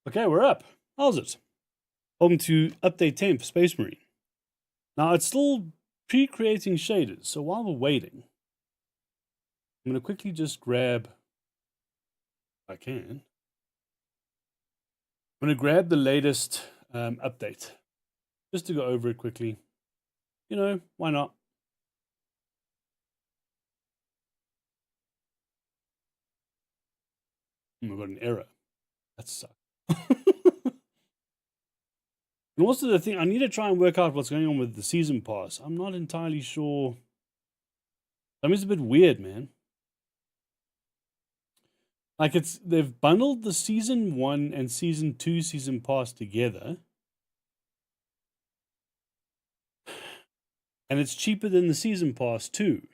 Okay, we're up. How's it? Welcome to Update 10 for Space Marine. Now, it's still pre-creating shaders, so while we're waiting, I'm going to quickly just grab, if I can, I'm going to grab the latest update, just to go over it quickly. You know, why not? Oh, we got an error. That sucks. And also the thing, I need to try and work out what's going on with the season pass. I'm not entirely sure. I mean, it's a bit weird, man. Like they've bundled the season 1 and season 2 season pass together. And it's cheaper than the season pass too.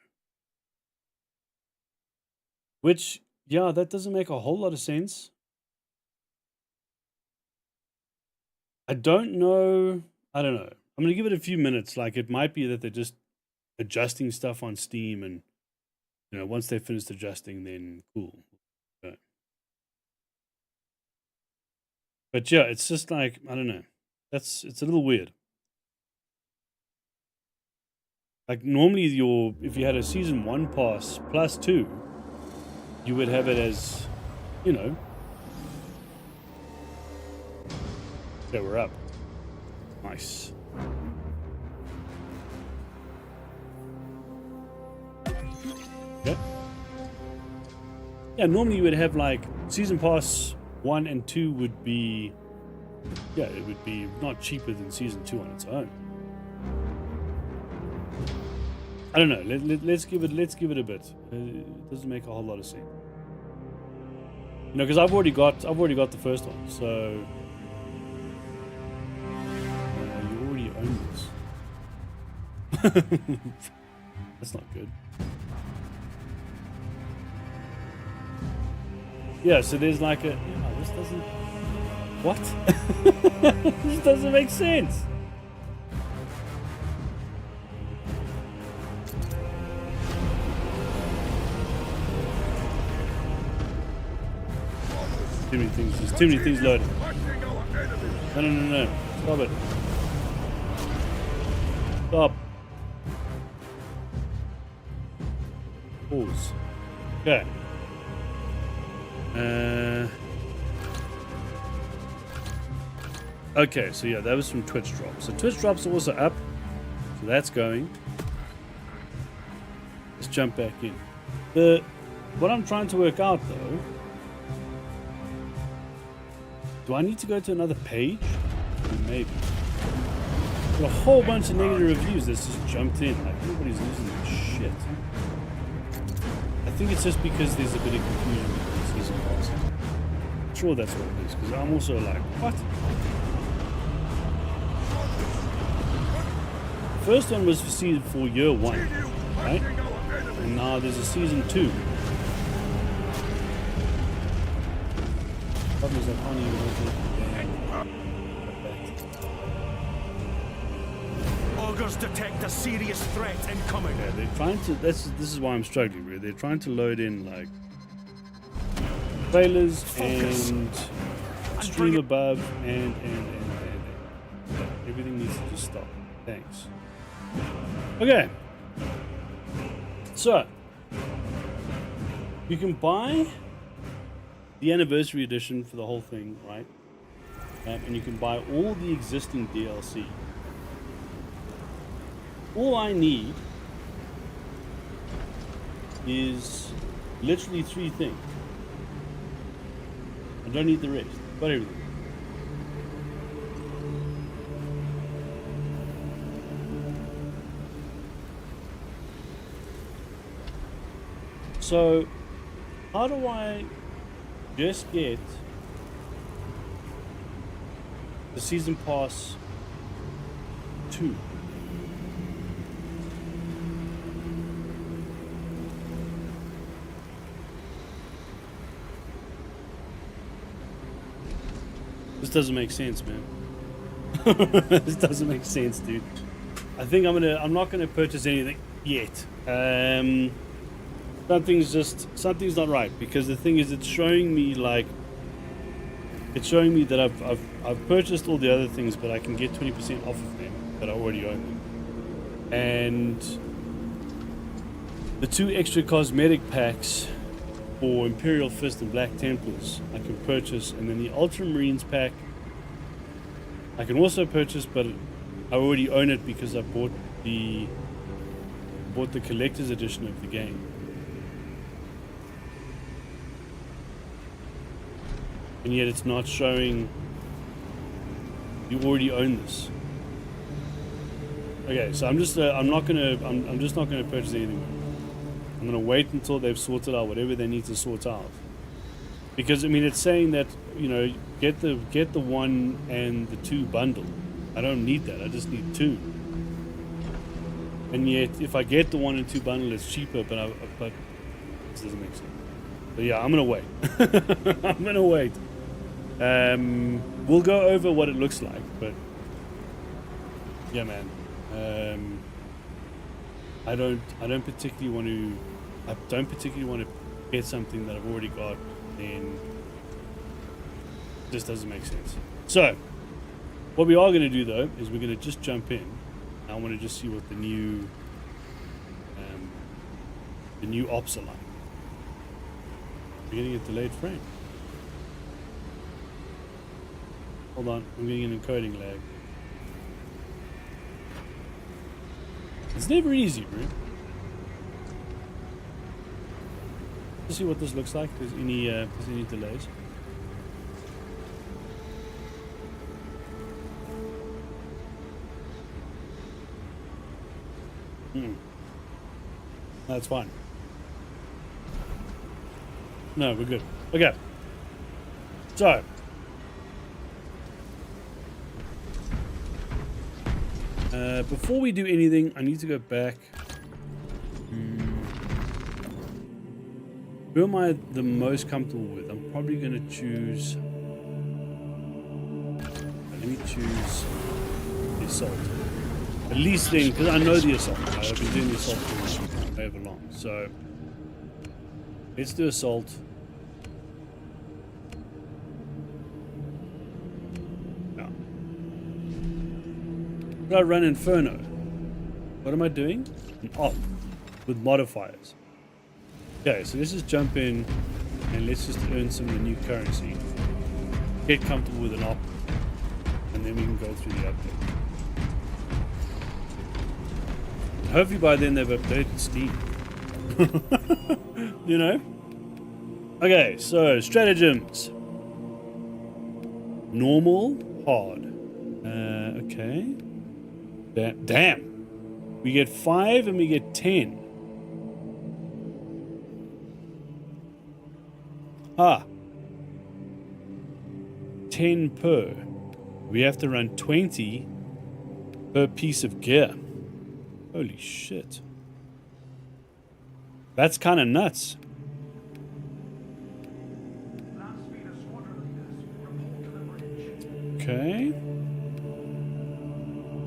Which, yeah, that doesn't make a whole lot of sense. I don't know. I don't know. I'm going to give it a few minutes. Like, it might be that they're just adjusting stuff on Steam, and, you know, once they've finished adjusting, then cool. But yeah, it's just like, I don't know. It's a little weird. Like, normally if you had a season 1 pass plus 2, you would have it as, you know. Okay, we're up. Nice. Okay. Yeah, normally you would have like season pass 1 and 2 would be, yeah, it would be not cheaper than season 2 on its own. I don't know. Let's give it a bit. It doesn't make a whole lot of sense. You know, because I've already got the first one, so you already own this. That's not good. Yeah, so there's like a. Oh, this doesn't. What? This doesn't make sense. Too many things. There's too many things loading. No. Stop it. Stop. Pause. Okay. Okay, so yeah, that was from Twitch drops. So Twitch drops are also up. So that's going. Let's jump back in. What I'm trying to work out though. Do I need to go to another page? Maybe. There's a whole bunch of negative reviews that's just jumped in. Like, everybody's losing their shit. I think it's just because there's a bit of confusion with the season pass. I'm sure that's what it is, because I'm also like, what? The first one was for year 1, right? And now there's a season 2. Is that funny? Augurs detect a serious threat incoming. Yeah, they're trying to. This is why I'm struggling with. They're trying to load in like trailers and stream above and. Yeah, everything needs to just stop. Thanks. Okay. So you can buy the anniversary edition for the whole thing, right? And you can buy all the existing DLC. All I need is literally 3 things. I don't need the rest. Got everything. So, how do I just get the season pass 2? This doesn't make sense, man. This doesn't make sense, dude. I think I'm not gonna purchase anything yet. Something's not right, because the thing is, it's showing me like it's showing me that I've purchased all the other things, but I can get 20% off of them that I already own them. And the 2 extra cosmetic packs for Imperial Fist and Black Templars I can purchase, and then the Ultramarines pack I can also purchase, but I already own it because I bought the collector's edition of the game. And yet it's not showing you already own this. Okay, so I'm just not gonna purchase anything. I'm gonna wait until they've sorted out whatever they need to sort out. Because I mean, it's saying that, you know, get the 1 and the 2 bundle. I don't need that. I just need 2. And yet, if I get the 1 and 2 bundle, it's cheaper. But this doesn't make sense. But yeah, I'm gonna wait. I'm gonna wait. We'll go over what it looks like, but yeah, man. I don't particularly want to get something that I've already got, and it just doesn't make sense. So what we are going to do though is we're going to just jump in. I want to just see what the new ops are like. We're getting a delayed frame. Hold on, I'm getting an encoding lag. It's never easy, bro. Let's see what this looks like. If there's any delays. That's fine. No, we're good. Okay. So. Before we do anything, I need to go back. Who am I the most comfortable with? I'm probably going to choose... Let me choose the assault. At least then, because I know the assault. I've been doing the assault for however long. So, let's do assault. No. Should I run Inferno? What am I doing? An op with modifiers. Okay, so let's just jump in and let's just earn some of the new currency. Get comfortable with an op, and then we can go through the update. Hopefully by then they've updated Steam. You know? Okay, so stratagems. Normal, hard. Okay. Damn. We get 5 and we get 10. Ah. 10 per. We have to run 20 per piece of gear. Holy shit. That's kind of nuts. Okay.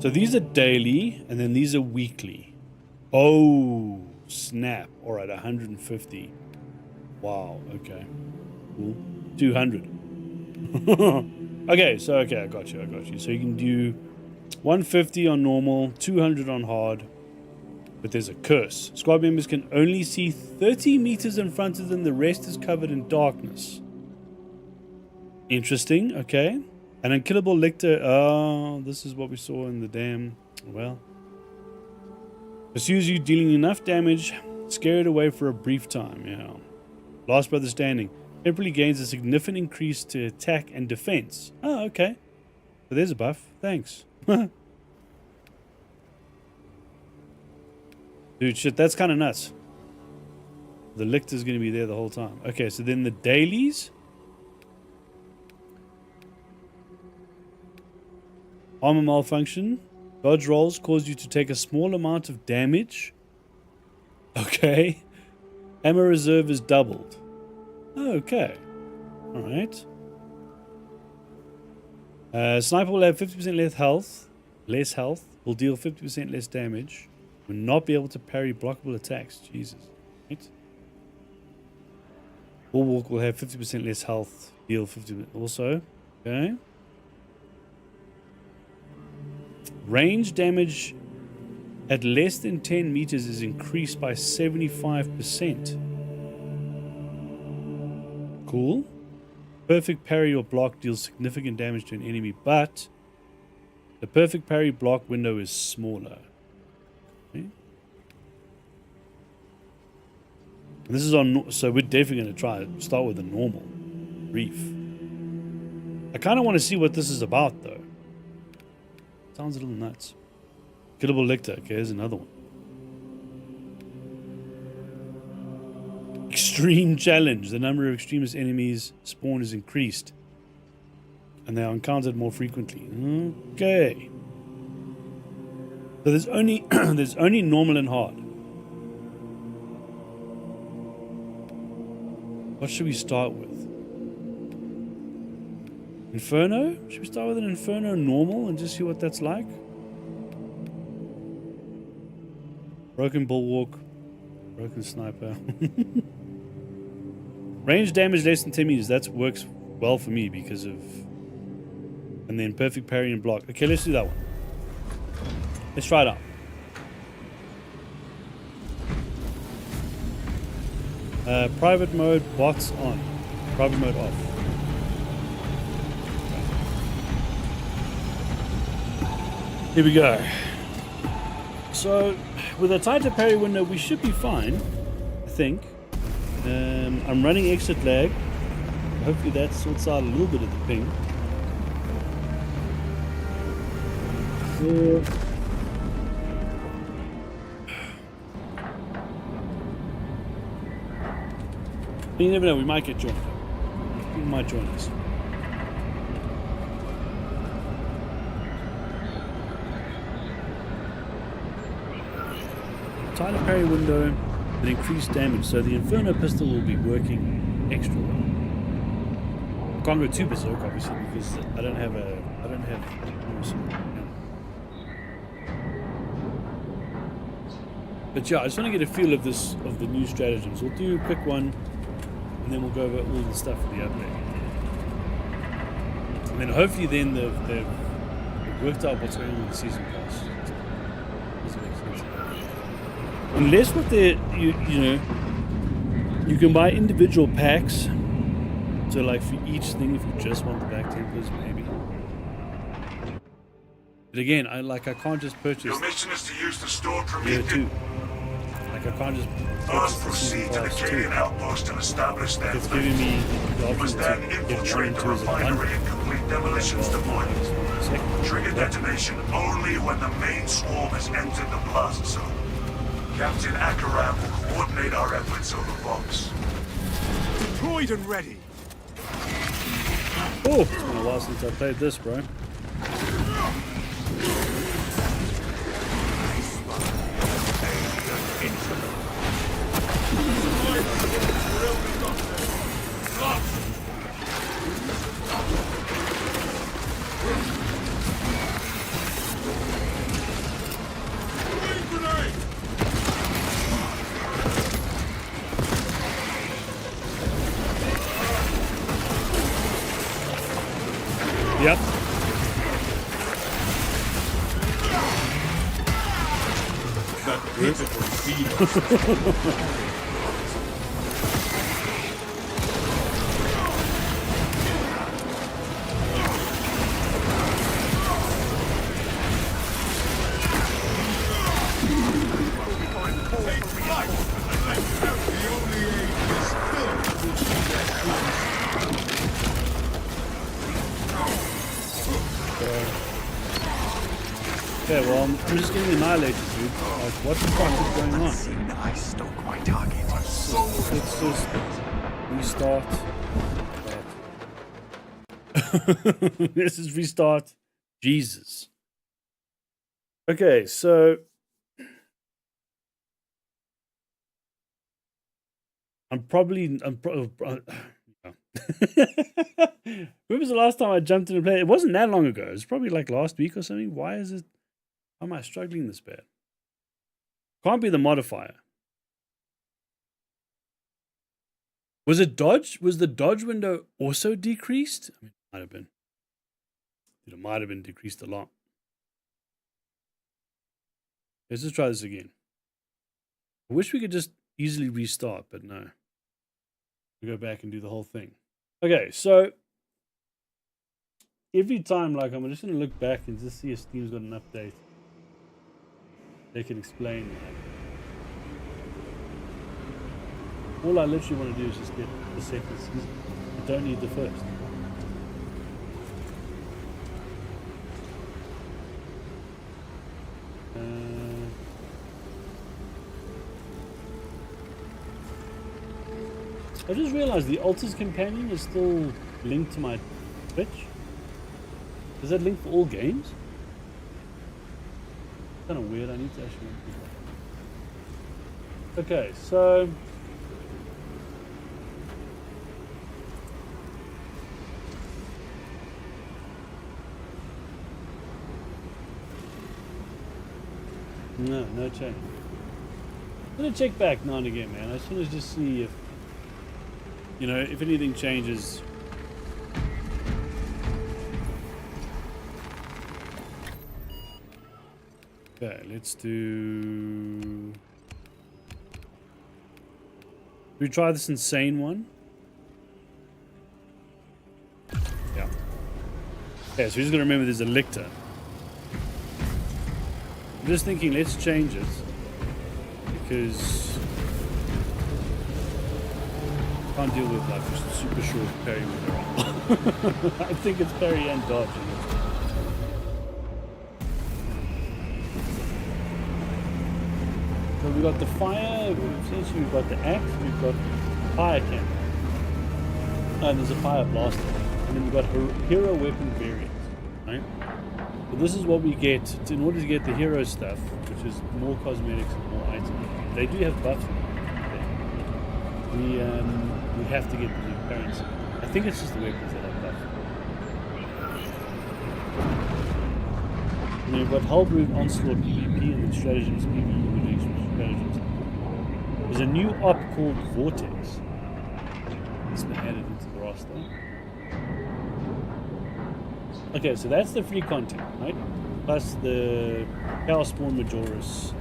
So these are daily, and then these are weekly. Oh, snap. All right, 150. Wow, okay. Cool. 200. Okay, I got you. So you can do 150 on normal, 200 on hard, but there's a curse. Squad members can only see 30 meters in front of them. The rest is covered in darkness. Interesting, okay. An unkillable lictor. Oh, this is what we saw in the damn. Well. Pursues you, dealing enough damage. Scare it away for a brief time. Yeah. Last brother standing. Temporarily gains a significant increase to attack and defense. Oh, okay. So there's a buff. Thanks. Dude, shit, that's kind of nuts. The lictor's going to be there the whole time. Okay, so then the dailies. Armor malfunction. Dodge rolls cause you to take a small amount of damage. Okay. Ammo reserve is doubled. Okay. Alright. Sniper will have 50% less health. Will deal 50% less damage. Will not be able to parry blockable attacks. Jesus. Right. Bulwark will have 50% less health. Deal 50% also. Okay. Range damage at less than 10 meters is increased by 75%. Cool. Perfect parry or block deals significant damage to an enemy, but the perfect parry block window is smaller. Okay. And this is on, so we're definitely going to try it. Start with a normal reef. I kind of want to see what this is about, though. Sounds a little nuts. Killable lictor. Okay, here's another one. Extreme challenge. The number of extremist enemies spawned is increased, and they are encountered more frequently. Okay. So there's only there's only normal and hard. What should we start with? Inferno? Should we start with an Inferno normal and just see what that's like? Broken bulwark. Broken sniper. Range damage less than 10 meters. That works well for me because of... And then perfect parry and block. Okay, let's do that one. Let's try it out. Private mode, bots on. Private mode off. Here we go. So, with a tighter parry window, we should be fine, I think. I'm running exit lag. Hopefully that sorts out a little bit of the ping. You never know, we might get joined. People might join us. Tighter parry window with increased damage, so the Inferno pistol will be working extra well. I can't go too berserk, obviously, because I don't have. But yeah, I just want to get a feel of this, of the new stratagems. We'll do a quick one, and then we'll go over all the stuff for the update. And then hopefully then they've worked out what's going on with the season pass. Doesn't make sense. Unless what they you know, you can buy individual packs. So like for each thing, if you just want the Black Templars, maybe. But again, I can't just purchase. Your mission is to use the store Year permitted. 2. Like I can't just Must purchase the proceed to the season pass 2. Canadian outpost and establish their It's fleet. giving me the You option must to then get 1 infiltrate and the 2 as a bundle. refinery and complete demolitions deployment. Second. Trigger detonation only when the main swarm has entered the blast zone. Captain Akaram will coordinate our efforts over bombs. Deployed and ready. Oh, it's been a while since I played this, bro. Yep. That pitiful feeder. Okay, well, I'm just getting annihilated, dude. Like, what the fuck is going on? I stalk my target. Let's just restart. Let's just restart. Jesus. Okay, so I'm probably when was the last time I jumped in a play? It wasn't that long ago. It was probably like last week or something. Why is it? Why am I struggling this bad? Can't be the modifier. Was it dodge? Was the dodge window also decreased? I mean, it might have been. It might have been decreased a lot. Let's just try this again. I wish we could just easily restart, but no. We go back and do the whole thing. Okay, so every time, like, I'm just going to look back and just see if Steam's got an update. They can explain that. All I literally want to do is just get the second season. I don't need the first. I just realized the Altars companion is still linked to my Twitch. Does that link for all games? Kind of weird. I need to actually do that. Okay, so no change. I'm gonna check back now and again, man. I just want to just see if, you know, if anything changes. Okay, let's do. We try this insane one. Yeah. Okay, so we're just gonna remember there's a lictor. I'm just thinking, let's change it because I can't deal with like a super short parry with her. I think it's parry and dodge. So we got the fire, essentially we've got the axe, we've got fire cannon, and there's a fire blaster, and then we've got hero weapon variants, right? So this is what we get in order to get the hero stuff, which is more cosmetics and more items. They do have buffs. We have to get the new currency. I think it's just the weapons that have buffs. And then we've got Hullbrood Onslaught PvP and then Stratagems PvE. There's a new op called Vortex. It's been added into the roster. Okay, so that's the free content, right? Plus the Chaos Spawn Majoris,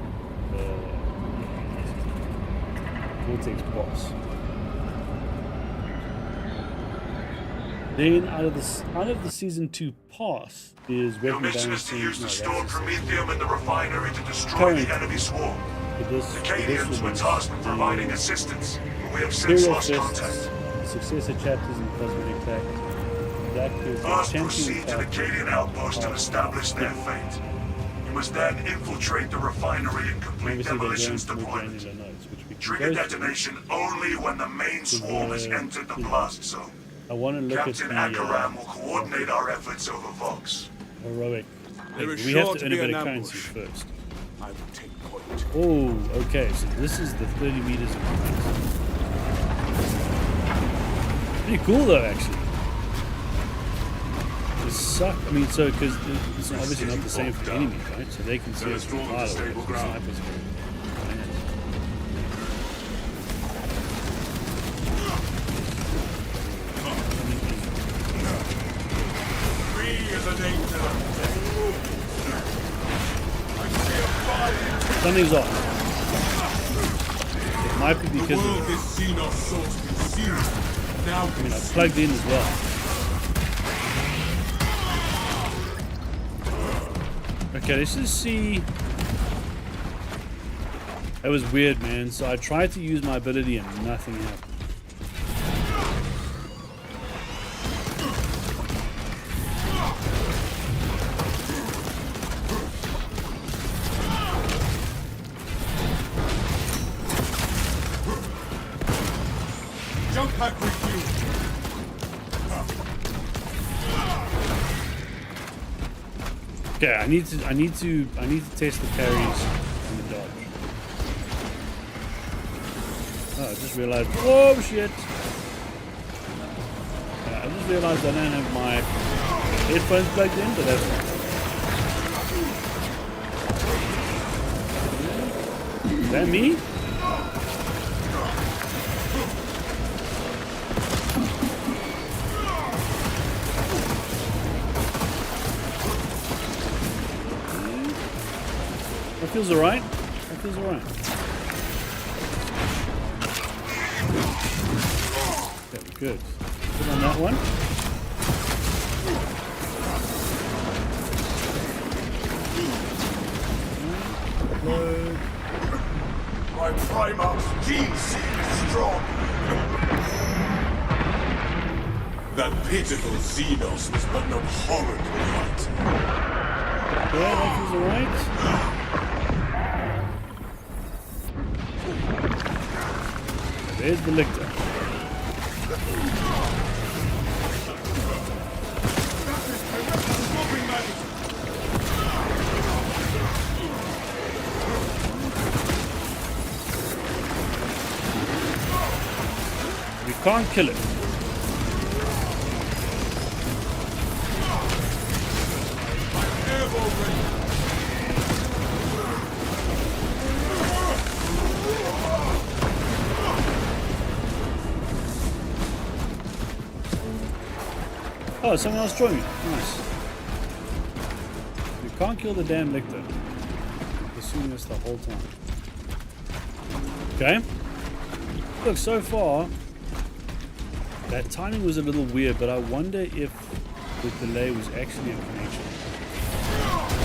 Vortex boss. Then out of the season 2 pass is Your weapon mission is to balancing. use the stored promethium in the refinery to destroy the enemy swarm. The Cadians were tasked with providing assistance, but we have since lost contact. Successor chapters in Cosmetic Pack. First, proceed to the Cadian outpost and establish their fate. You must then infiltrate the refinery and complete demolitions deployment. Trigger detonation only when the main swarm has entered the blast zone. I want to look Captain at the Akaram will coordinate our efforts over Vox. heroic. There is We have sure to to earn a be bit an of currency ambush. first. I will take point. Oh, okay. So this is the 30 meters of currency. Pretty cool though, actually. This suck. I mean, so because it's obviously not the same for enemies, right? So they can see us from far away. Stable ground. Snipers can- Free as a danger. I see a fire. Something's off. It might be The because world of, has seen our souls consumed. Now I mean, I plugged in as well. Okay, let's just see. That was weird, man. So I tried to use my ability and nothing happened. jump pack with you. Okay, I need to test the parries and the dodge. Oh, I just realized. Oh shit! I just realized I don't have my headphones plugged in, but that's fine. Is that me? feels alright. That feels alright. Okay, good. Good on that one. Load. My Primarch's genes seem strong. That pitiful Xenos was but an abhorrent light. Yeah, that feels alright. There's the lictor. We can't kill it. Oh, someone else joined me. Nice. You can't kill the damn lictor. Assuming this the whole time. Okay. Look, so far, that timing was a little weird, but I wonder if the delay was actually a connection.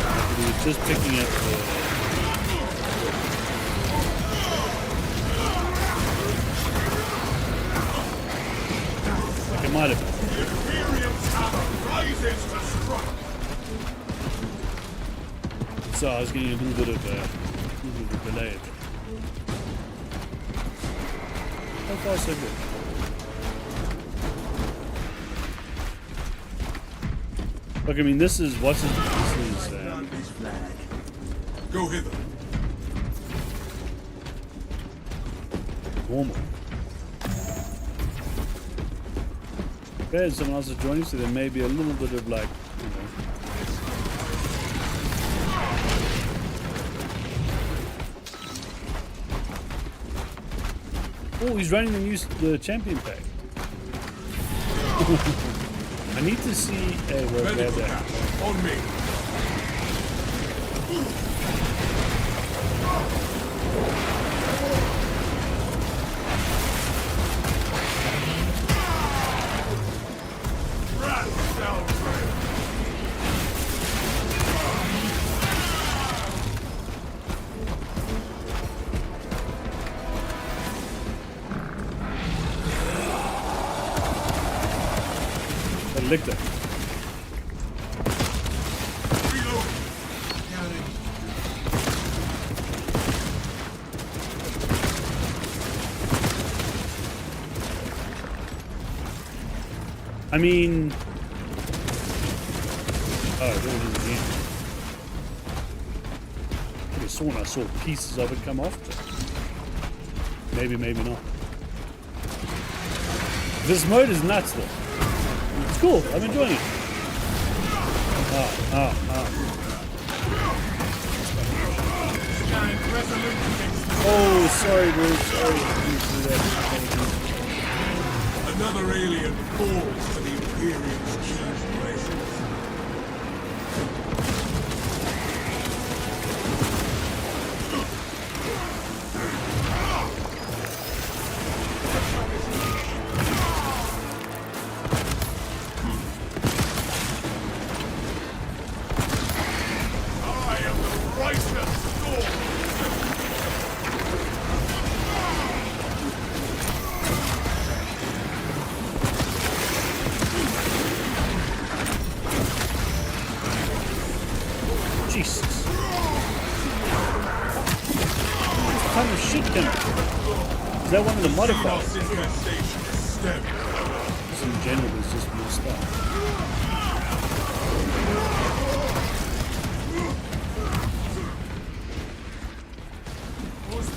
Like it was just picking up the... Like it might have been. Imperium's hammer rises to strike. So I was getting a little bit of a delay. So far, so good. Look, I mean, this is this is Go hither. normal. Okay, someone else is joining, so there may be a little bit of like, you know. Oh, he's running the champion pack. I need to see a Medical cap on me. Rat down trail. Lictor. Reload. I mean, oh, there it is again. I could have sworn I saw pieces of it come off. But maybe, maybe not. This mode is nuts, though. It's cool. I'm enjoying it. Oh, sorry, bro. Sorry. Another alien falls to the Imperium's keen places. I am the righteous storm. Jesus. What kind of shit can Is that one of the modifiers? Xenos infestation is stemmed. Just in general, it's just more stuff.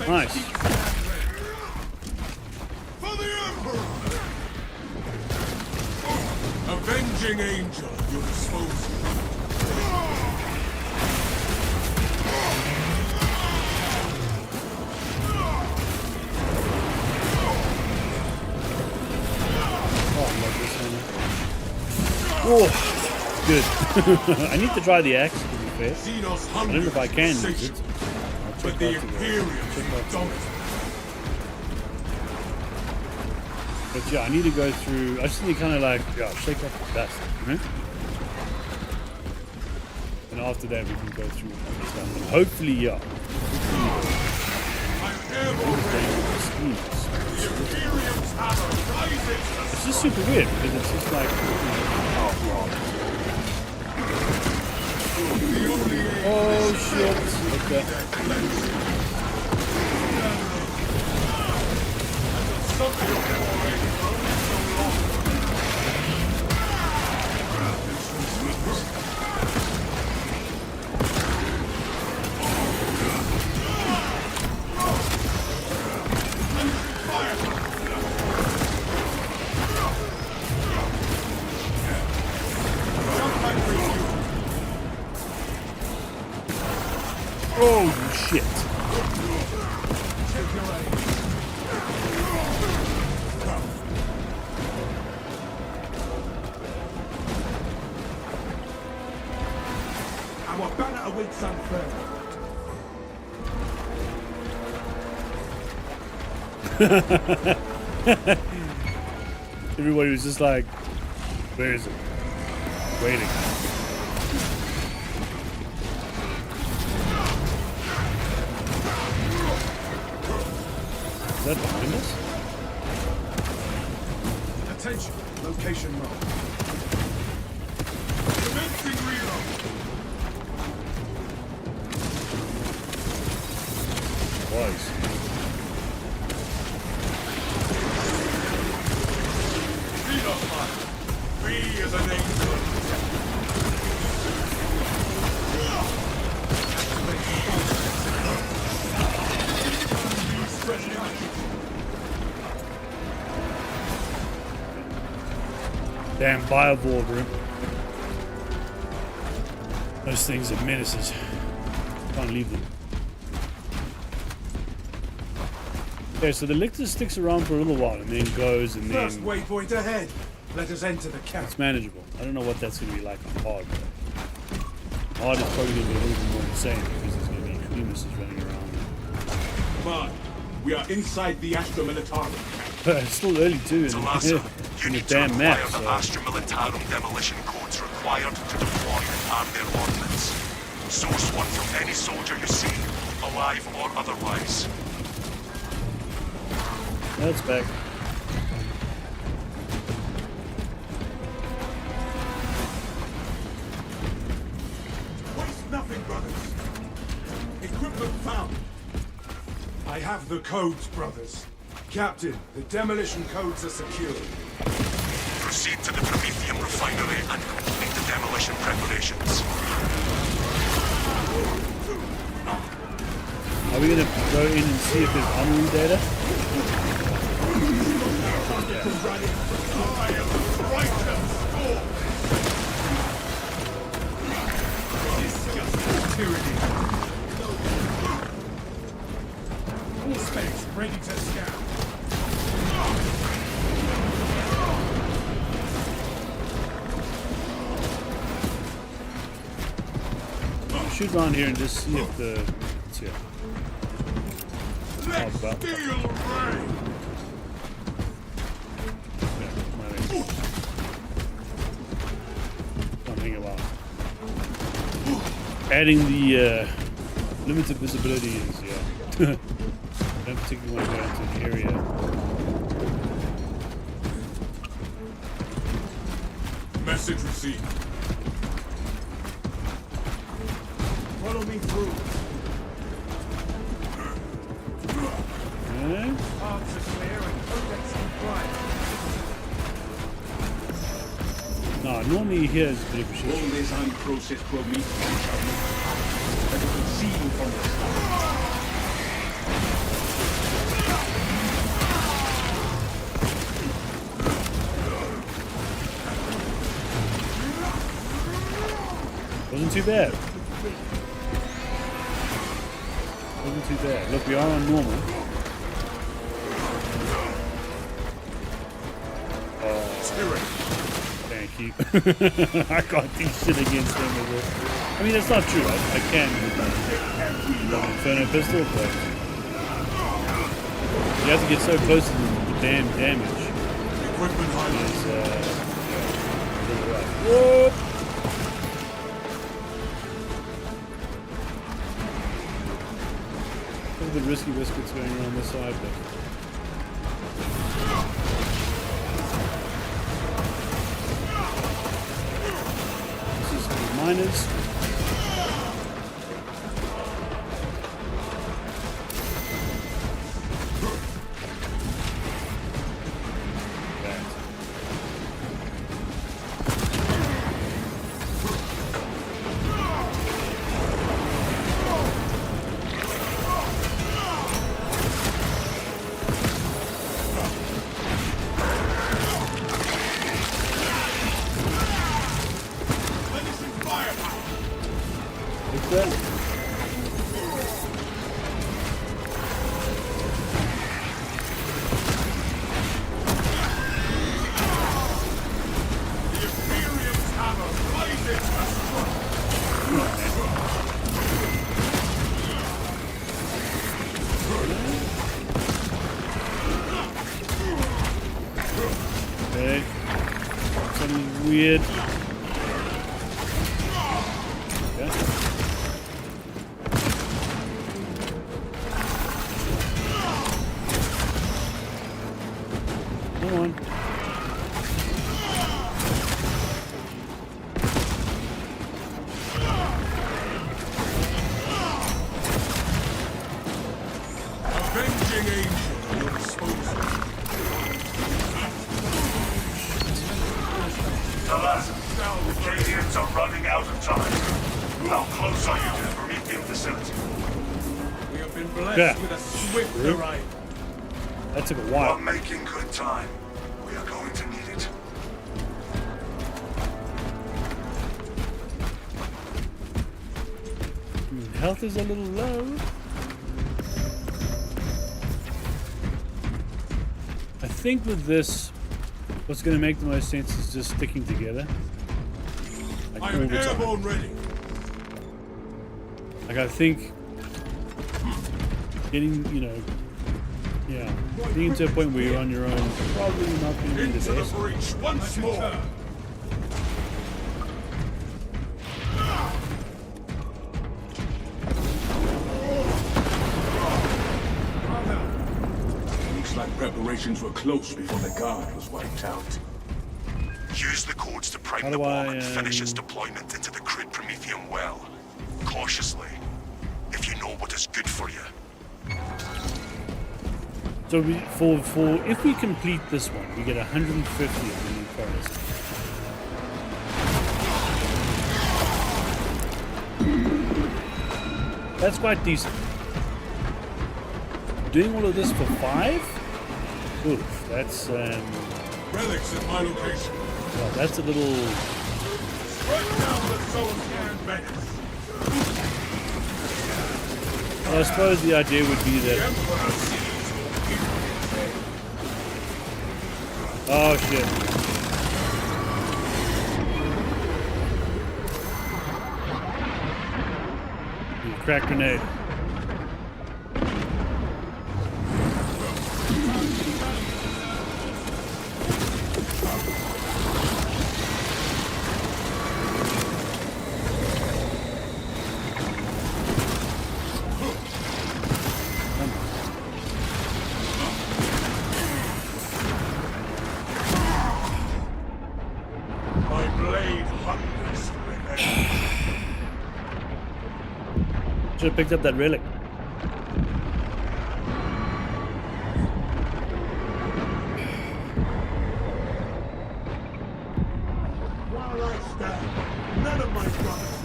Nice. For the Emperor! Avenging angel at your disposal. Oh, I love this one. Oh, good. I need to try the axe, to be fair. Xenos I don't know if I can use it. but the Imperium is dominant. But yeah, I need to go through. I just need to kind of like, yeah, shake off the dust, you know? And after that, we can go through other stuff. And hopefully, yeah. It's just super weird because it's just like. Oh shit! Okay. Oh shit! Our banner awaits unfair. Everybody was just like, where is it? Waiting. Is that behind us? Attention, location mark. Commencing reload. Was. Reload mark. Be as an angel. Damn biovore, bro. Those things are menaces. Can't leave them. Okay, so the lictor sticks around for a little while and then goes and then... First waypoint ahead. Let us enter the camp. It's manageable. I don't know what that's going to be like on hard, but... Hard is probably going to be a little bit more insane because there's going to be extremists running around. Come on. We are inside the Astra Militarum. It's still early too in the damn map, the so... Astra Militarum demolition codes required to deploy and arm their ordnance. Source one from any soldier you see, alive or otherwise. That's back. Waste nothing, brothers. Equipment found. I have the codes, brothers. Captain, the demolition codes are secured. Proceed to the Prometheum refinery and complete the demolition preparations. Are we gonna go in and see if there's armory data? Full space, ready to scan. Shoot around here and just see if the... Let's see. Let's about- steal rain. Something about adding the limited visibility is, yeah. I don't particularly want to go into an area. Message received. Follow me through. Eh? Paths are clear and codex compliant. No, normally here is a bit of a shit. All this unprocessed Prometheum that you can see from the start. Wasn't too bad. Wasn't too bad. Look, we are on normal. Spirit. Dang. thank you. I can't do shit against them as well. I mean, that's not true. I can with the Inferno pistol, but you have to get so close to the damn damage. Equipment highlights. Whoop! A little bit risky biscuits going around this side, but this is the miners. Okay. Something weird. Okay. Come on. Avenging angel, your disposal. Alas, the Cadians are running out of time. How close are you to the Promethean facility? We have been blessed Yeah. with a swift arrival. That took a We're while. making good time. We are going to need it. Health is a little low. I think with this, what's going to make the most sense is just sticking together. Like I all am the time. airborne ready. Like I think getting, getting to a point where you're on your own, probably not going to be Into the the best. breach once more. Looks like preparations were close before the guard was wiped out. Use the codes to How prime do the bomb I, and finish its deployment into the crude Prometheum well. Cautiously. If you know what is good for you. So if we complete this one, we get 150 of the new forest. That's quite decent. Doing all of this for 5? Oof, that's Relics at my location. well, that's a little. Right down the soul's hand menace. I suppose the idea would be The that. Emperor sees Oh shit. Crack grenade. my blade hungers for revenge. Should have picked up that relic. While I stand, none of my brothers.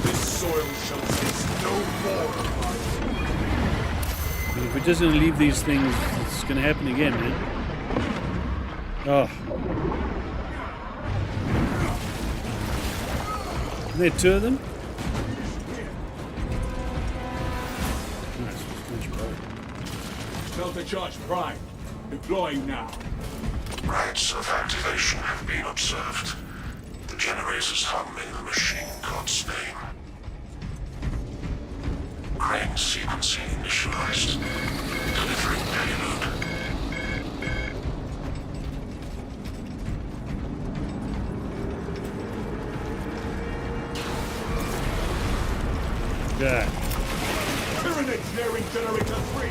This soil shall taste no more. If we're just gonna leave these things, it's gonna happen again, man. Oh. Isn't there 2 of them? Nice. Much better. Delta charge prime. Deploying now. Rites of activation have been observed. The generators hum in the machine god's name. Crane sequencing initialized. Delivering payload. Yeah. Tyranid nearing generator 3.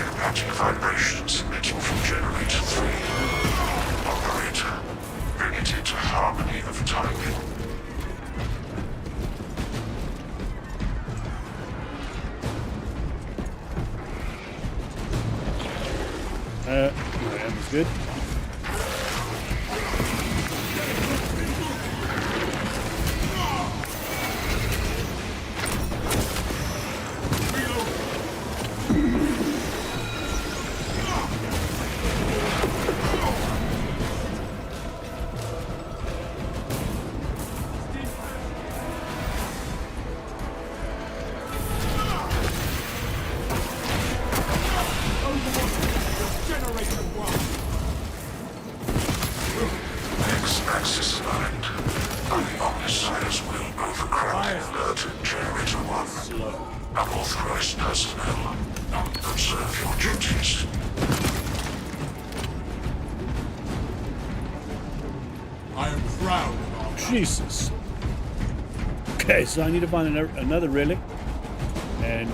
Erratic vibrations emitting from generator 3. Operator, bring it into harmony of timing. That was good. X-axis aligned. The Omniscience will overcrowd alert generator 1. Unauthorized personnel. Observe your duties. I am proud of our Jesus. Okay, so I need to find another relic. And,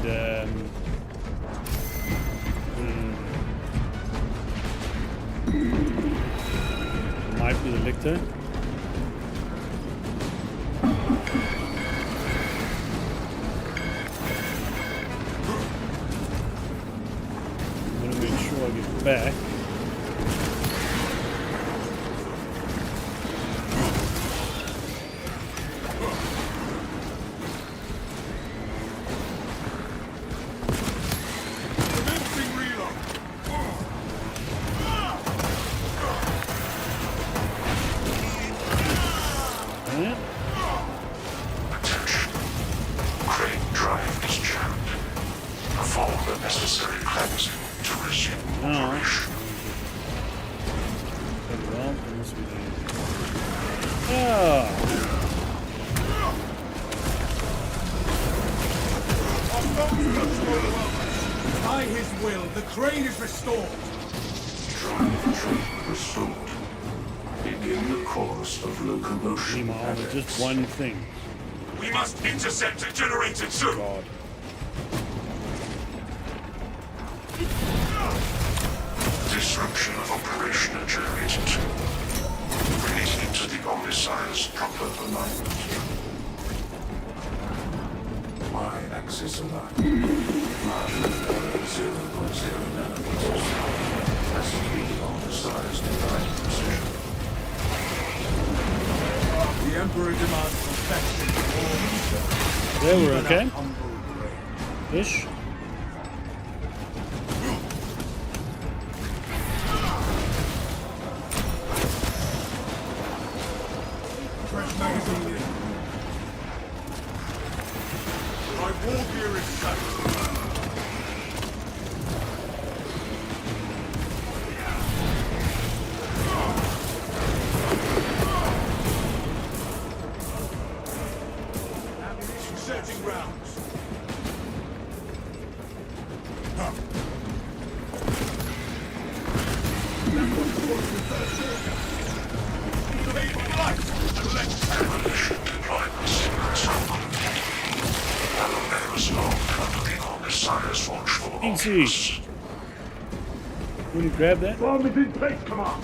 might be the lictor. I'm gonna make sure I get back. commencing reload. Yeah. Attention. Crane drive is jammed. Perform the necessary cleansing to resume operation. Very well. What else we do? Ah. By his will, the crane is restored. Drive train restored. Begin the course of locomotion. Meanwhile, with just one thing. We must intercept the generator 2. God. Disruption of operation at generator 2. Bring it into the Omniscience proper alignment. Y-axis aligned. Margin of error 0.0 nanometers. Has to be the Omniscience defined position. The Emperor demands perfection for all research. There we're Even okay. a humble crane. Ish. Fresh magazine in. My war gear is set. Inserting rounds. Demolition deployment sequence complete. Elevators locked under the Omniscience watchful Easy. office. Will you grab that? Bomb is in place, command.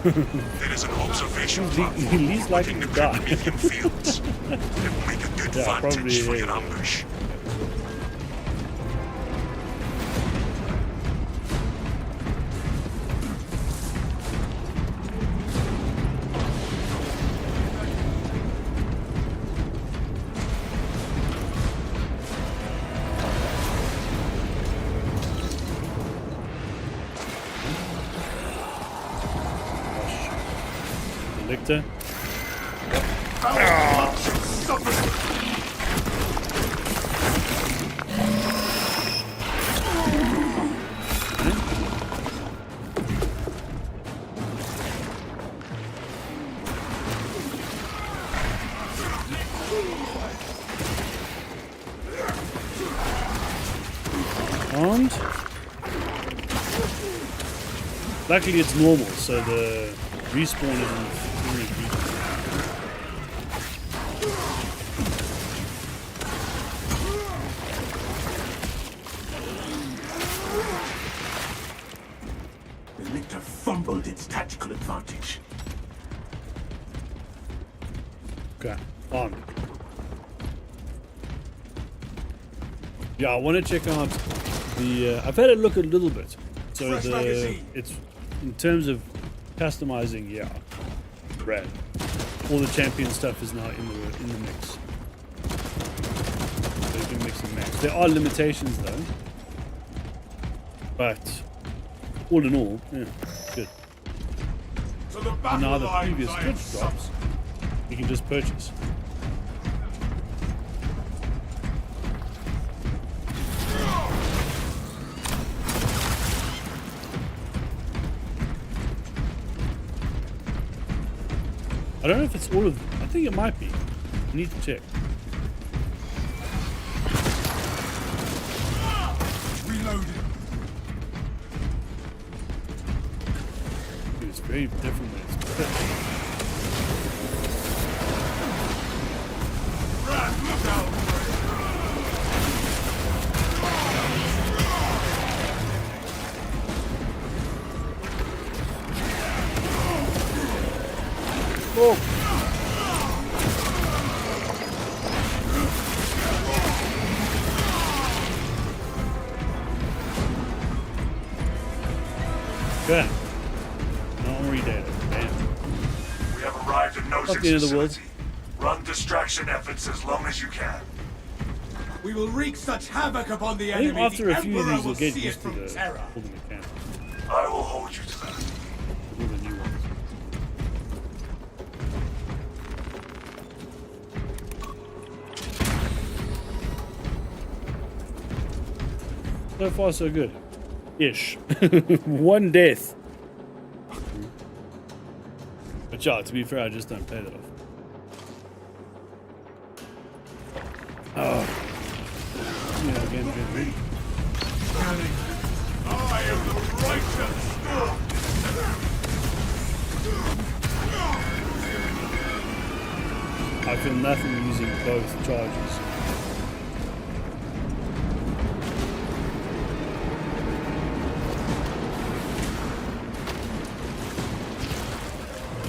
There is an observation platform He least likely orbiting to the die. Imperium fields. It will make a good Yeah, vantage probably, for your yeah. ambush. Lictor. Armed. Luckily it's normal, so the respawn isn't very deep. The lictor fumbled its tactical advantage. Okay, armed. Yeah, I want to check out the. I've had a look a little bit. So Fresh magazine. it's in terms of customizing, yeah, rad. All the champion stuff is now in the mix. So you can mix and match. There are limitations though, but all in all, yeah, good. So the And battle now the lines previous I good have drops, you can just purchase. I don't know if it's all of them. I think it might be. I need to check. reloaded. It's very different when it's pitched. Rat, look out! Oh! Good. No redata. Damn. We have arrived at Not Nozick's the end of the world. facility. Run distraction efforts as long as you can. We will wreak such havoc upon the I think enemy. after the a few of Emperor these, will you'll get see it used to from the terror. all the mechanics. I will hold you to that. All the new ones. So far, so good. Ish. One death. But yeah, to be fair, I just don't play that often. Oh. Yeah, again, good read. I am the righteous. I feel nothing using both charges.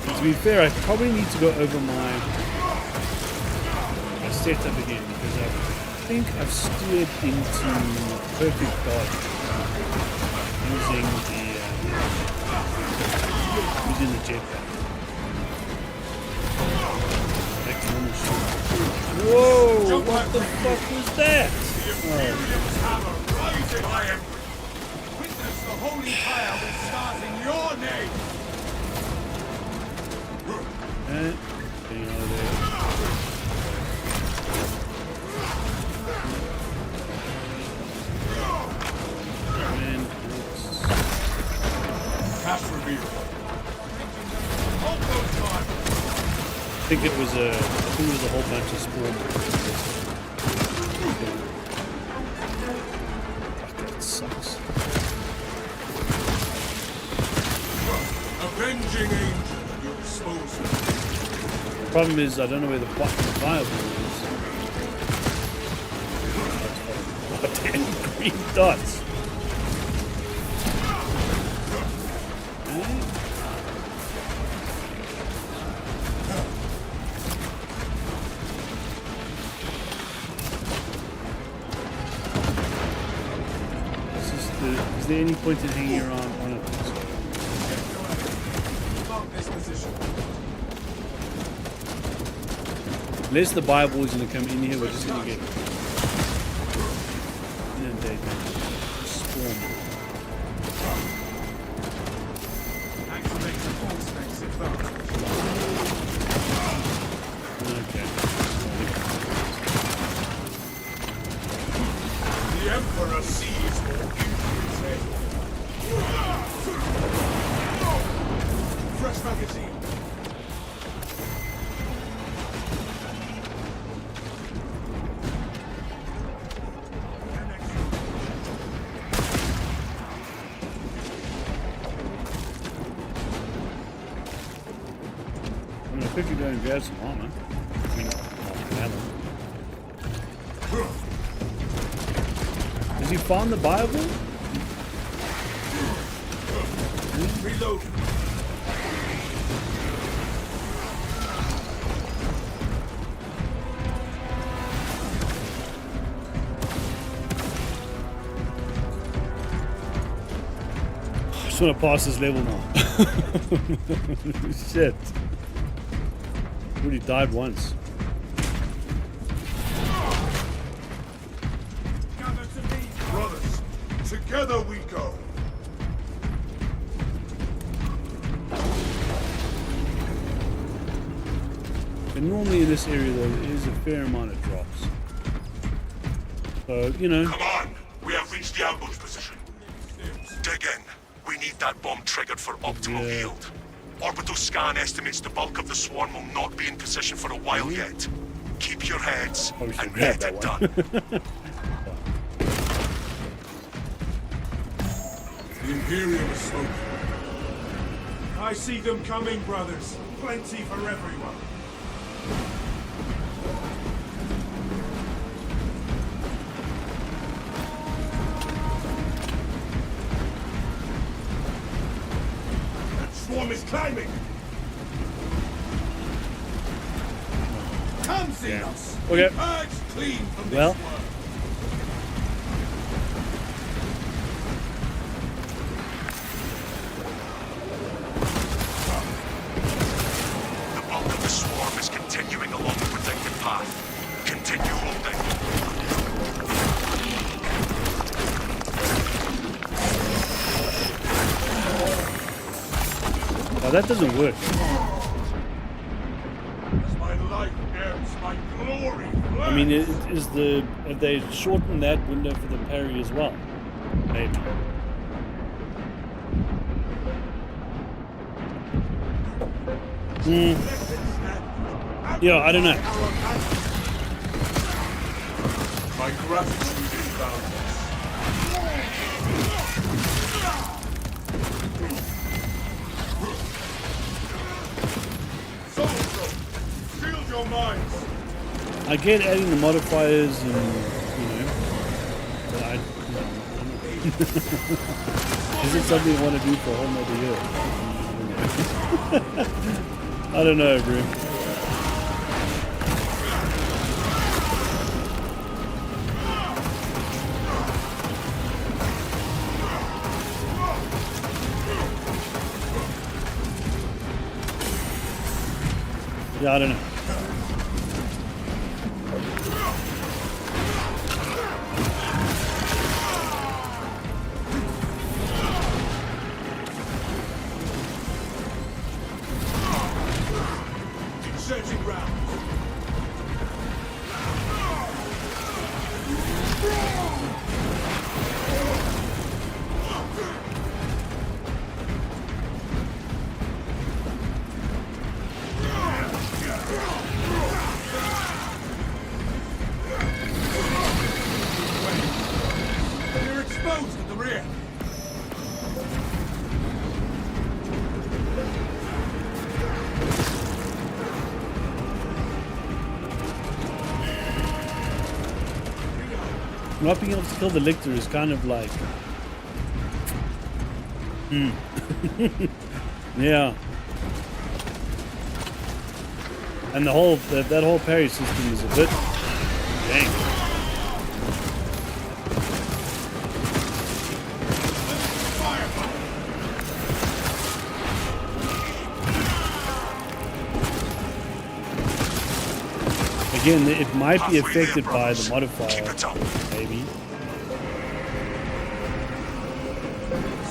To be fair, I probably need to go over my setup again because I think I've steered into perfect dodge using the jetpack. Like normal shoot. Whoa! What the fuck was that? Imperium's hammer rising. I am. Witness the holy fire which starts in your name. Getting out of there. And Cash reveal. Almost time. I think it was a whole bunch of spawn. Fuck, that sucks. Avenging angel, you expose me. The problem is I don't know where the fucking viable is. Oh, damn green dots. Is there any point in hanging around on it? Mark this position. Unless the Bible is going to come in here, we're just going to get inundated. Storm. Activate the force next advance. Okay. The Emperor sees more injuries head. Fresh magazine. quickly go and grab some armor. I mean, ammo. Has he found the Bible? Reload. I just want to pass this level now. Shit. Already died once. Gather to me, brothers. Together we go. And normally in this area, though, there is a fair amount of drops. So, you know. Come on! We have reached the ambush position. Dig in. We need that bomb triggered for optimal yield. Orbital scan estimates the bulk of the swarm will not be in position for a while yet. Keep your heads Probably should and grab get that it one. done. The Imperium is smoking. I see them coming, brothers. Plenty for everyone. That swarm is climbing. Come, Xenos. Okay. Purge clean from this Well. world. The bulk of the swarm is continuing along the protected path. Continue holding. Oh, that doesn't work. As my life ebbs, my glory I mean, flares. have they shortened that window for the parry as well? Maybe. Yeah, I don't know. My gratitude is boundless. So, shield your minds. I get adding the modifiers and, you know, but I is it something I want to do for a whole nother year? I don't know, bro. Yeah, I don't know. Searching round. You're exposed at the rear. Not being able to kill the lictor is kind of like... yeah. And the whole, that whole parry system is a bit... Dang. Again, it might be affected by the modifier, Keep it up. maybe.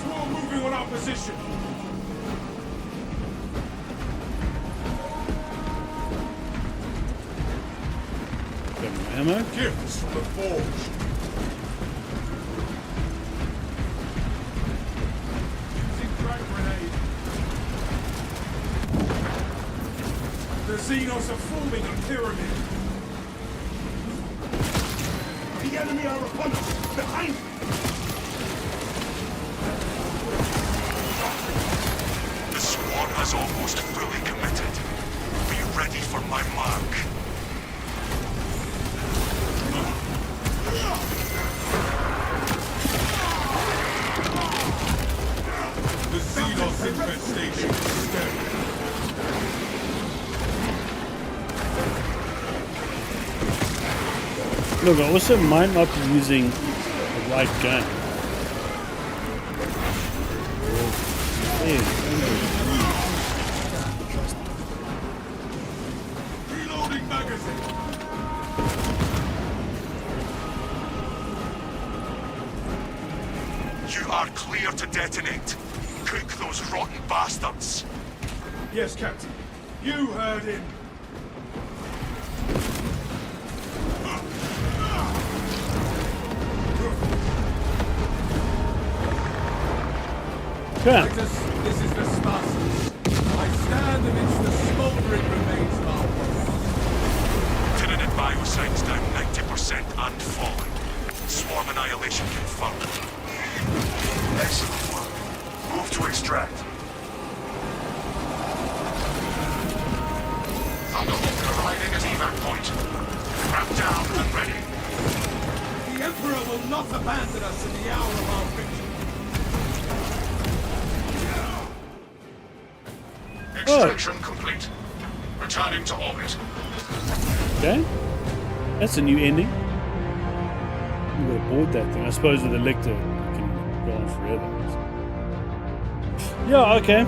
Swarm moving on our position. Got more ammo. Gifts from the forge. Using frag grenade. The Xenos are forming a pyramid. The enemy are upon us. Behind. The squad has almost fully committed. We ready for my mark. The Xenos infestation is dead. Look, I also might not be using the right gun. Reloading magazine. You are clear to detonate. Cook those rotten bastards. Yes, Captain. You heard him. Yeah. Titus, this is the Spartans. I stand amidst the smoldering remains of our world. Tyranid biocides down 90% and falling. Swarm annihilation confirmed. Excellent work. Move to extract. Thunderbolt arriving at evac point. Wrap down and ready. The Emperor will not abandon us in the hour of our victory. Extraction complete. Returning to orbit. Okay. That's a new ending. I'm gonna board that thing. I suppose with the lictor it can go on forever. Yeah, okay.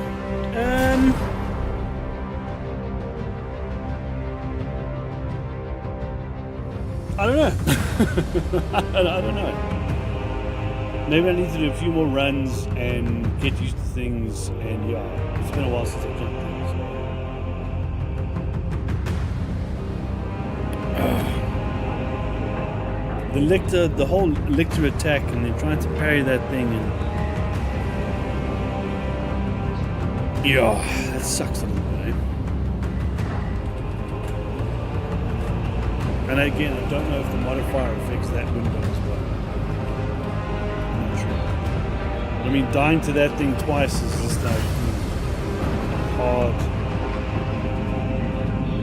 I don't know. I don't know. Maybe I need to do a few more runs and get used to things, and yeah, it's been a while since I've done things. The lictor, the whole lictor attack, and then trying to parry that thing, and yeah, that sucks a little bit. Eh? And again, I don't know if the modifier affects that window as well. I'm not sure. I mean, dying to that thing twice is just like hard.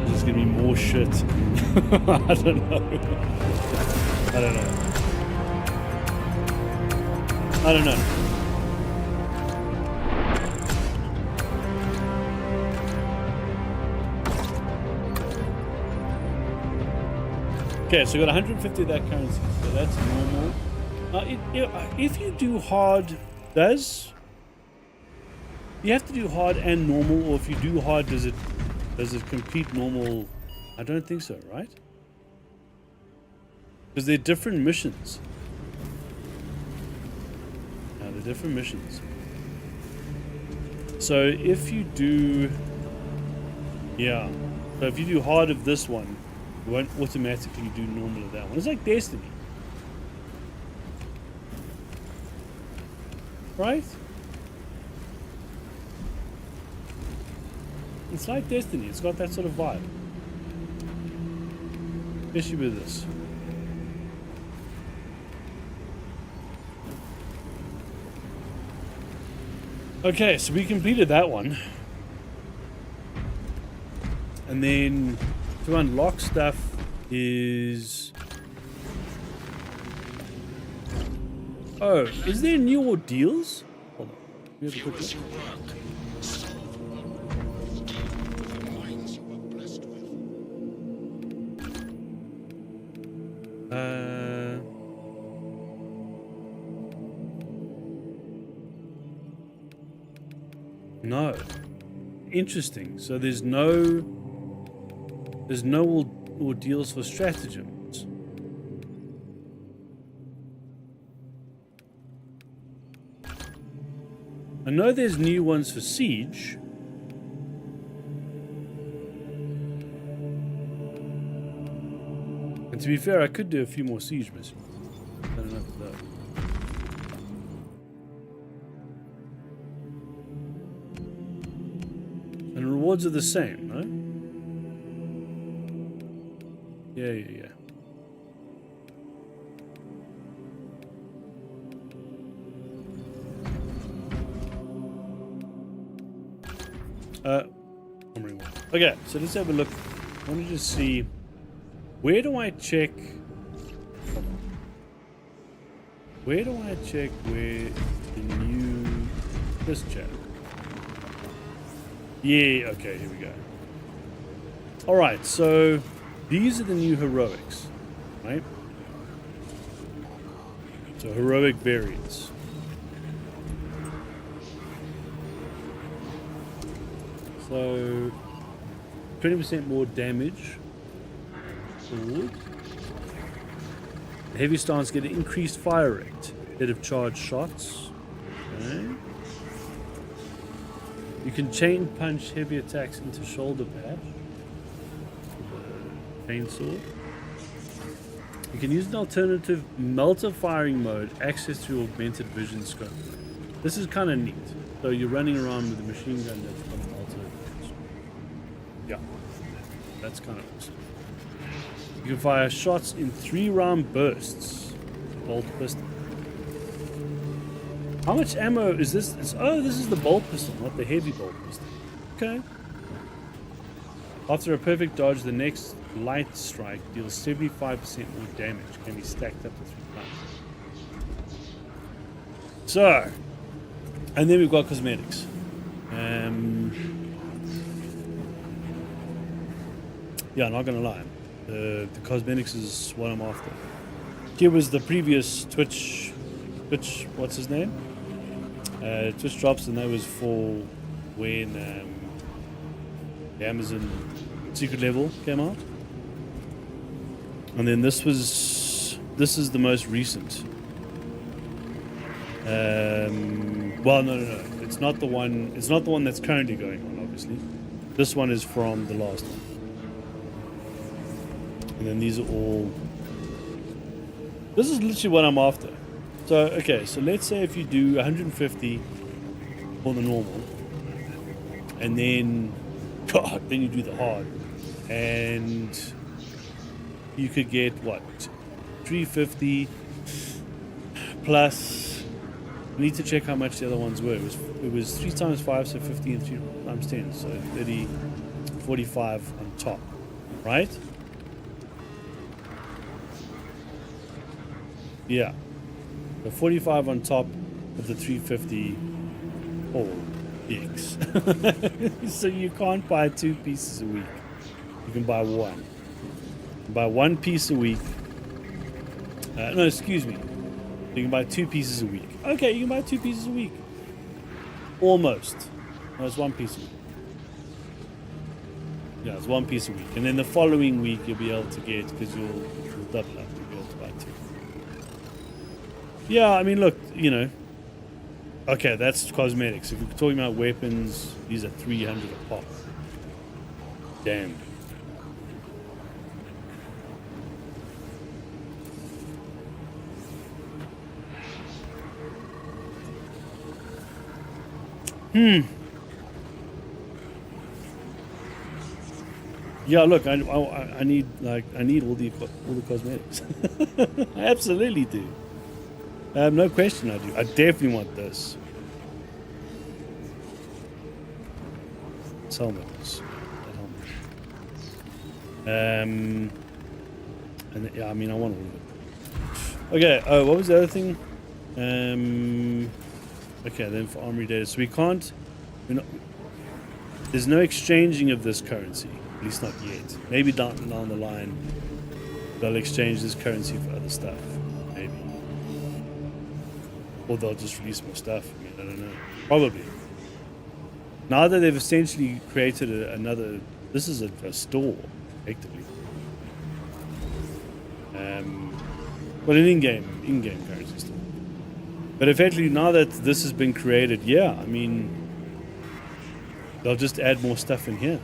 There's gonna be more shit. I don't know. I don't know. I don't know. Okay, so we got 150 of that currency, so that's normal. If you do hard, you have to do hard and normal, or if you do hard, does it compete normal? I don't think so, right? Because they're different missions. Yeah, they're different missions. So if you do, yeah, so if you do hard of this one, you won't automatically do normal of that one. It's like Destiny. Right? It's like Destiny. It's got that sort of vibe. Especially with this. Okay, so we completed that one. And then to unlock stuff is... Oh, is there new ordeals? Hold on. We have a quick look. No. Interesting. So there's no ordeals for stratagems. I know there's new ones for siege. And to be fair, I could do a few more siege missions. I don't know if that. And rewards are the same, no? Yeah. Armory one. Okay, so let's have a look. I want to just see, where do I check? Where do I check where the new this chat? Yeah, okay, here we go. Alright, so these are the new heroics, right? So heroic variants. So 20% more damage. Ooh. The heavy stance get an increased fire rate instead of charged shots. Okay. You can chain punch heavy attacks into shoulder patch. Chainsaw. You can use an alternative melter firing mode, access to augmented vision scope. This is kind of neat. So you're running around with a machine gun that's got an alternative. Yeah, that's kind of awesome. You can fire shots in 3-round bursts. Bolt pistol. How much ammo is this? Oh, this is the bolt pistol, not the heavy bolt pistol. Okay. After a perfect dodge, the next light strike deals 75% more damage. Can be stacked up to 3 times. So, and then we've got cosmetics. Yeah, not gonna lie. The cosmetics is what I'm after. Here was the previous Twitch, what's his name? Twitch drops, and that was for when the Amazon secret level came out. And then this is the most recent. Well, no. It's not the one that's currently going on, obviously. This one is from the last one. And then these are all... This is literally what I'm after. So, okay, so let's say if you do 150 for the normal, and then, God, then you do the hard, and you could get, what, 350 plus, I need to check how much the other ones were. It was 3 times 5, so 50, and 3 times 10, so 30, 45 on top, right? Yeah. The 45 on top of the 350. Oh, dicks. So you can't buy 2 pieces a week. You can buy 1. You can buy 1 piece a week. No, excuse me. You can buy 2 pieces a week. Okay, you can buy 2 pieces a week. Almost. No, it's 1 piece a week. Yeah, it's 1 piece a week. And then the following week you'll be able to get, because you'll double up, you'll be able to buy 2. Yeah, I mean, look, you know. Okay, that's cosmetics. If we're talking about weapons, these are 300 a pop. Damn. Yeah, look, I need all the cosmetics. I absolutely do. No question, I do. I definitely want this. It's helmets. And yeah, I mean, I want all of it. Okay. Oh, what was the other thing? Okay, then for armory data, so we can't. There's no exchanging of this currency. At least not yet. Maybe down the line, they'll exchange this currency for other stuff. Maybe. Or they'll just release more stuff. I mean, I don't know. Probably. Now that they've essentially created another... This is a store, effectively. Well, an in-game currency store. But effectively, now that this has been created, yeah, I mean... They'll just add more stuff in here.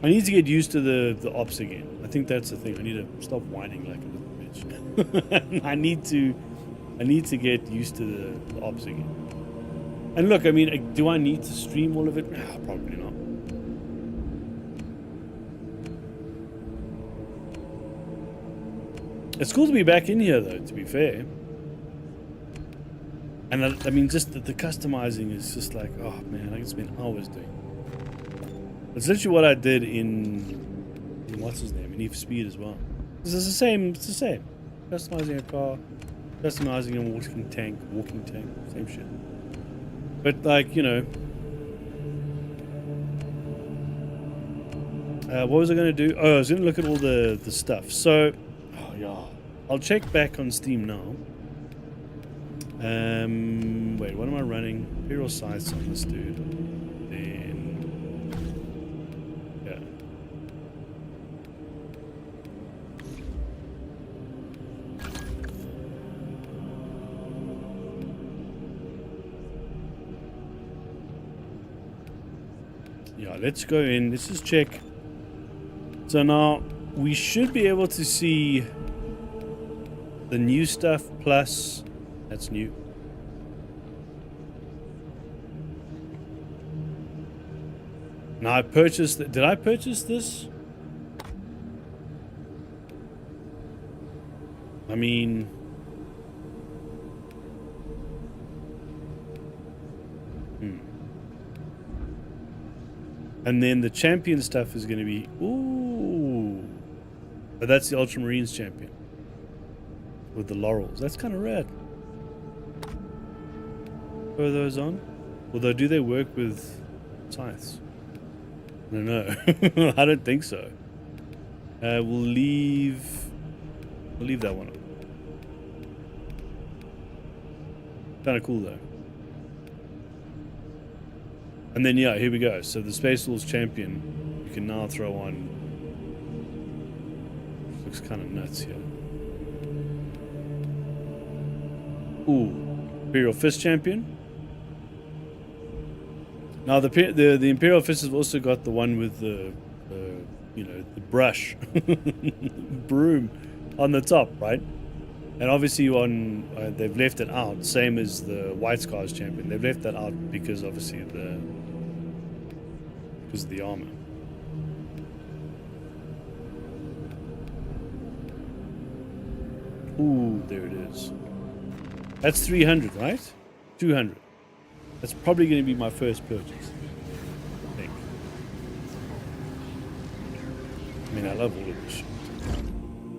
I need to get used to the ops again. I think that's the thing. I need to stop whining like a little bitch. I need to get used to the ops again. And look, I mean, do I need to stream all of it? Nah, probably not. It's cool to be back in here, though, to be fair. And I mean, just the customizing is just like, oh man, I can spend hours doing. It's literally what I did in what's his name, in Need for Speed as well. It's the same. It's the same. Customizing a car, customizing a walking tank, same shit. But like, you know, what was I going to do? Oh, I was going to look at all the stuff. So, oh yeah, I'll check back on Steam now. Wait, what am I running? Imperial sights on this dude. Then, yeah. Yeah, let's go in. Let's just check. So now we should be able to see the new stuff plus. That's new. Now I purchased. Did I purchase this? I mean, and then the champion stuff is going to be ooh, but that's the Ultramarines champion with the laurels. That's kind of rad. Are those on? Although, do they work with scythes? I don't know. I don't think so. We'll leave that one on. Kind of cool though. And then yeah, here we go. So the Space Wolves champion, you can now throw on. Looks kind of nuts here. Ooh, Imperial Fist champion. Now the Imperial Fist has also got the one with the you know, the brush broom on the top, right? And obviously on they've left it out, same as the White Scars champion. They've left that out because obviously because of the armor. Ooh, there it is. That's 300, right? 200. That's probably going to be my first purchase, I think. I mean, I love all of this shit.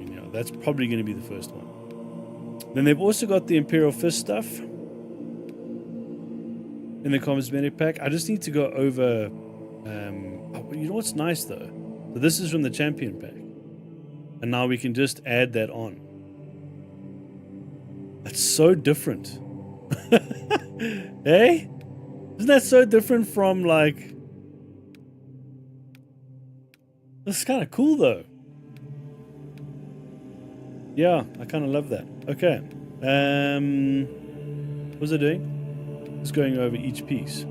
You know, that's probably going to be the first one. Then they've also got the Imperial Fist stuff in the cosmetic pack. I just need to go over. You know what's nice though? So this is from the champion pack, and now we can just add that on. That's so different. Hey? Isn't that so different from like... This is kind of cool though. Yeah, I kind of love that. Okay. What was I doing? Just going over each piece.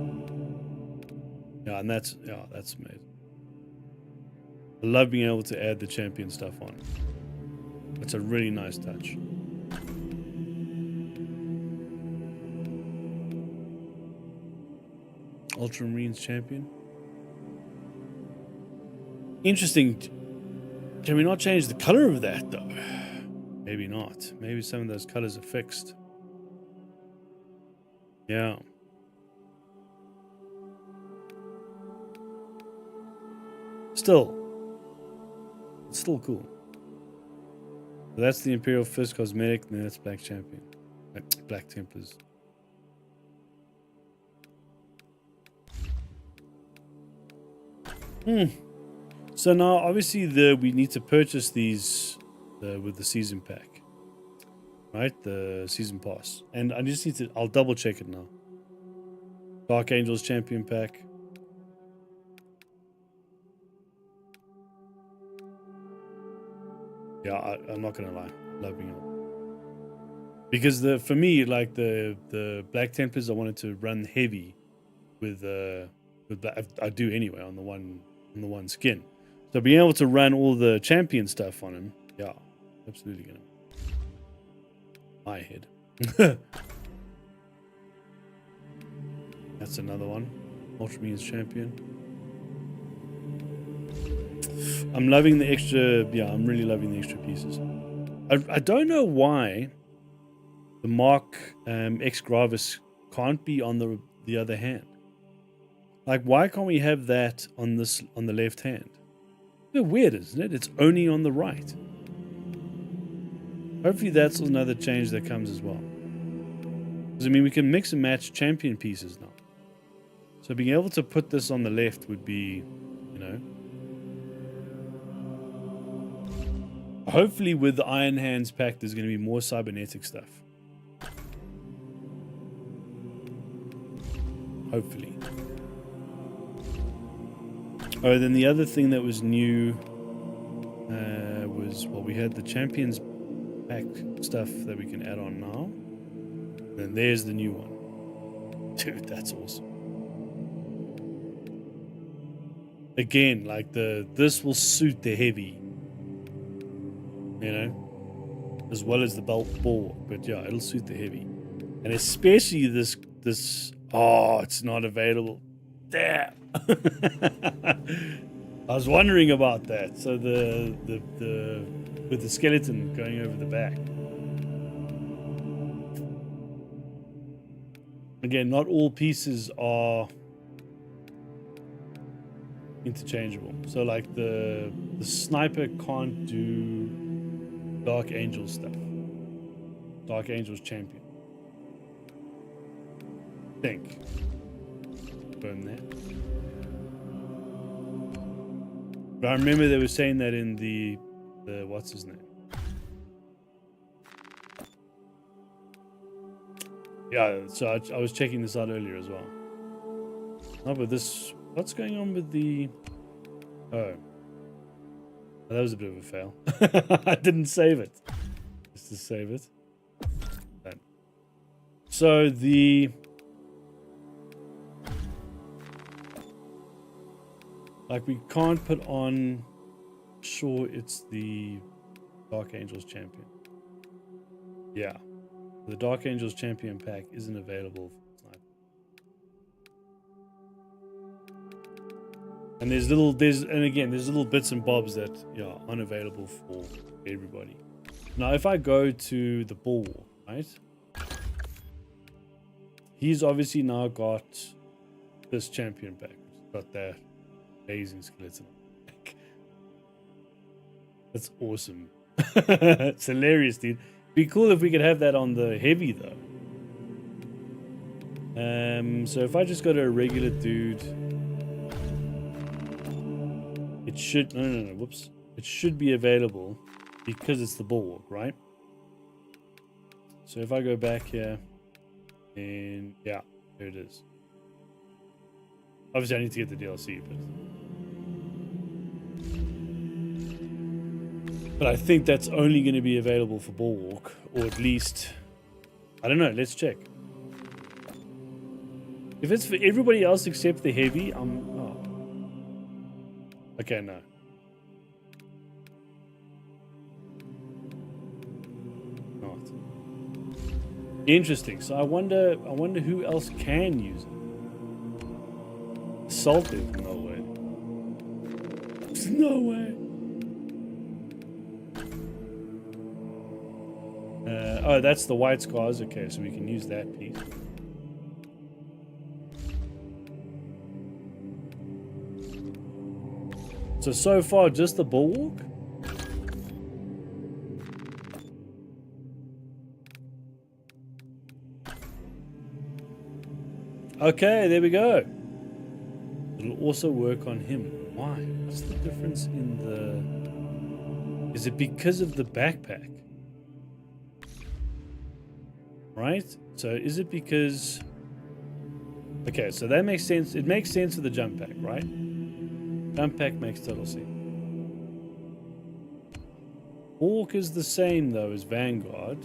Yeah, and that's amazing. I love being able to add the champion stuff on. That's a really nice touch. Ultramarines champion. Interesting. Can we not change the color of that though? Maybe not. Maybe some of those colors are fixed. Yeah. Still. It's still cool. So that's the Imperial Fist cosmetic, and then that's Black Champion. Black Templars. So now, obviously, we need to purchase these with the season pack, right? The season pass, and I just need to. I'll double check it now. Dark Angels Champion pack. Yeah, I'm not gonna lie, loving it because for me, like the Black Templars, I wanted to run heavy with I do anyway on the one skin. So being able to run all the champion stuff on him, yeah, absolutely gonna. My head. That's another one. Ultramarines champion. I'm loving the extra. Yeah, I'm really loving the extra pieces. I don't know why the Mark X Gravis can't be on the other hand. Like, why can't we have that on the left hand? A bit weird, isn't it? It's only on the right. Hopefully that's another change that comes as well. Because, I mean, we can mix and match champion pieces now. So being able to put this on the left would be, you know... Hopefully with the Iron Hands pack, there's going to be more cybernetic stuff. Hopefully. Oh, then the other thing that was new was, well, we had the Champions pack stuff that we can add on now. And there's the new one. Dude, that's awesome. Again, like this will suit the heavy. You know? As well as the bulwark. But yeah, it'll suit the heavy. And especially this oh, it's not available. Damn. I was wondering about that. So the with the skeleton going over the back. Again, not all pieces are interchangeable. So like the sniper can't do Dark Angel stuff. Dark Angel's champion. I think. Burn that. But I remember they were saying that in the what's his name? Yeah, so I was checking this out earlier as well. Oh, but this, what's going on with the... Oh, that was a bit of a fail. I didn't save it. Just to save it. That. So the... Like, we can't put on... Sure, it's the Dark Angels champion. Yeah. The Dark Angels champion pack isn't available for Sniper. And there's little bits and bobs that are unavailable for everybody. Now if I go to the Bulwark, right? He's obviously now got this champion pack. It's got that amazing skeleton. That's awesome. It's hilarious, dude. Be cool if we could have that on the heavy though. So if I just go to a regular dude, it should no, whoops. It should be available because it's the Bulwark, right? So if I go back here, and yeah, there it is. Obviously I need to get the DLC, but I think that's only going to be available for Bulwark, or at least, I don't know, let's check. If it's for everybody else except the heavy, oh. Okay, no. Not. Interesting. So I wonder who else can use it. Salted? No way. No way. Oh, that's the white scars. Okay, so we can use that piece. So far, just the Bulwark? Okay, there we go. It'll also work on him. Why? What's the difference in the... Is it because of the backpack? Right? So is it because... Okay, so that makes sense. It makes sense with the jump pack, right? Jump pack makes total sense. Hawk is the same, though, as Vanguard,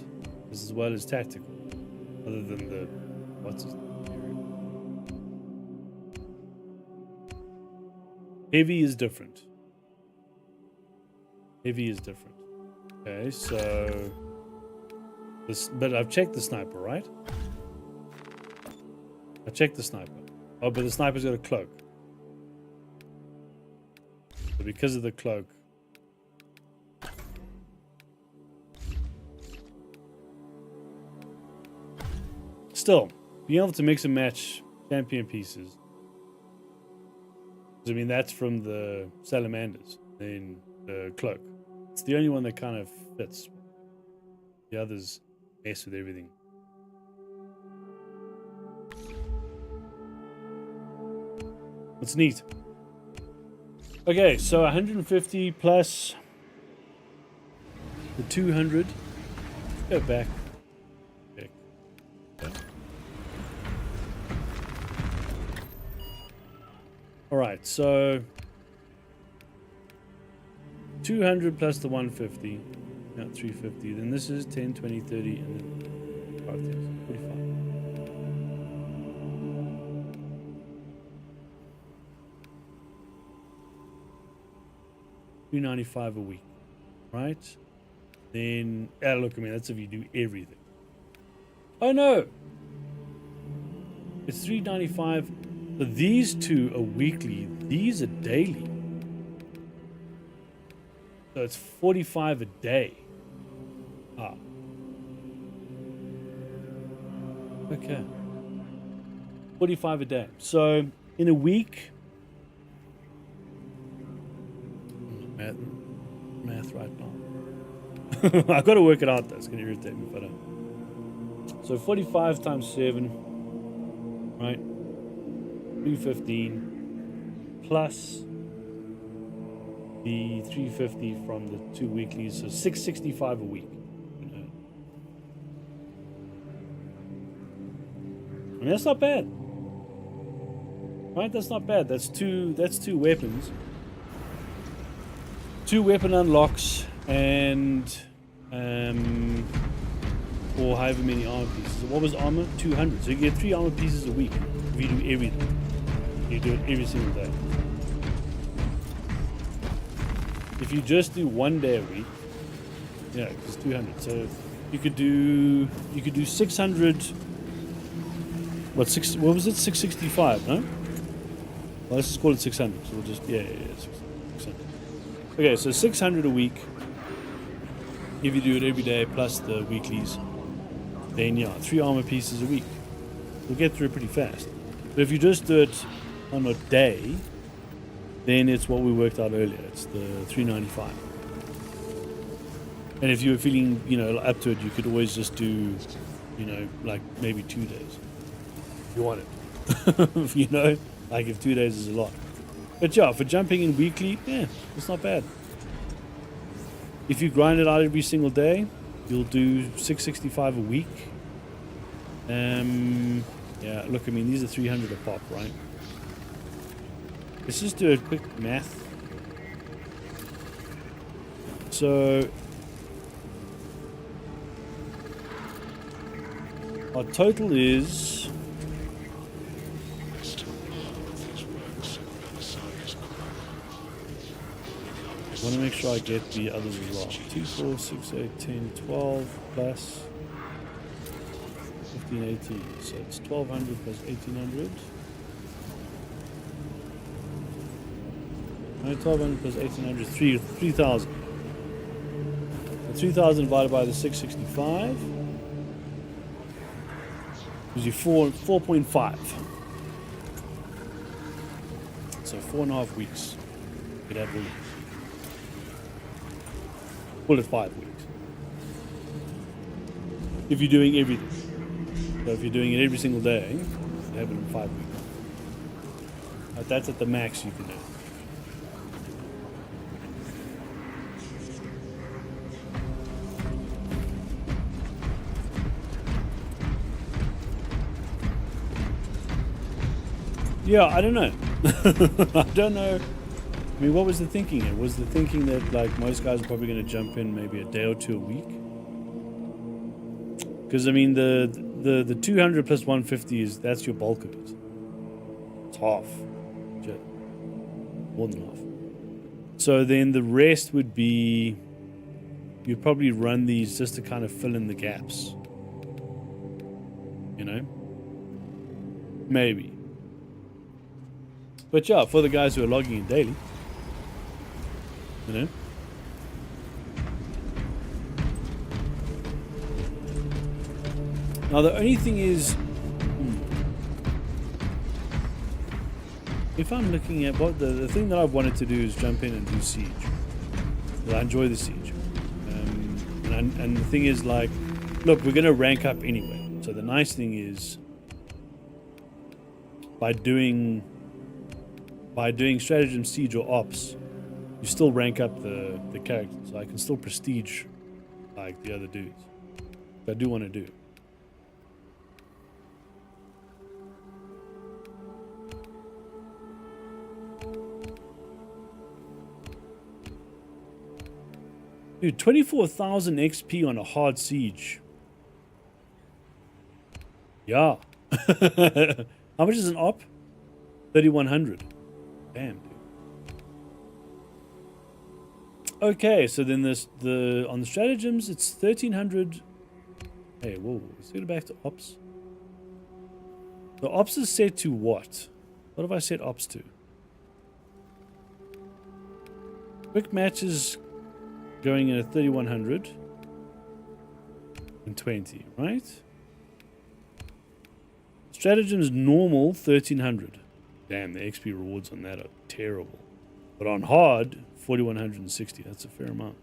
as well as Tactical. Other than the... What's his name? Heavy is different. Heavy is different. Okay, so... But I've checked the sniper, right? I checked the sniper. Oh, but the sniper's got a cloak. So because of the cloak... Still, being able to mix and match champion pieces. I mean, that's from the salamanders, then the cloak. It's the only one that kind of fits. The others mess with everything. It's neat. Okay, so 150 plus the 200. Go back. Okay. Alright, so 200 plus the 150. No, 350. Then this is 10, 20, 30, and then 5, 10, 45. 295 a week, right? Then, look, I mean, that's if you do everything. Oh no! It's 395. But these two are weekly, these are daily. So it's 45 a day. Ah. Okay. 45 a day. So in a week, math right now. I've got to work it out. That's going to irritate me if I don't. So 45 times 7, right? 215 plus the 350 from the 2 weeklies, so 665 a week. I mean, that's not bad, right? That's not bad. That's two weapons, 2 weapon unlocks, and or however many armor pieces. So what was armor? 200. So you get 3 armor pieces a week if you do everything. You do it every single day. If you just do 1 day a week, yeah, it's 200. So you could do 600. What was it? 665, no? Well, let's just call it 600. So we'll just 600. Okay, so 600 a week. If you do it every day plus the weeklies, then yeah, 3 armor pieces a week. We'll get through it pretty fast. But if you just do it on a day, then it's what we worked out earlier. It's the 395. And if you were feeling, up to it, you could always just do, like maybe 2 days. If you want it. Like if 2 days is a lot. But yeah, for jumping in weekly, yeah, it's not bad. If you grind it out every single day, you'll do 665 a week. Yeah, look, I mean, these are 300 a pop, right? Let's just do a quick math. So our total is I want to make sure I get the others as well. 2, 4, 6, 8, 10, 12 plus 15, 18. So it's 1200 plus 1800. 1200 plus 1800 is 3,000. So 3,000 divided by the 665 gives you 4.5. So 4.5 weeks. You'd have all. Call it 5 weeks. If you're doing everything. So if you're doing it every single day, you have it in 5 weeks. But that's at the max you can do. Yeah, I don't know. I don't know. I mean, what was the thinking here? Was the thinking that like most guys are probably going to jump in maybe a day or 2 a week? Because I mean, the 200 plus 150 that's your bulk of it. It's half, more than half. So then the rest would be you'd probably run these just to kind of fill in the gaps. Maybe. But yeah, for the guys who are logging in daily. Now the only thing is if I'm looking at what the thing that I've wanted to do is jump in and do siege. I enjoy the siege. And the thing is, like, look, we're going to rank up anyway. So the nice thing is, by doing stratagem, siege, or ops, you still rank up the characters. So I can still prestige like the other dudes. Which I do want to do. Dude, 24,000 XP on a hard siege. Yeah. How much is an op? 3,100. Damn, dude. Okay, so then on the stratagems, it's 1,300. Hey, whoa. Let's go back to ops. The ops is set to what? What have I set ops to? Quick matches going in at 3,100 and 20, right? Stratagems normal 1,300. Damn, the XP rewards on that are terrible. But on hard, 4,160. That's a fair amount.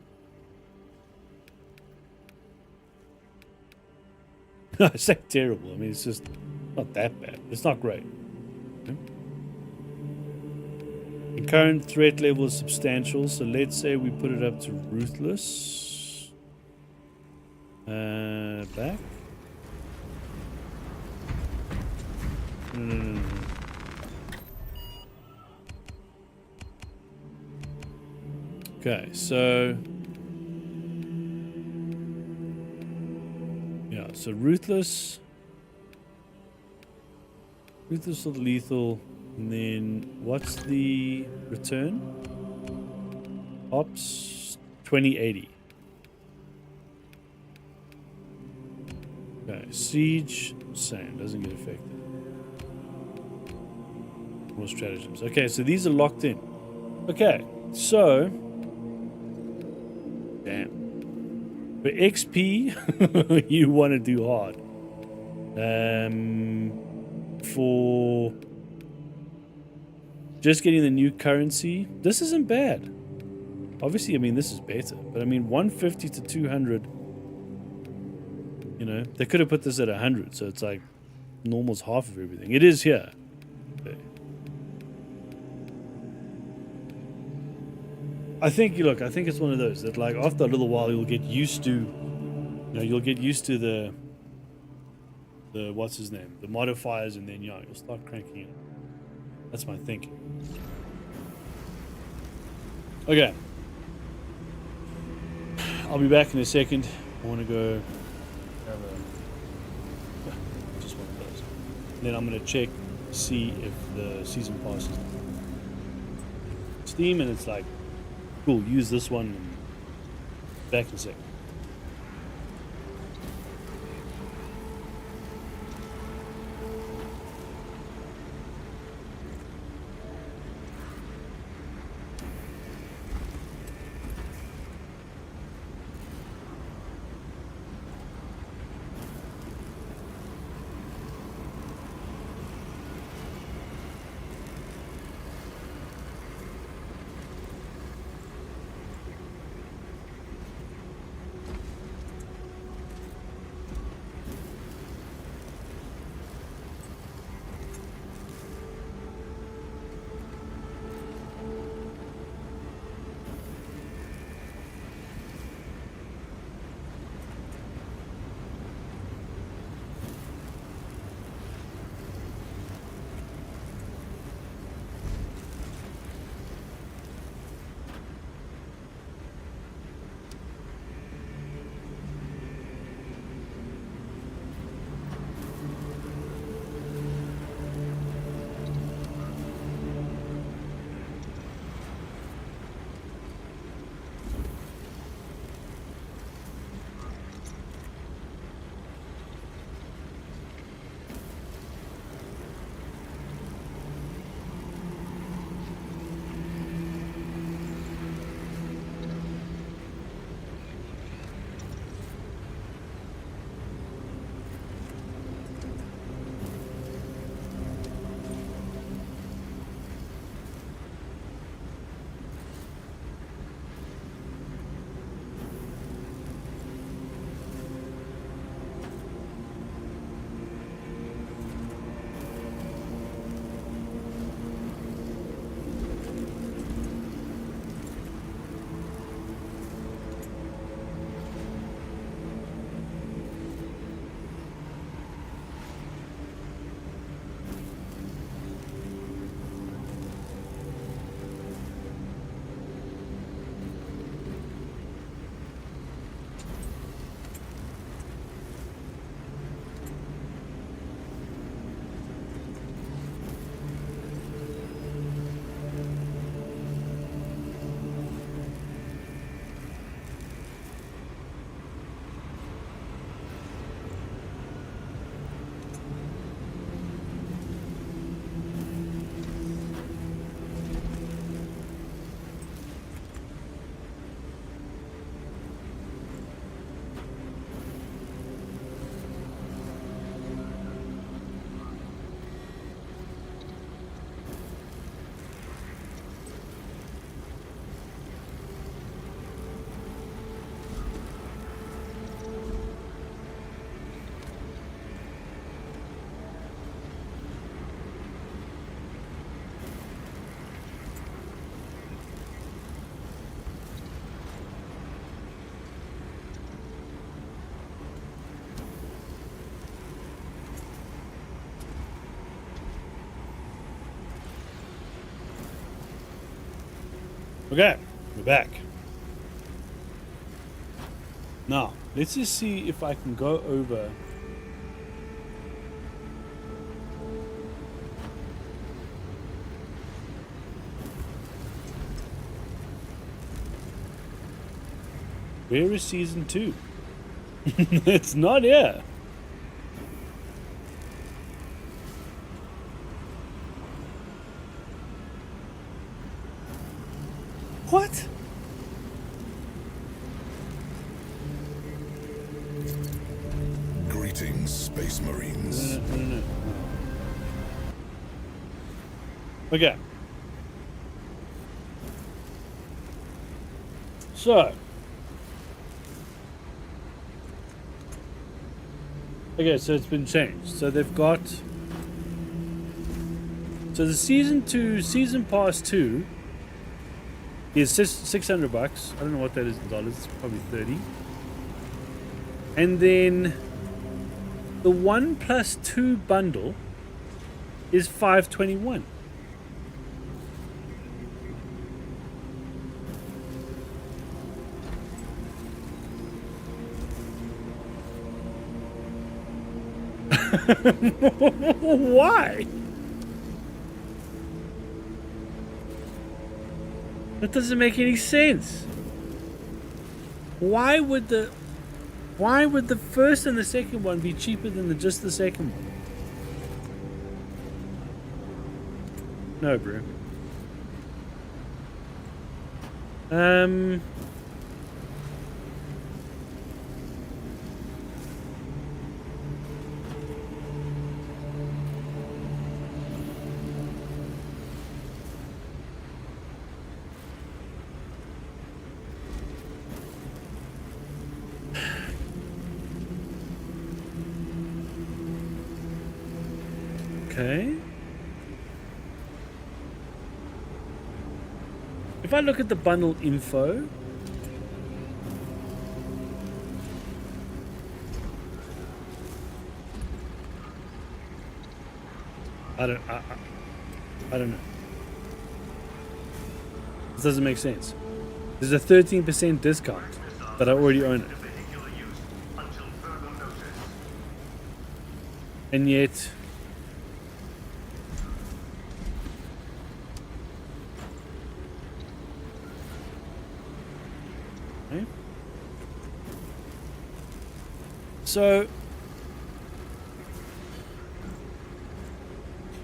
I say terrible. I mean, it's just not that bad. It's not great. Okay. The current threat level is substantial, so let's say we put it up to ruthless. Back. No. Okay, so yeah, so ruthless or the lethal, and then what's the return? Ops 2080. Okay, siege same, doesn't get affected. More stratagems. Okay, so these are locked in. Okay, so damn. For XP, you want to do hard. For just getting the new currency, this isn't bad. Obviously, I mean, this is better. But I mean, 150 to 200, you know, they could have put this at 100. So it's like normal's half of everything. It is here. Okay. I think it's one of those that, like, after a little while you'll get used to, you know, you'll get used to the what's his name, the modifiers, and then you'll start cranking it. That's my thinking. Okay, I'll be back in a second. I want to go have just one of those. And then I'm going to check, see if the season pass is Steam, and it's like, cool, use this one. And back in a second. Okay, we're back. Now, let's just see if I can go over. Where is season 2? It's not here. What? Greetings, Space Marines. No. Okay. So. Okay, so it's been changed. So they've got. So the season 2, season pass 2 is $600. I don't know what that is in dollars. It's probably 30. And then the 1+2 bundle is $521. Why? That doesn't make any sense. Why would the first and the second one be cheaper than just the second one? No, bro. Okay. If I look at the bundle info, I don't know. This doesn't make sense. There's a 13% discount that I already own it. And yet so,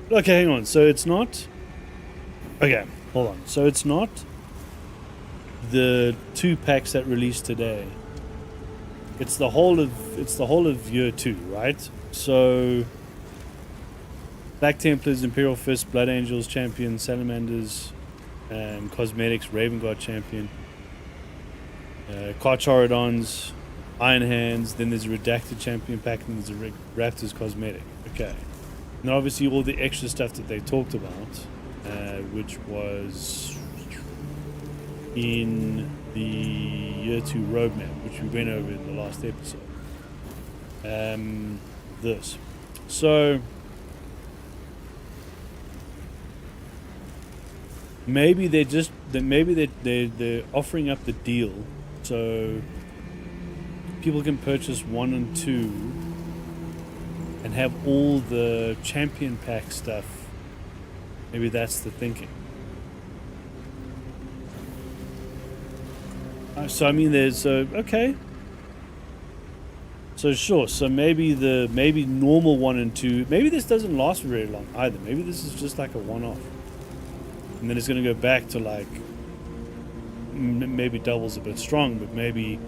okay, hang on. So it's not. Okay, hold on. So it's not the 2 packs that released today. It's the whole of year 2, right? So, Black Templars, Imperial Fist, Blood Angels, Champion, Salamanders, Cosmetics, Raven Guard Champion, Carcharodons, Iron Hands, then there's a Redacted Champion pack, and there's a Raptors Cosmetic. Okay. And obviously all the extra stuff that they talked about, which was in the Year 2 roadmap, which we went over in the last episode. This. So, maybe they're offering up the deal so people can purchase 1 and 2 and have all the champion pack stuff. Maybe that's the thinking. So I mean, there's okay. So sure. So maybe normal 1 and 2. Maybe this doesn't last very long either. Maybe this is just like a one-off, and then it's going to go back to like maybe doubles a bit strong, but maybe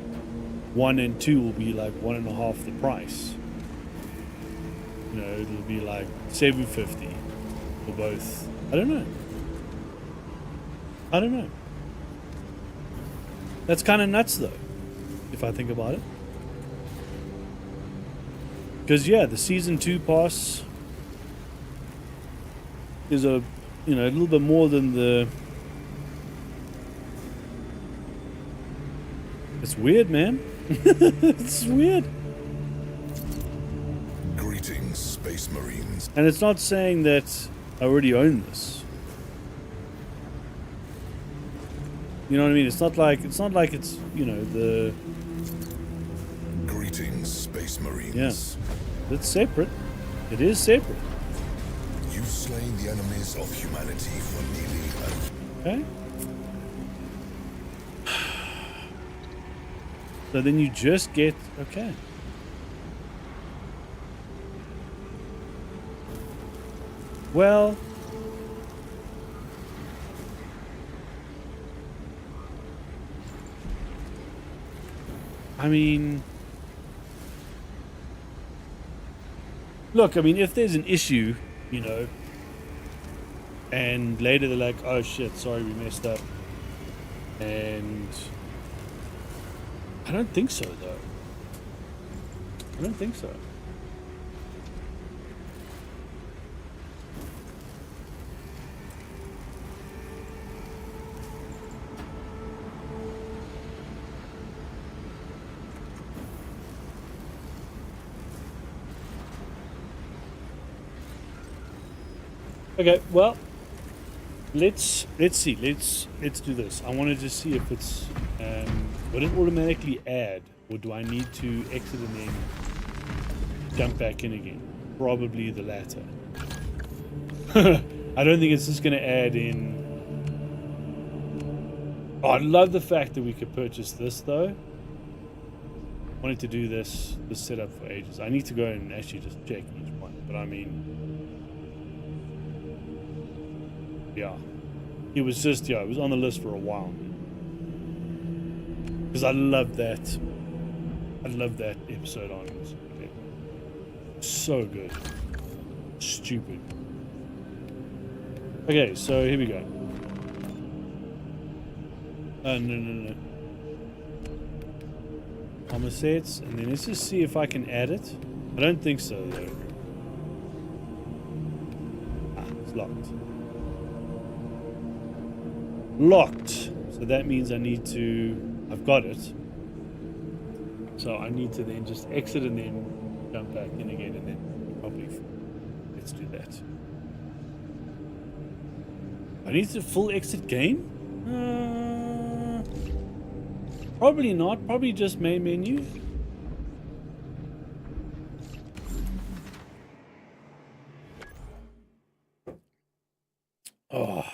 1 and 2 will be like 1.5 the price. You know, it'll be like $750 for both. I don't know. That's kind of nuts though, if I think about it. Because yeah, the season 2 pass is a little bit more than the. It's weird, man. It's weird. Greetings, Space Marines. And it's not saying that I already own this. You know what I mean? It's not like it's you know the Greetings, Space Marines. yeah. It's separate. It is separate. You've slain the enemies of humanity for nearly Okay. So then you just get okay. Well, I mean, look, I mean, if there's an issue, you know, and later they're like, oh shit, sorry, we messed up. And I don't think so, though. I don't think so. Okay, well, let's see. Let's do this. I wanted to see if it's would it automatically add, or do I need to exit and then jump back in again? Probably the latter. I don't think it's just going to add in. Oh, I love the fact that we could purchase this though. I wanted to do this setup for ages. I need to go and actually just check each one, but I mean. Yeah, it was just, yeah, it was on the list for a while. Because I love that episode on it. So good. Stupid. Okay, so here we go. No. Armor sets, and then let's just see if I can add it. I don't think so, though. Ah, it's locked. Locked. So that means I need to, I've got it. So I need to then just exit and then jump back in again, and then probably, let's do that. I need to full exit game? Probably not, probably just main menu. Oh.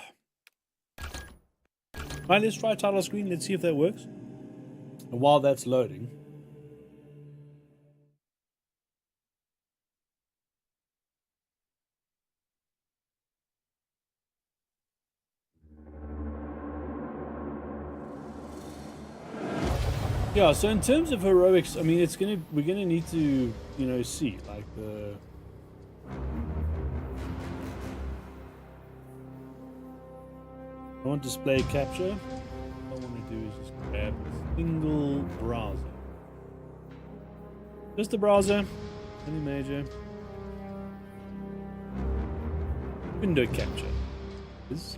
Alright, let's try title screen. Let's see if that works. And while that's loading, yeah. So in terms of heroics, I mean, we're gonna need to, you know, see like the. I want display capture. What I want to do is just grab a single browser. Just a browser, nothing major. Window capture is.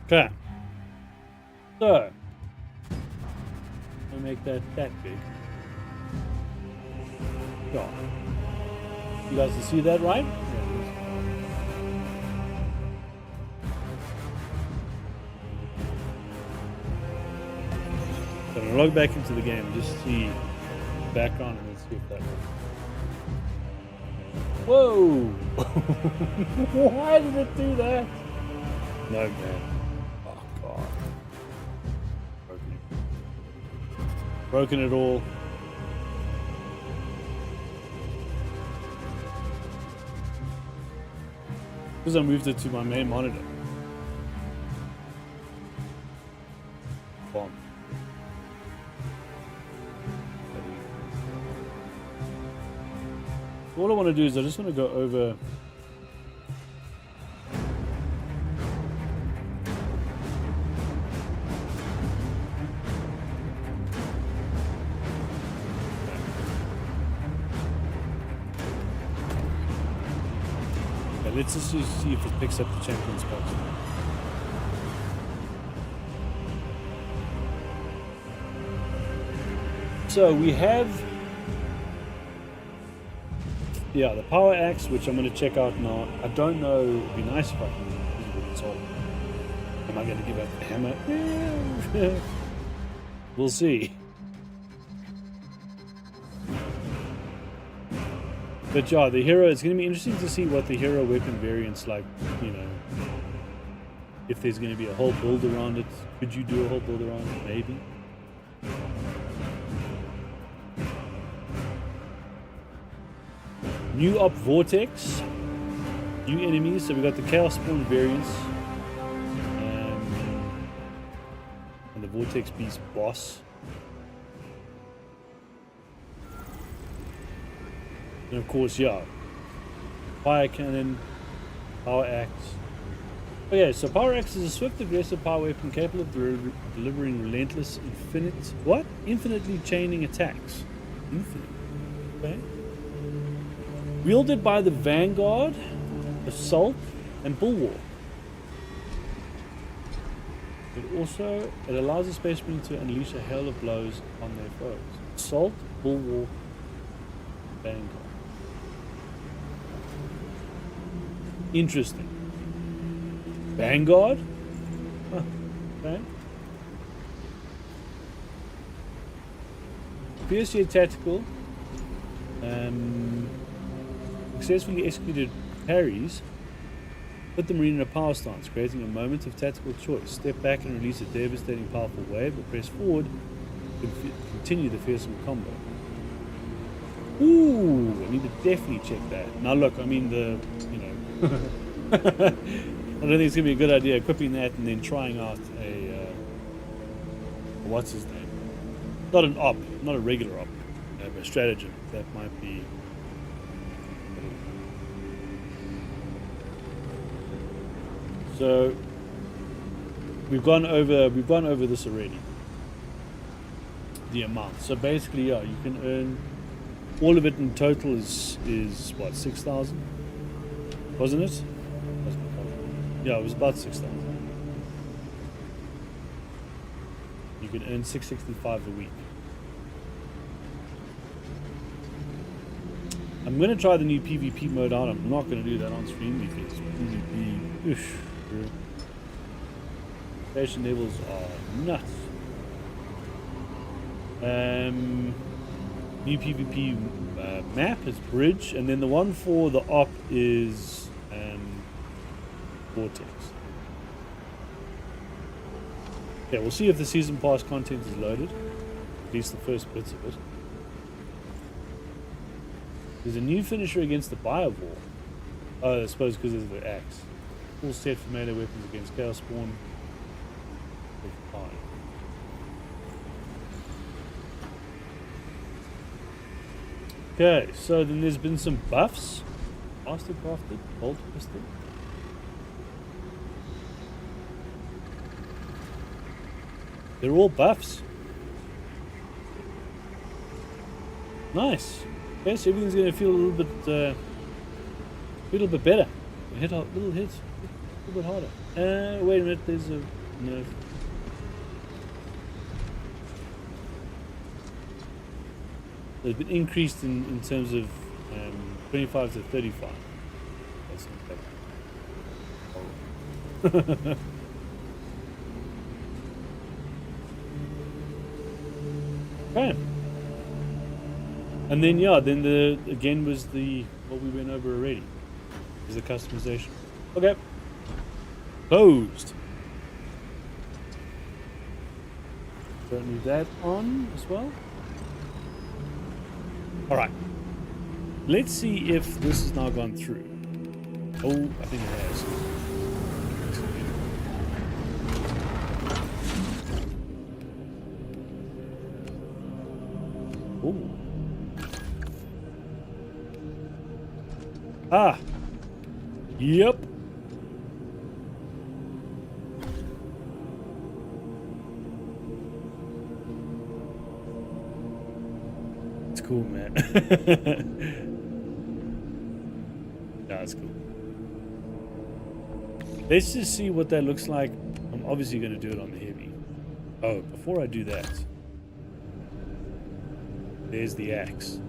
Okay. So. Make that big. So, you guys can see that, right? So I'm gonna log back into the game and just see the background, and let's see if that works. Whoa! Why did it do that? No, man. Broken it all. Because I moved it to my main monitor. Bomb. All I want to do is I just want to go over. Let's just see if it picks up the champion's box. So we have, yeah, the power axe, which I'm going to check out now. I don't know. It'd be nice if I can use it with the sword. Am I going to give up the hammer? Yeah. We'll see. But yeah, the hero, it's going to be interesting to see what the hero weapon variants like, you know, if there's going to be a whole build around it. Could you do a whole build around it? Maybe. New Op Vortex. New enemies. So we got the Chaos Spawn variants. And the Vortex Beast boss. And of course, yeah. Fire Cannon. Power Axe. Okay, so Power Axe is a swift, aggressive power weapon capable of delivering relentless, infinitely chaining attacks. Infinite. Okay. Wielded by the Vanguard, Assault, and Bulwark. It allows the Space Marine to unleash a hail of blows on their foes. Assault, Bulwark, Vanguard. Interesting. Vanguard? Huh. Okay. Fiercely tactical. Successfully executed parries. Put the Marine in a power stance, creating a moment of tactical choice. Step back and release a devastating, powerful wave, or press forward to continue the fearsome combo. Ooh, I need to definitely check that. Now look, I mean I don't think it's going to be a good idea equipping that and then trying out a, what's his name? Not an op, not a regular op, but a stratagem. That might be. So we've gone over this already. The amount. So basically, yeah, you can earn all of it in total is what, 6,000? Wasn't it? Yeah, it was about 6,000. You can earn 665 a week. I'm going to try the new PvP mode out. I'm not going to do that on stream because PvP, station levels are nuts. New PvP map is Bridge, and then the one for the op is Vortex. Okay, we'll see if the season pass content is loaded. At least the first bits of it. There's a new finisher against the Biowar. Oh, I suppose because of the axe. Full set for melee weapons against Chaos Spawn. Okay, so then there's been some buffs. Master crafted, bolt pistol. They're all buffs. Nice. Okay, so everything's going to feel a little bit better. Hit a little hits, a little bit harder. Wait a minute. There's a nerf. It's been increased in terms of 25 to 35. That's not okay. And then again was what we went over already. Is the customization. Okay. Closed. Don't need that on as well. Alright. Let's see if this has now gone through. Oh, I think it has. Oh. Ah. Yep. It's cool, man. That's cool. Let's just see what that looks like. I'm obviously going to do it on the heavy. Oh, before I do that, There's the axe.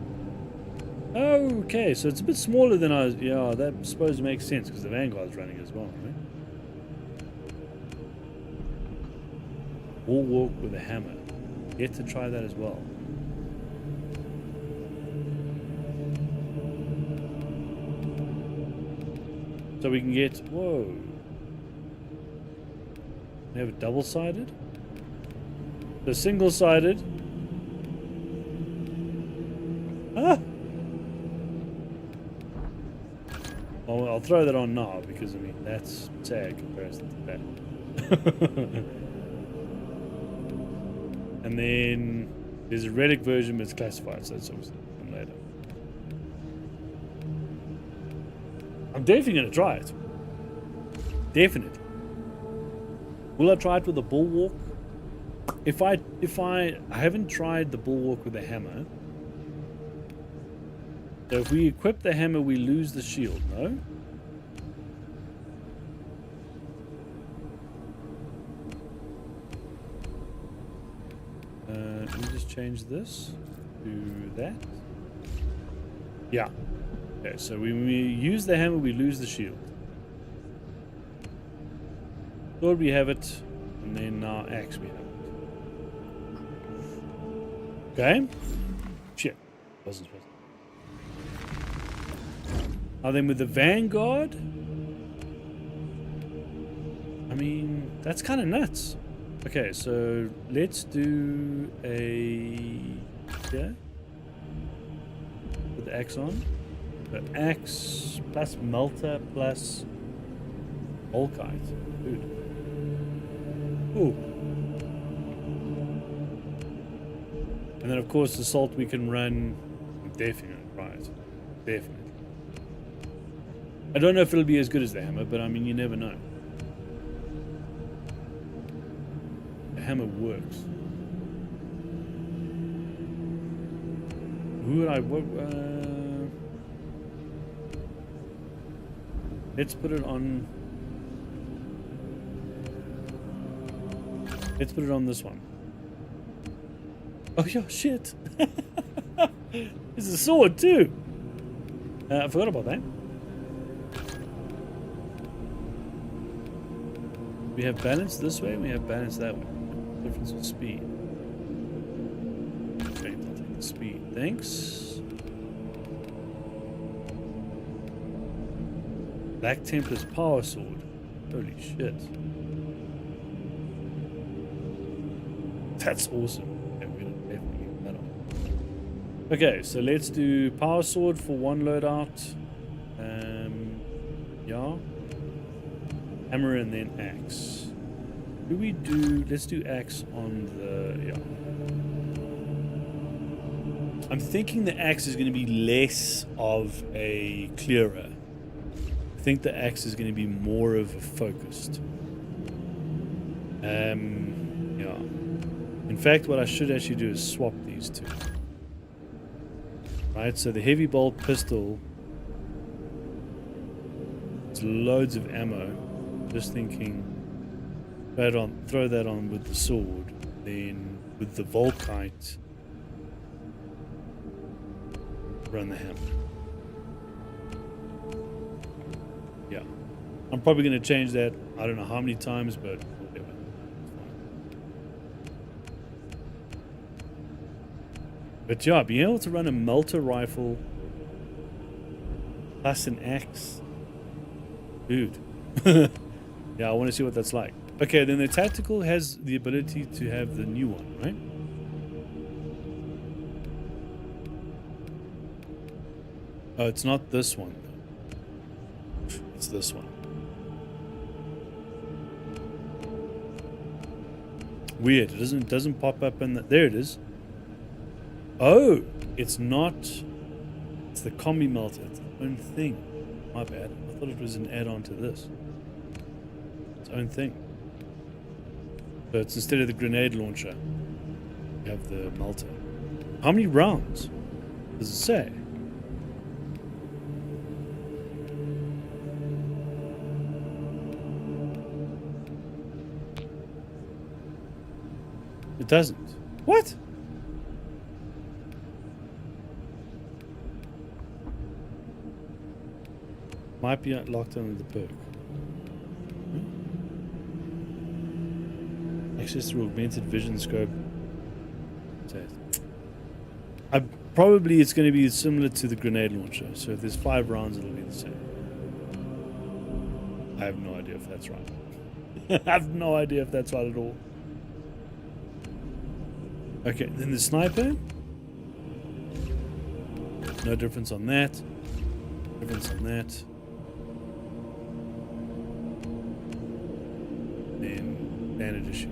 Okay, so it's a bit smaller than I was. Yeah, that I suppose makes sense because the Vanguard's running as well, right? Wall walk with a hammer. Yet to try that as well. So we can get. Whoa. We have a double-sided. So single-sided. Ah! Well, I'll throw that on now because I mean that's sad comparison to that. And then there's a relic version, but it's classified, so it's obviously from later. I'm definitely gonna try it. Definitely. Will I try it with a bulwark? If I haven't tried the bulwark with a hammer. So if we equip the hammer, we lose the shield, no? Let me just change this to that. Yeah. Okay, so when we use the hammer, we lose the shield. Sword, we have it, and then axe, we have it. Okay. Shit. Wasn't supposed to. Then with the Vanguard, I mean, that's kind of nuts. Okay, so let's do yeah, put the axe on. So axe plus melter plus volkite. Dude. Ooh. And then of course the salt we can run. Definitely, right? Definitely. I don't know if it'll be as good as the hammer, but I mean, you never know. The hammer works. Who would I work? Let's put it on. Let's put it on this one. Oh yeah, shit! There's a sword too. I forgot about that. We have balance this way, and we have balance that way. Difference in speed. Okay, I'll take the speed. Thanks. Black Templar's power sword. Holy shit. That's awesome. Okay, we're gonna definitely get that on. Okay, so let's do power sword for one loadout. Yeah. Hammer and then axe. Do we do... Let's do axe on the... Yeah. I'm thinking the axe is going to be less of a clearer. I think the axe is going to be more of a focused. Yeah. In fact, what I should actually do is swap these two. Right, so the heavy bolt pistol... It's loads of ammo. Just thinking, throw that on with the sword, then with the volkite, run the hammer. Yeah, I'm probably going to change that. I don't know how many times, but whatever. But yeah, being able to run a melter rifle plus an axe, dude. Yeah, I want to see what that's like. Okay, then the tactical has the ability to have the new one, right? Oh, it's not this one. It's this one. Weird. It doesn't pop up in the... There it is. Oh, it's not... It's the combi melter. It's its own thing. My bad. I thought it was an add-on to this. Own thing. So it's instead of the grenade launcher, you have the melter. How many rounds does it say? It doesn't. What? Might be locked under the perk. Access through augmented vision scope. Probably it's going to be similar to the grenade launcher. So if there's 5 rounds, it'll be the same. I have no idea if that's right. I have no idea if that's right at all. Okay, then the sniper. No difference on that. Difference on that. Then standard issue.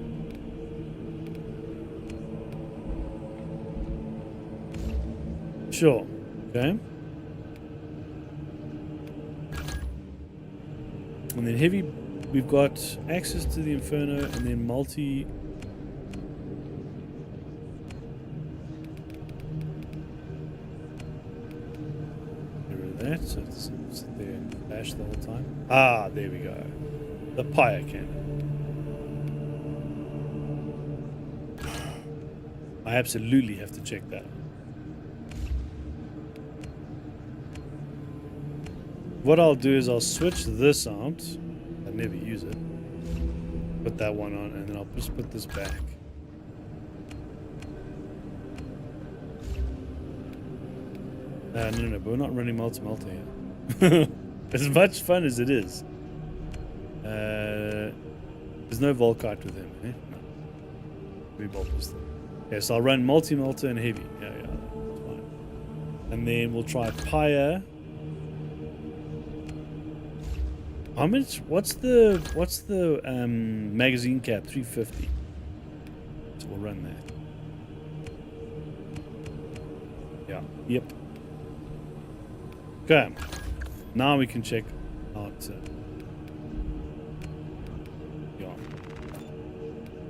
Sure. Okay. And then heavy, we've got access to the Inferno, and then multi. Get rid of that, so it's there and bash the whole time. Ah, there we go. The Pyre Cannon. I absolutely have to check that. What I'll do is I'll switch this out. I never use it. Put that one on, and then I'll just put this back. No, but we're not running multi-multi here. As much fun as it is. There's no Volkite with him, eh? No. We bolt this thing. Okay, so I'll run multi-multi and heavy. Yeah, that's fine. And then we'll try Pyre. How much? What's the magazine cap? 350. So we'll run that. Yeah. Yep. Okay. Now we can check out. Yeah.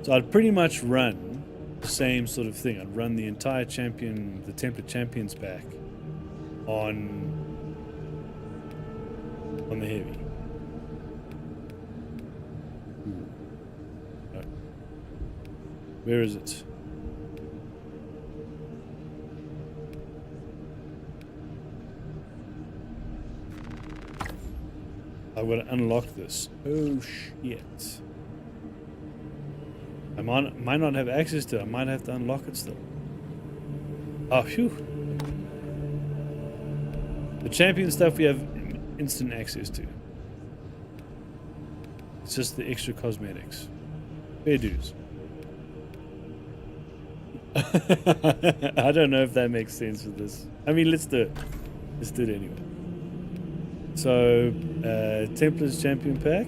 So I'd pretty much run the same sort of thing. I'd run the entire champion, the template champions pack, on the heavy. Where is it? I've got to unlock this. Oh shit. I might not have access to it. I might have to unlock it still. Oh, phew. The champion stuff we have instant access to. It's just the extra cosmetics. Fair dues. I don't know if that makes sense with this. I mean, let's do it. Let's do it anyway. So, Templar's Champion Pack.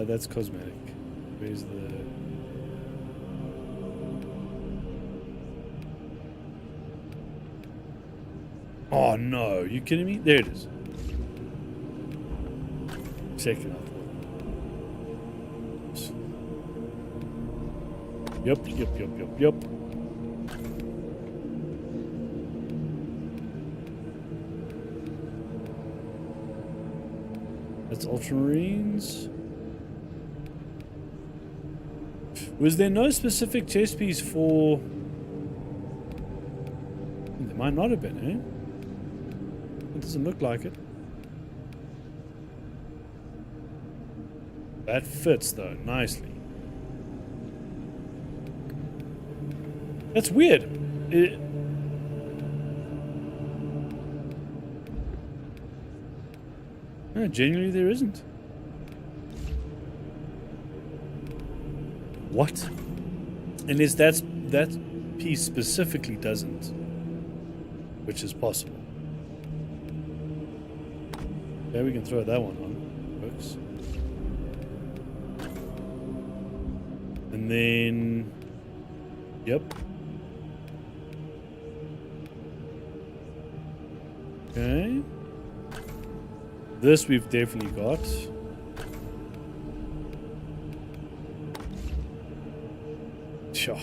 That's cosmetic. Where's the... Oh no, you kidding me? There it is. Check it out. Yup. That's Ultramarines. Was there no specific chest piece for... There might not have been, eh? It doesn't look like it. That fits, though, nicely. That's weird. No, genuinely there isn't. What? Unless that piece specifically doesn't. Which is possible. Okay, we can throw that one on. Works. And then... Yep. Okay. This we've definitely got. Sure.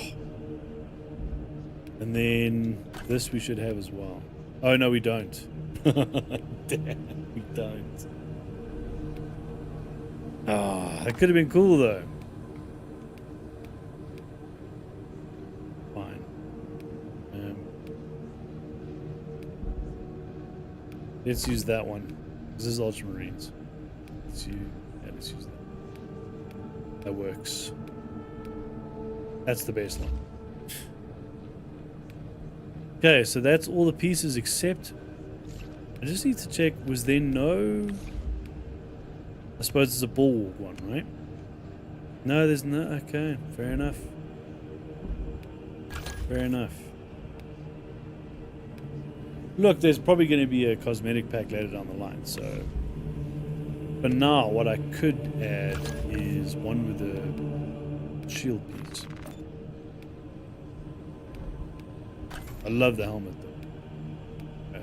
And then this we should have as well. Oh no, we don't. Damn, we don't. Ah, that could have been cool though. Let's use that one. This is Ultramarines. Let's use that. That works. That's the baseline. Okay, so that's all the pieces except... I just need to check, was there no... I suppose it's a bulwark one, right? No, there's no... Okay, fair enough. Fair enough. Look, there's probably going to be a cosmetic pack later down the line, so... But now, what I could add is one with a shield piece. I love the helmet, though.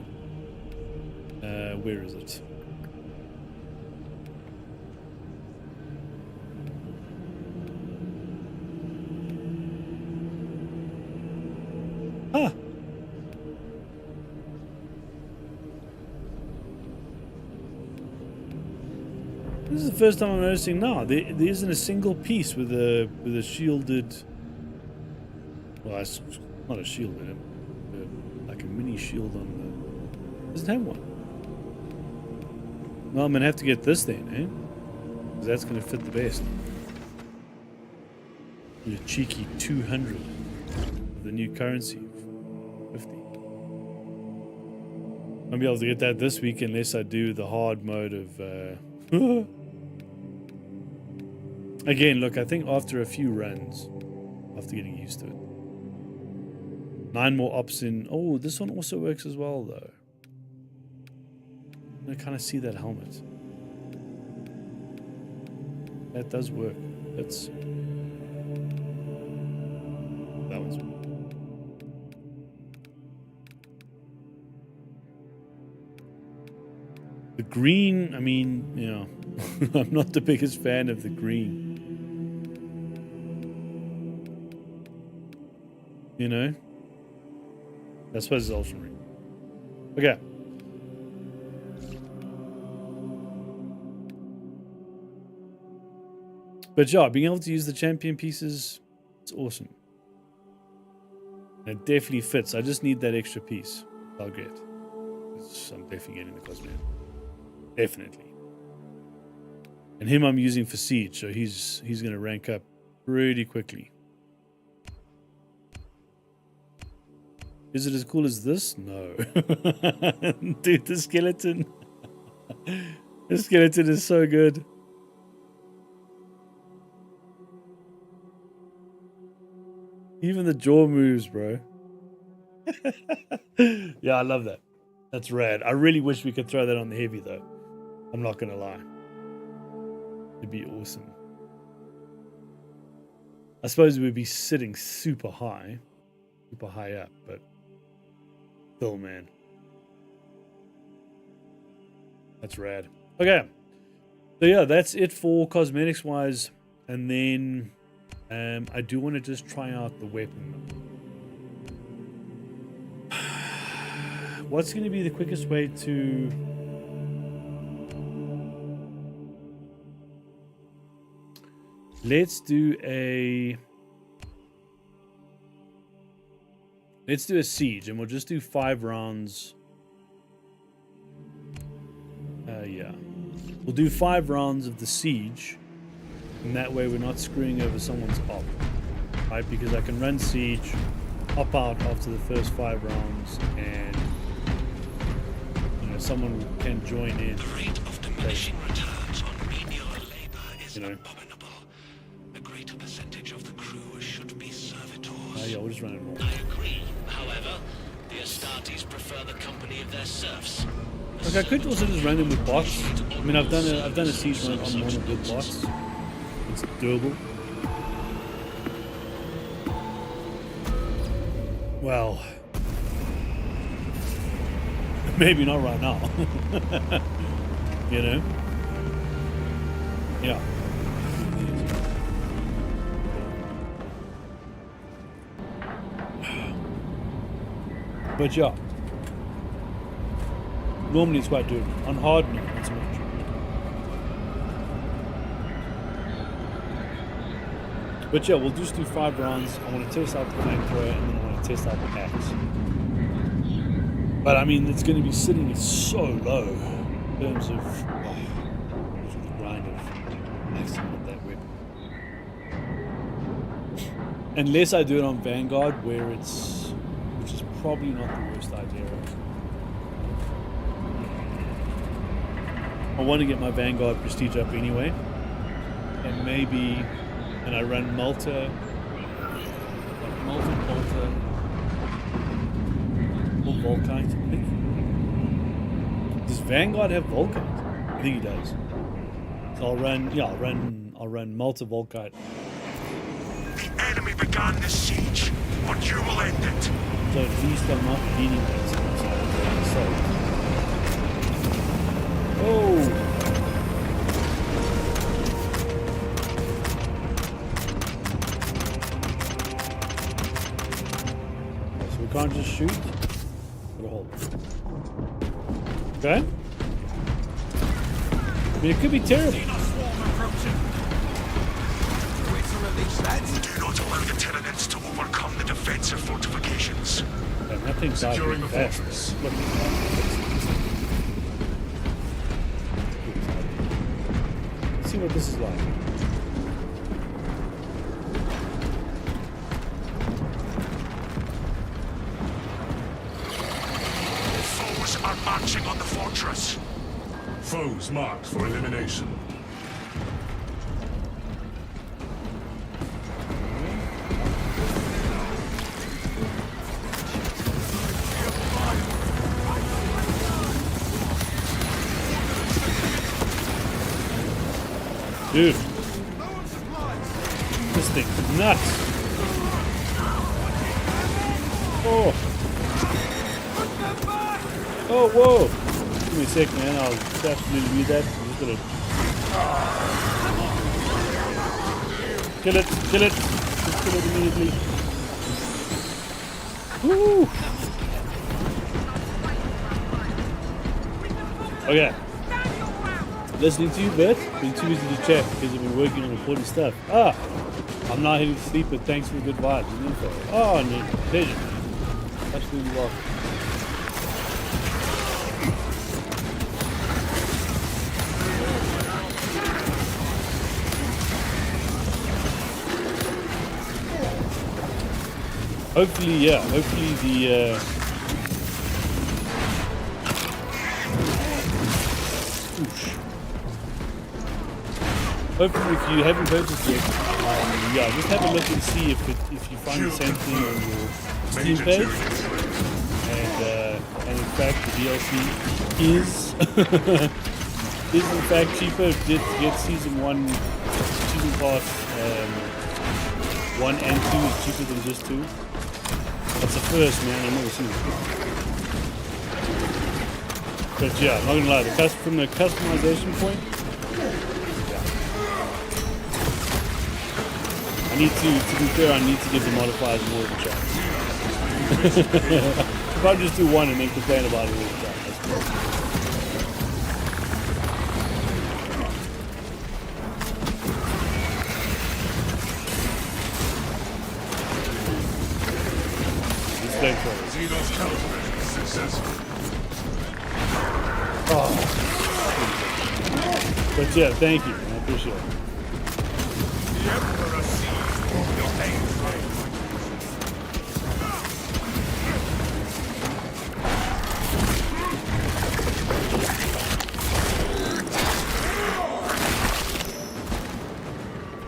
Okay. Where is it? Ah! This is the first time I'm noticing now. There isn't a single piece with a shielded... Well, it's not a shield, like a mini shield on the... It doesn't have one. Well, I'm going to have to get this then, eh? Because that's going to fit the best. A cheeky 200 of the new currency. 50. Won't be able to get that this week unless I do the hard mode of... Again, look, I think after a few runs, after getting used to it. 9 more ops in... Oh, this one also works as well, though. I kind of see that helmet. That does work. That's... That one's... The green, I mean, you know, I'm not the biggest fan of the green. You know? I suppose it's Ultramarine. Okay. But yeah, being able to use the champion pieces, it's awesome. And it definitely fits. I just need that extra piece. I'll get. I'm definitely getting the cosmetic. Definitely. And him I'm using for siege, so he's going to rank up pretty quickly. Is it as cool as this? No. Dude, the skeleton. The skeleton is so good. Even the jaw moves, bro. Yeah, I love that. That's rad. I really wish we could throw that on the heavy, though. I'm not going to lie. It'd be awesome. I suppose we'd be sitting super high up, but still, man. That's rad. Okay. So yeah, that's it for cosmetics wise. And then I do want to just try out the weapon. What's going to be the quickest way to... Let's do a siege, and we'll just do 5 rounds. Yeah. We'll do 5 rounds of the siege, and that way we're not screwing over someone's op. Right? Because I can run siege, hop out after the first 5 rounds, and someone can join in. The rate of diminishing returns on menial labor is abominable. A greater percentage of the crew should be servitors. Yeah, we'll just run it more. I agree. However, the Astartes prefer the company of their serfs. Look, I could also just run them with bots. I mean, I've done a siege run on one with bots. It's doable. Well, maybe not right now. You know? Yeah. But yeah. Normally it's quite doable. On hard, no, not so much. But yeah, we'll just do 5 rounds. I want to test out the flamethrower and then I want to test out the axe. But I mean, it's going to be sitting so low in terms of the grind of maxing with that weapon. Unless I do it on Vanguard, which is probably not the worst idea. I want to get my Vanguard prestige up anyway, and I run Malta, or Volkite. I think. Does Vanguard have Volkite? I think he does. So I'll run Malta Volkite. The enemy began the siege, but you will end it. So at least I'm not leading that assault. Oh! So we can't just shoot. Gotta hold. Okay? I mean, it could be terrible. Do not allow the Tyranids to overcome the defensive fortifications. Yeah, that thing's Securing the fast. fortress. Look at that. Let's see what this is like. Foes are marching on the fortress. Foes marked for elimination. Dude, this thing's nuts. Oh. Oh, whoa. Give me a sec, man. I'll definitely read that. I'm just gonna kill it. Just kill it immediately. Woo. Okay. Listening to you, but been too busy to chat because I've been working on important stuff. I'm not heading to sleep, but thanks for the good vibes and info. Oh, no, pleasure. Absolutely welcome. Hopefully the hopefully, if you haven't purchased it, just have a look and see if you find the same thing on your Steam page. And in fact, the DLC is in fact cheaper. Did get season pass 1 and 2 is cheaper than just 2. That's the first, man. I've never seen it. But yeah, I'm not gonna lie. From the customization point. To be fair, I need to give the modifiers more of a chance. If I just do one and then complain about it all the time, that's cool. This flamethrower. Xenos countermeasures successful. Oh. But yeah, thank you. I appreciate it. The Emperor sees your pain.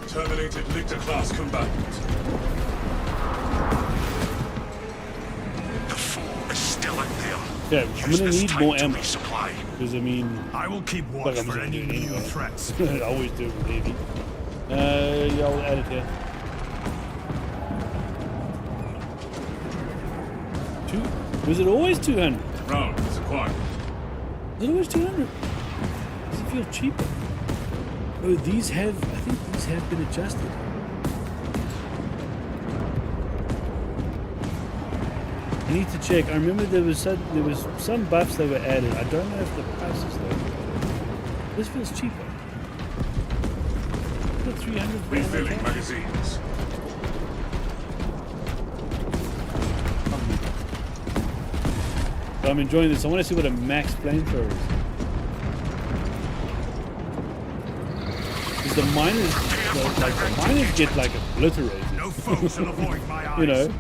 Terminated Lictor-class combatant. The foe is still out there. Yeah, I'm Use gonna this need time more to ammo. resupply. Because I mean, I will keep like watch I'm for just any doing it new anyway. threats. I always do it with heavy. Yeah, I'll add it here. 2? Was it always 200? Round is acquired. Was it always 200? Does it feel cheaper? Oh, I think these have been adjusted. I need to check. I remember there was some buffs that were added. I don't know if the price is there. This feels cheaper. Got 300. Refilling magazines. I'm enjoying this. I want to see what a max flamethrower is. Because the miners, the miners get like obliterated. No foes will avoid my eyes. You know,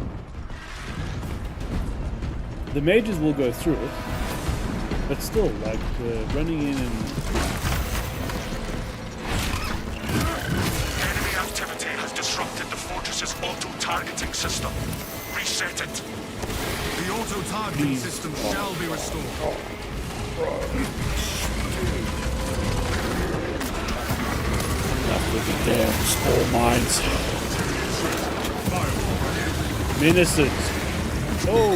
the mages will go through it, but still, like running in and Enemy activity has disrupted the fortress's auto-targeting system. Reset it. The auto-targeting system shall be restored. with the damn spore mines. Menacers. Oh,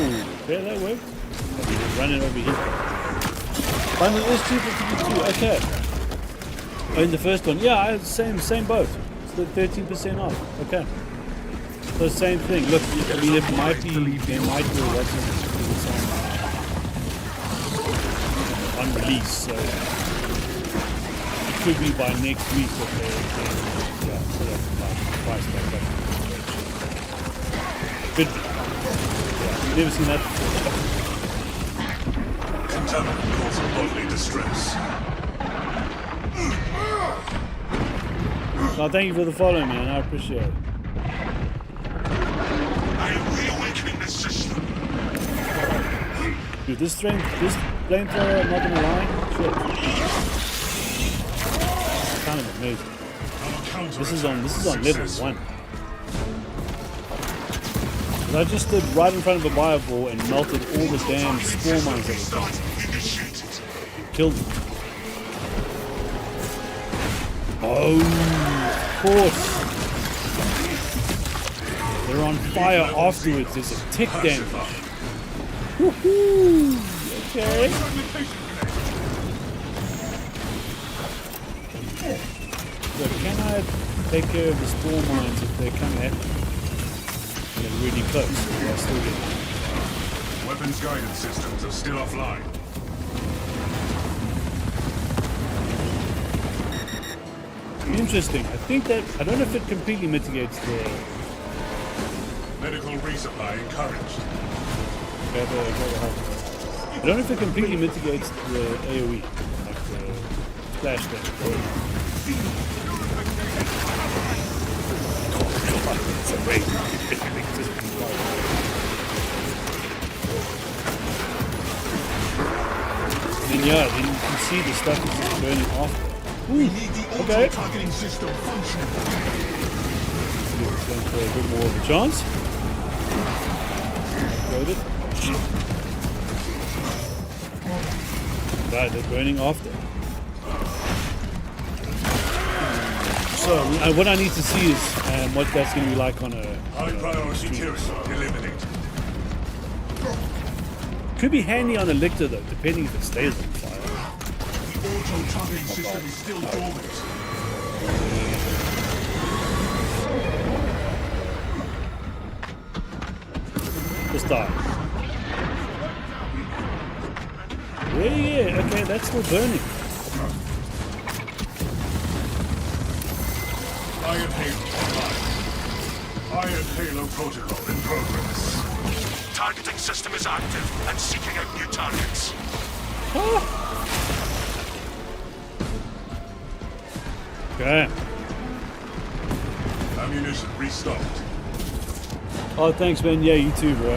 yeah, that worked. Running over here. Finally, it's cheaper to do. Okay. Oh, in the first one, yeah, same boat. It's the 13% off. Okay. So same thing. Look, I mean, it might be, they might do what's on release. So it could be by next week that they put up the price back up. Could be. Yeah, I've never seen that before. Contaminant causing bodily distress. No, thank you for the follow, man. I appreciate it. I am reawakening the system. Dude, this flamethrower, I'm not gonna lie, shit. It's kind of amazing. This is on level 1. And I just stood right in front of a fireball and melted all the damn spore mines that were down. Killed them. Oh, of course. They're on fire afterwards. There's a tick damage. Woohoo! Okay. So can I take care of the spore mines if they come at me? They're really close. They're still getting. Weapons guidance systems are still offline. Interesting. I think that I don't know if it completely mitigates the. Medical resupply encouraged. I don't know if it completely mitigates the AoE, like the splash damage. It's amazing. And yeah, then you can see the stuff is just burning off. We need the Okay. auto-targeting system functioning. It's going for a bit more of a chance. Loaded. Right, they're burning after. So, what I need to see is what that's going to be like on a High priority Tyranid eliminated. Could be handy on a lictor though, depending if it stays on fire. The auto-targeting system is still dormant. Just die. Yeah, okay, that's still burning. Iron Halo online. Iron Halo protocol in progress. Targeting system is active and seeking out new targets. Okay. Ammunition restocked. Oh, thanks, man. Yeah, you too, bro.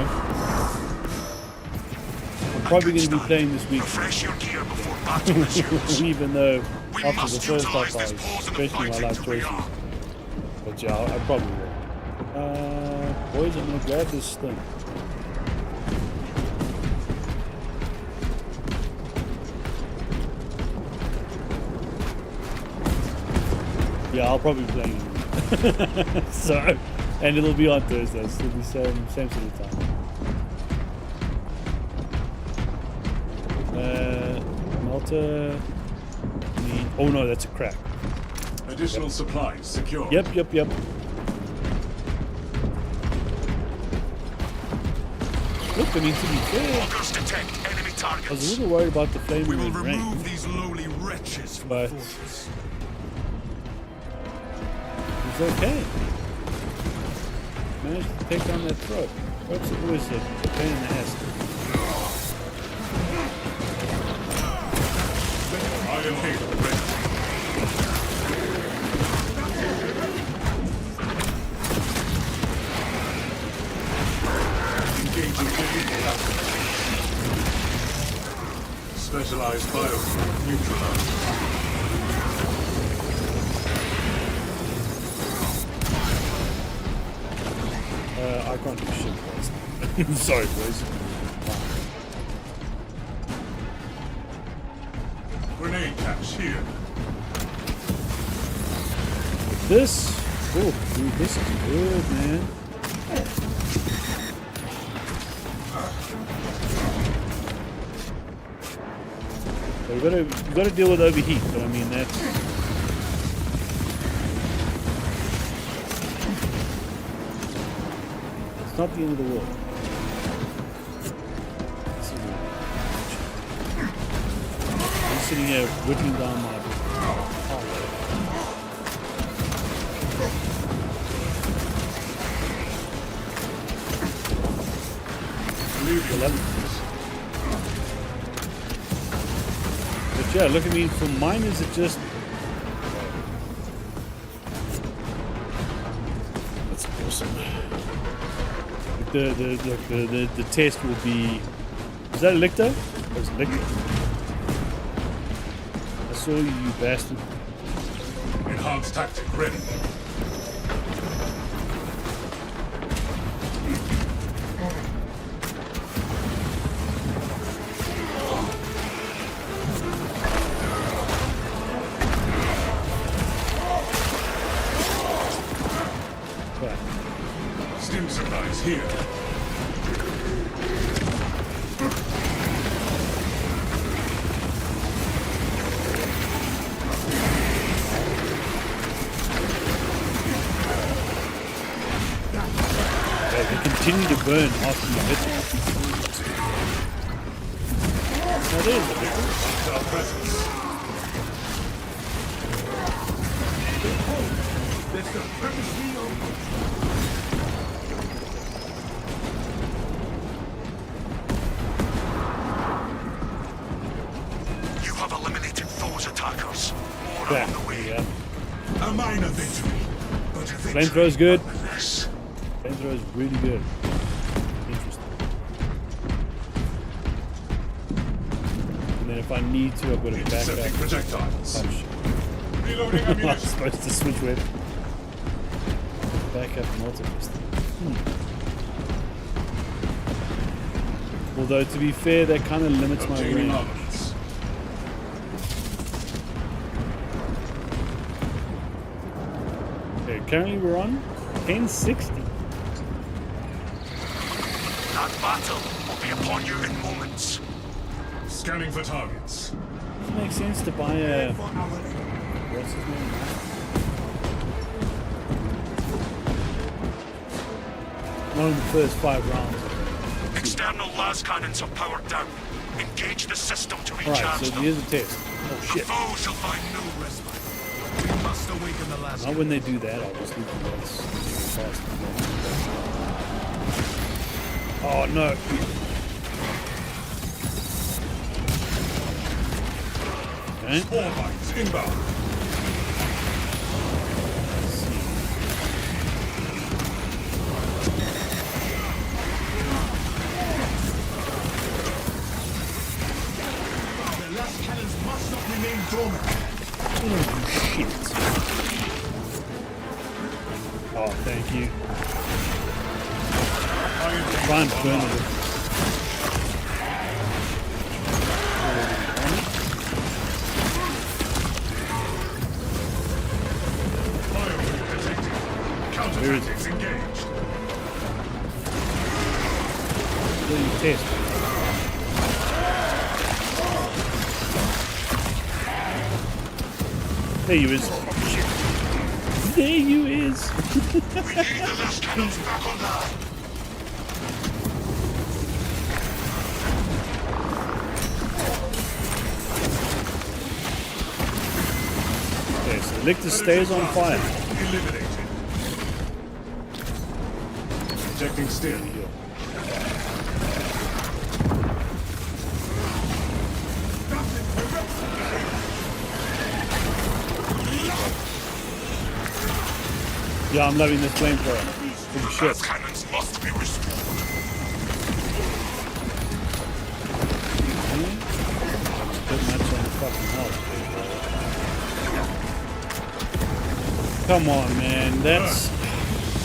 I'm probably going to be playing this week, Refresh your gear before battle resumes. even though We after the must first utilize half I this was pause in the especially my fighting life to choices. rearm. But yeah, I probably will. Boys, I'm going to grab this thing. Yeah, I'll probably be playing it. So, and it'll be on Thursday, so it'll be same sort of time. Malta. Oh no, that's a crack. Additional supplies secure. Yep. Look, I mean, to be fair, Walkers detect enemy I was a targets. little worried about the flame We will range, remove these lowly wretches from But- the fortress. it's okay. Managed to take down that throat. Throat's always a pain in the ass. Imperium halo ready. Engaging illegal assets. Specialized biofuel neutralized. I can't do shit, boys. Sorry, boys. Grenade cache here. This, oh, dude, this is good, man. So we gotta deal with overheat, but I mean that's. It's not the end of the world. I'm sitting here whipping down my. But yeah, look at me. For mine, is it just? That's awesome. The test will be. Is that a lictor? That's a lictor. I saw you, you bastard. Enhanced tactic ready. Stim supplies here. They continue to burn after you hit them. Now there's the lictor. Our presence. There's the purposely open. You have eliminated those attackers. More Yeah, on the way. yeah. A minor victory, but a victory. Flamethrow's good. Nonetheless. Flamethrower is really good. Interesting. And then if I need to, I've got to back Intercepting up. projectiles. Oh shit. Reloading I was ammunition. supposed to switch with. Back up and auto pistol. Although to be fair, that kind of limits my Obtaining range. armaments. Okay, currently we're on 1060. That battle will be upon you in moments. Scanning for targets. Does it make sense to buy a what's his name? One of the first 5 rounds. External las cannons are powered down. Engage the system to Alright, recharge so them. here's a test. Oh The shit. foe shall find no respite. We must awaken the last. Not when they do that, I'll just leave the ones fast. Oh no. Okay. Spore bites inbound. The last cannons must not remain dormant. Oh shit. Oh, thank you. Try and burn it. Where is it? Counterattacks engaged. Where you test? There you is. Oh, shit. There you is. We need the last cannons back online. Okay, so Lictor stays on fire. Eliminated. Ejecting steel. Yeah, I'm loving this flamethrower. Holy shit. Glass cannons must be restored. Put much on the fucking health. Come on, man. That's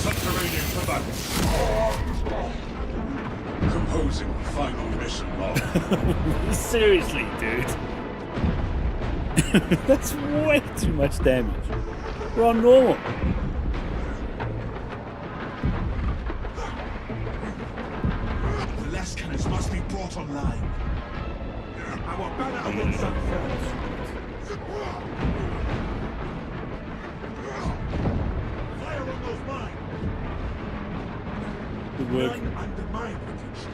Subterranean combat. Composing final mission log. seriously, dude. That's way too much damage. We're on normal. The last cannons must be brought online. Our banner awaits unfolds. Fire on those mines. Good work. Mine under mine protection.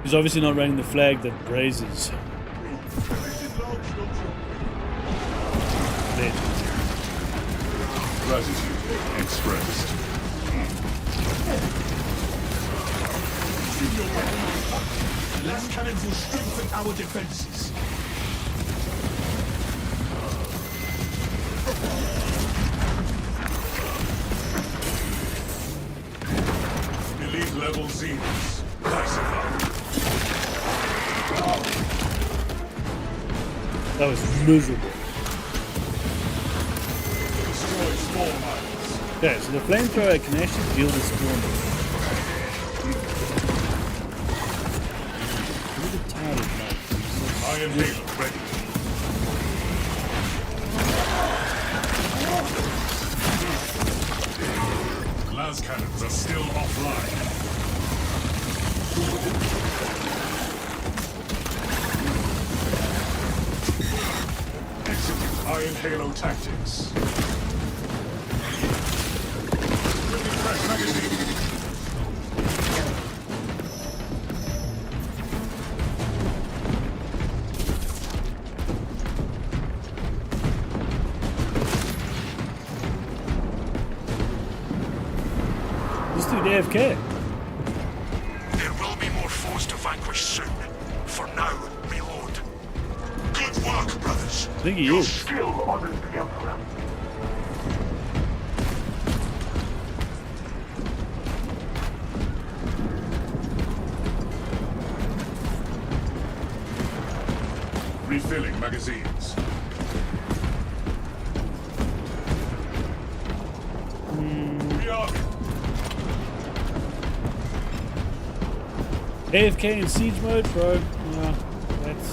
He's obviously not running the flag that raises. Mission logs don't show. Legend. Gratitude expressed. The last cannons will strengthen our defenses. Elite level Zeniths. Classified. That was miserable. Destroy small mines. Okay, so the flamethrower can actually deal with spawn. I'm a bit tired of that. Iron Halo ready. Glass cannons are still offline. Execute Iron Halo tactics. Bringing fresh magazine. This dude AFK. There will be more foes to vanquish soon. For now, reload. Good work, brothers. I think he Your is. skill honors the Emperor. Refilling magazines. Rearming. AFK in siege mode, bro. Yeah, that's.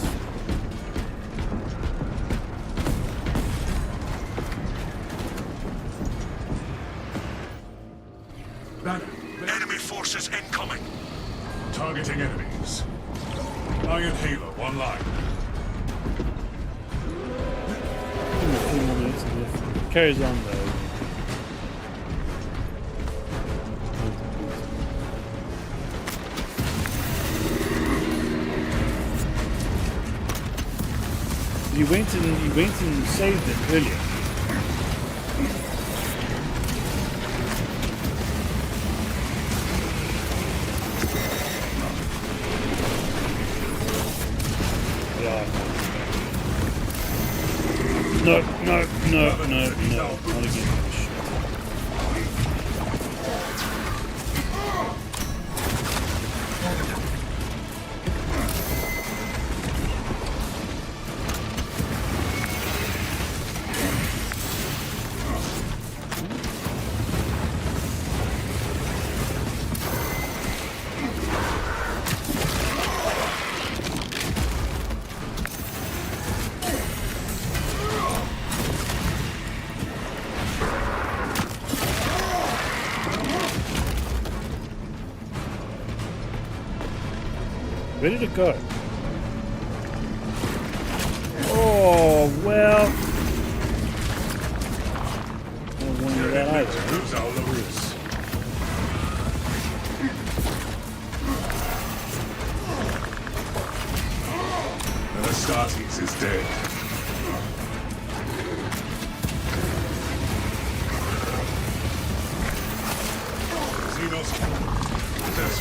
Banner. Enemy forces incoming. Targeting enemies. Iron Halo online. 2 more minutes of this. Carries on though. You went and saved it earlier. Yeah. No, not again. Ready to go. Oh, well. I don't want to do that either. Who's our Larus? Astartes is dead. Xenos cannon. That's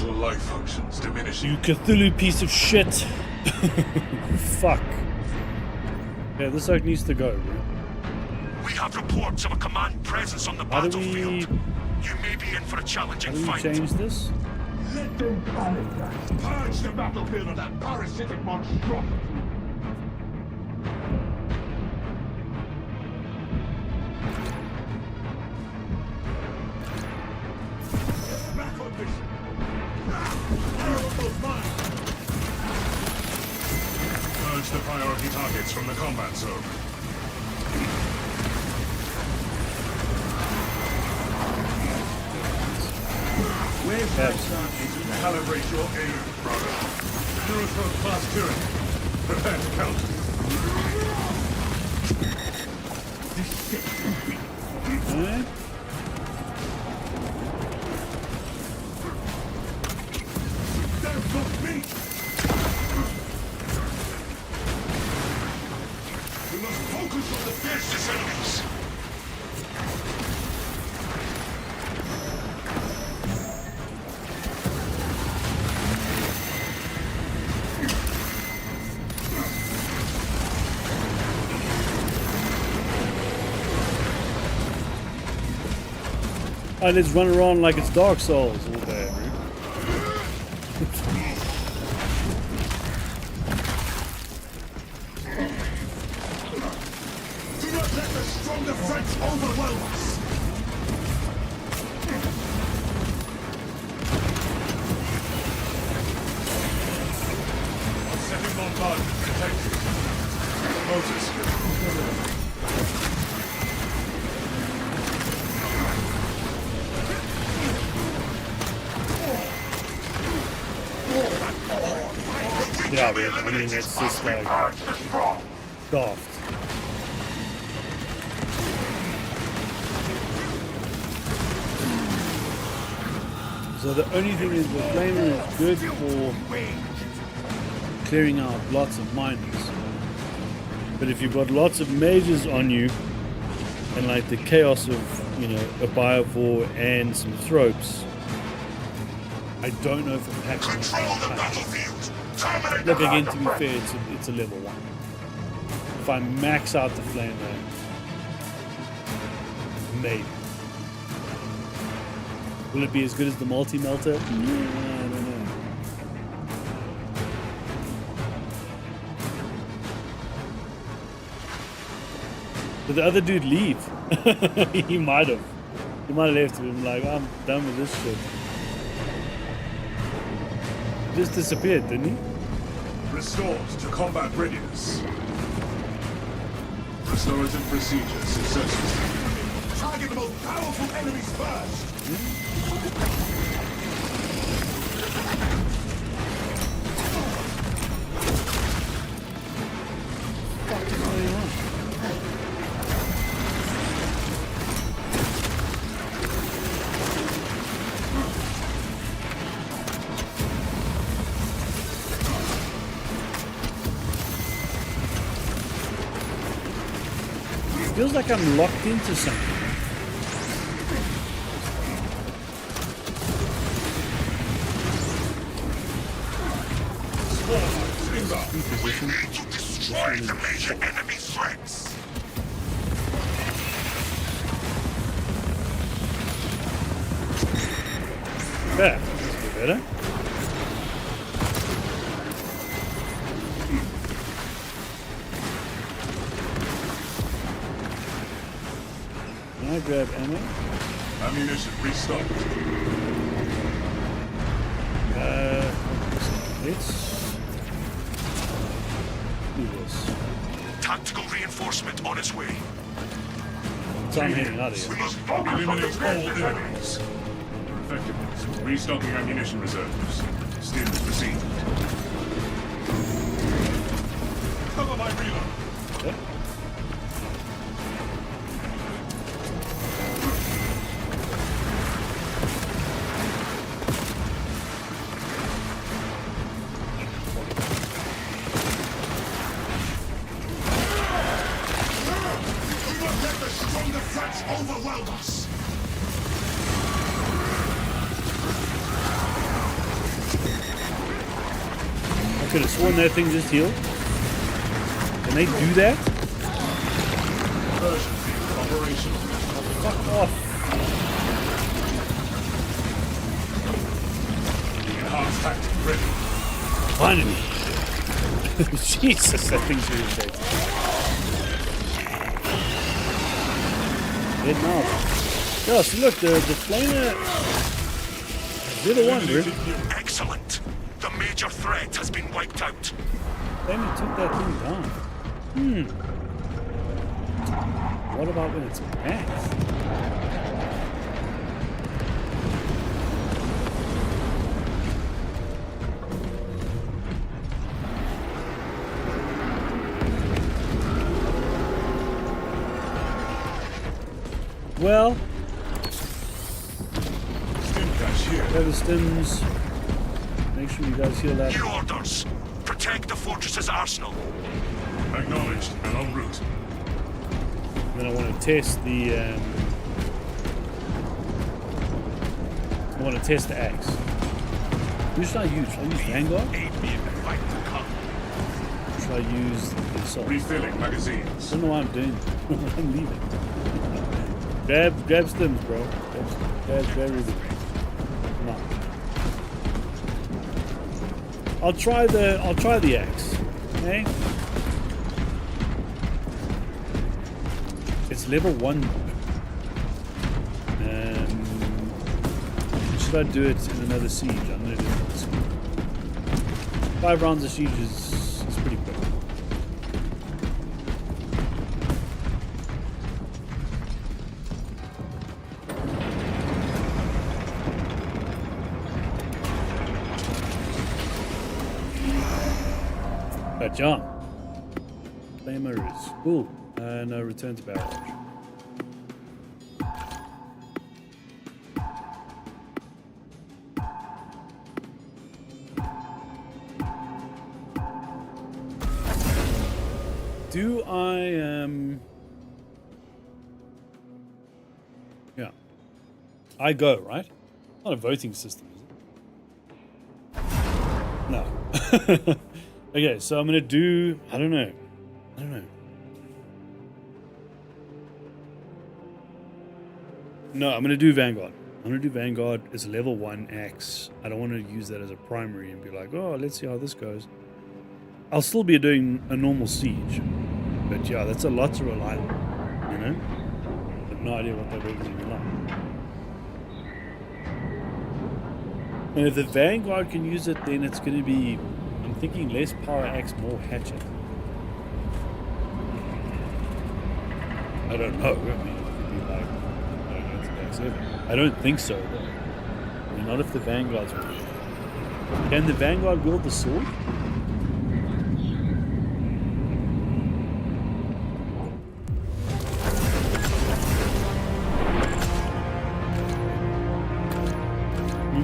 vital life functions diminishing. You Cthulhu piece of shit. Fuck. Yeah, this oak needs to go, bro. We have reports of a command presence on the How do battlefield. we... You may be in for a challenging How do we fight. change this? Let them purge the battlefield of that parasitic monstrosity. Back on mission. Purge the priority targets from the combat zone. Where's that calibrate your aim, brother? Neuroscope class Tyranid. Prepare to counter. This shit will be. Eh? There's not me! We must focus on the fiercest enemies. Oh, let's run around like it's Dark Souls all day, bro. Do not let the stronger threats overwhelm us! I'm setting bombardment detected. Moses. Yeah, bro. I mean, it's just like daft. So the only thing is the flamer is good for clearing out lots of miners. But if you've got lots of mages on you and like the chaos of, you know, a biovore and some thropes, I don't know if it actually Control the battlefield. Terminate Look, the again, to be battlefield. fair, it's a level 1. If I max out the flame there, maybe. Will it be as good as the multi-melter? I don't know. Did the other dude leave? He might have. He might have left him like, I'm done with this shit. He just disappeared, didn't he? Restored to combat readiness. Restorative procedure successful. Target the most powerful enemies first! What is going on? Feels like I'm locked into something. We need to destroy the major enemy threats. There, that's a bit better. Can I grab ammo? Ammunition restocked. Let's do this. Tactical reinforcement on its way. So I'm heading out of We here. must focus on the Eliminate all fiercest enemies. enemies. Effectiveness. Restocking ammunition reserves. Still proceed. Cover my reload. Okay. Do not let the stronger threats overwhelm us. Could have sworn that thing just healed. Can they do that? Conversion field operational. Fuck off. Enhanced tactic ready. Finally. Jesus, that thing's really dead. Dead now. Yeah, so look, the flamer. They're the one, bro. Excellent. The major threat has been wiped out. Flamer took that thing down. What about when it's back? Well, Stim cache here. there are the stims. Make sure you guys heal that. New orders. Protect the fortress's arsenal. Acknowledged and en route. Then I want to test the. I want to test the axe. Who should I use? Should I use Vanguard? Aid me in the fight to come. Or should I use the assault? Refilling I magazines. don't know what I'm doing. I'm leaving. Grab stims, bro. Grab everything. Come on. I'll try the axe. Okay. It's level 1. Should I do it in another siege? I'm gonna do it in another siege. 5 rounds of siege is pretty quick. But John, flamer is cool. No return to barrage. Do I yeah. I go, right? Not a voting system, is it? No. Okay, so I'm gonna do I don't know. No, I'm gonna do Vanguard. I'm gonna do Vanguard. It's a level 1 axe. I don't want to use that as a primary and be like, oh, let's see how this goes. I'll still be doing a normal siege, but yeah, that's a lot to rely on. You know, I have no idea what that really going to be like. And if the Vanguard can use it, then it's going to be, I'm thinking, less power axe, more hatchet. I don't know. I mean, it could be like, I don't know, it's an axe ever. I don't think so, though. I mean, not if the Vanguard's with it. Can the Vanguard wield the sword?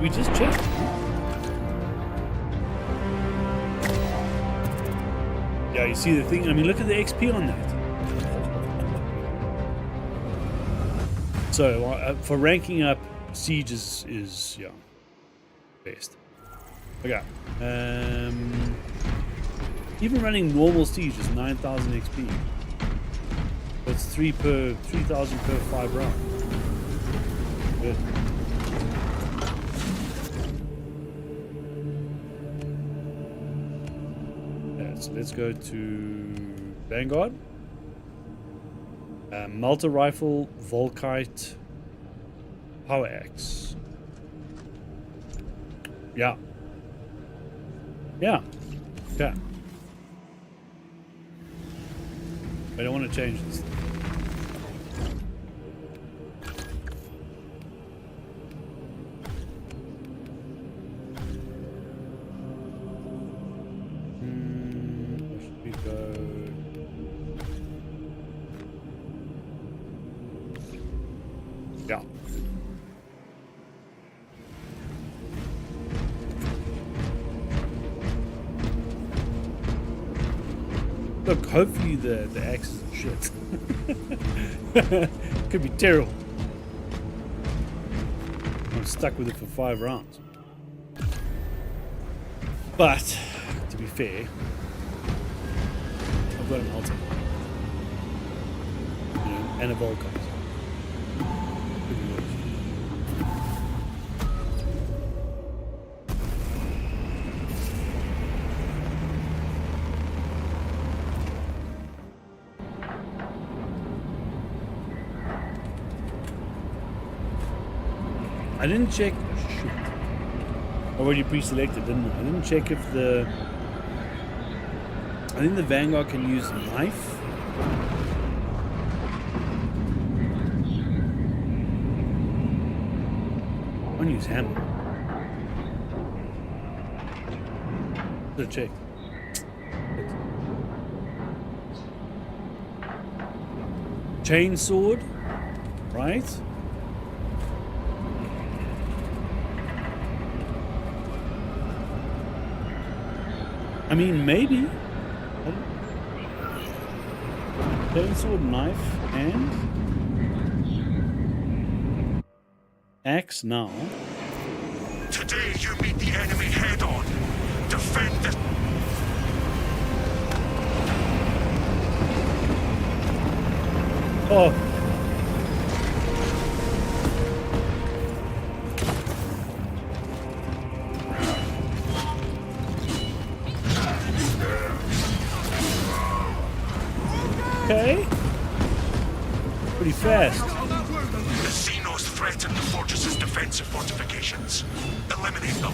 We just checked. Yeah, you see the thing? I mean, look at the XP on that. So, for ranking up, Siege is yeah, best. Okay. Even running normal Siege is 9,000 XP. That's 3,000 per 5 rounds. Good. So let's go to Vanguard. Multi-rifle, Volkite, Power Axe. Yeah. Yeah. Okay. I don't want to change this. Yeah. Look, hopefully the axe isn't shit. Could be terrible. I'm stuck with it for 5 rounds. But to be fair, I've got an altar. You know, and a Volcom. I didn't check. Shit. Already pre-selected, didn't I? I didn't check if the. I think the Vanguard can use knife. I want to use hammer. Should check. Chainsword, right? I mean, maybe. Chainsword, knife, and axe now. Today you meet the enemy head on. Defend the... Oh. Okay. Pretty fast. The Xenos threaten the fortress's defensive fortifications. Eliminate them.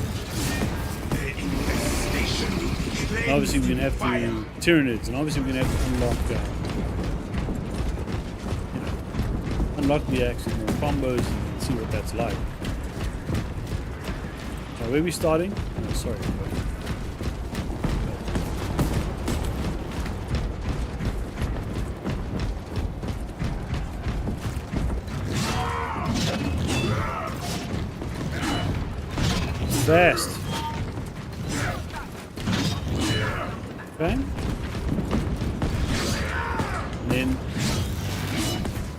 And obviously we're gonna have to Tyranids, and obviously we're gonna have to unlock the axes and combos and see what that's like. So where are we starting? Oh, sorry. Fast. Okay. And then.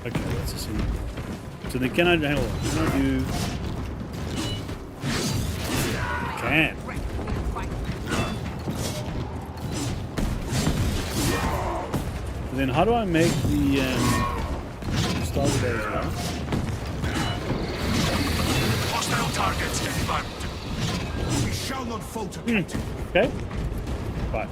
Okay, that's a single. So then can I. Hang on. Can I do. Can. And then how do I make the. Start with that as well? Hostile targets inbound. We shall not falter. Okay. Bye.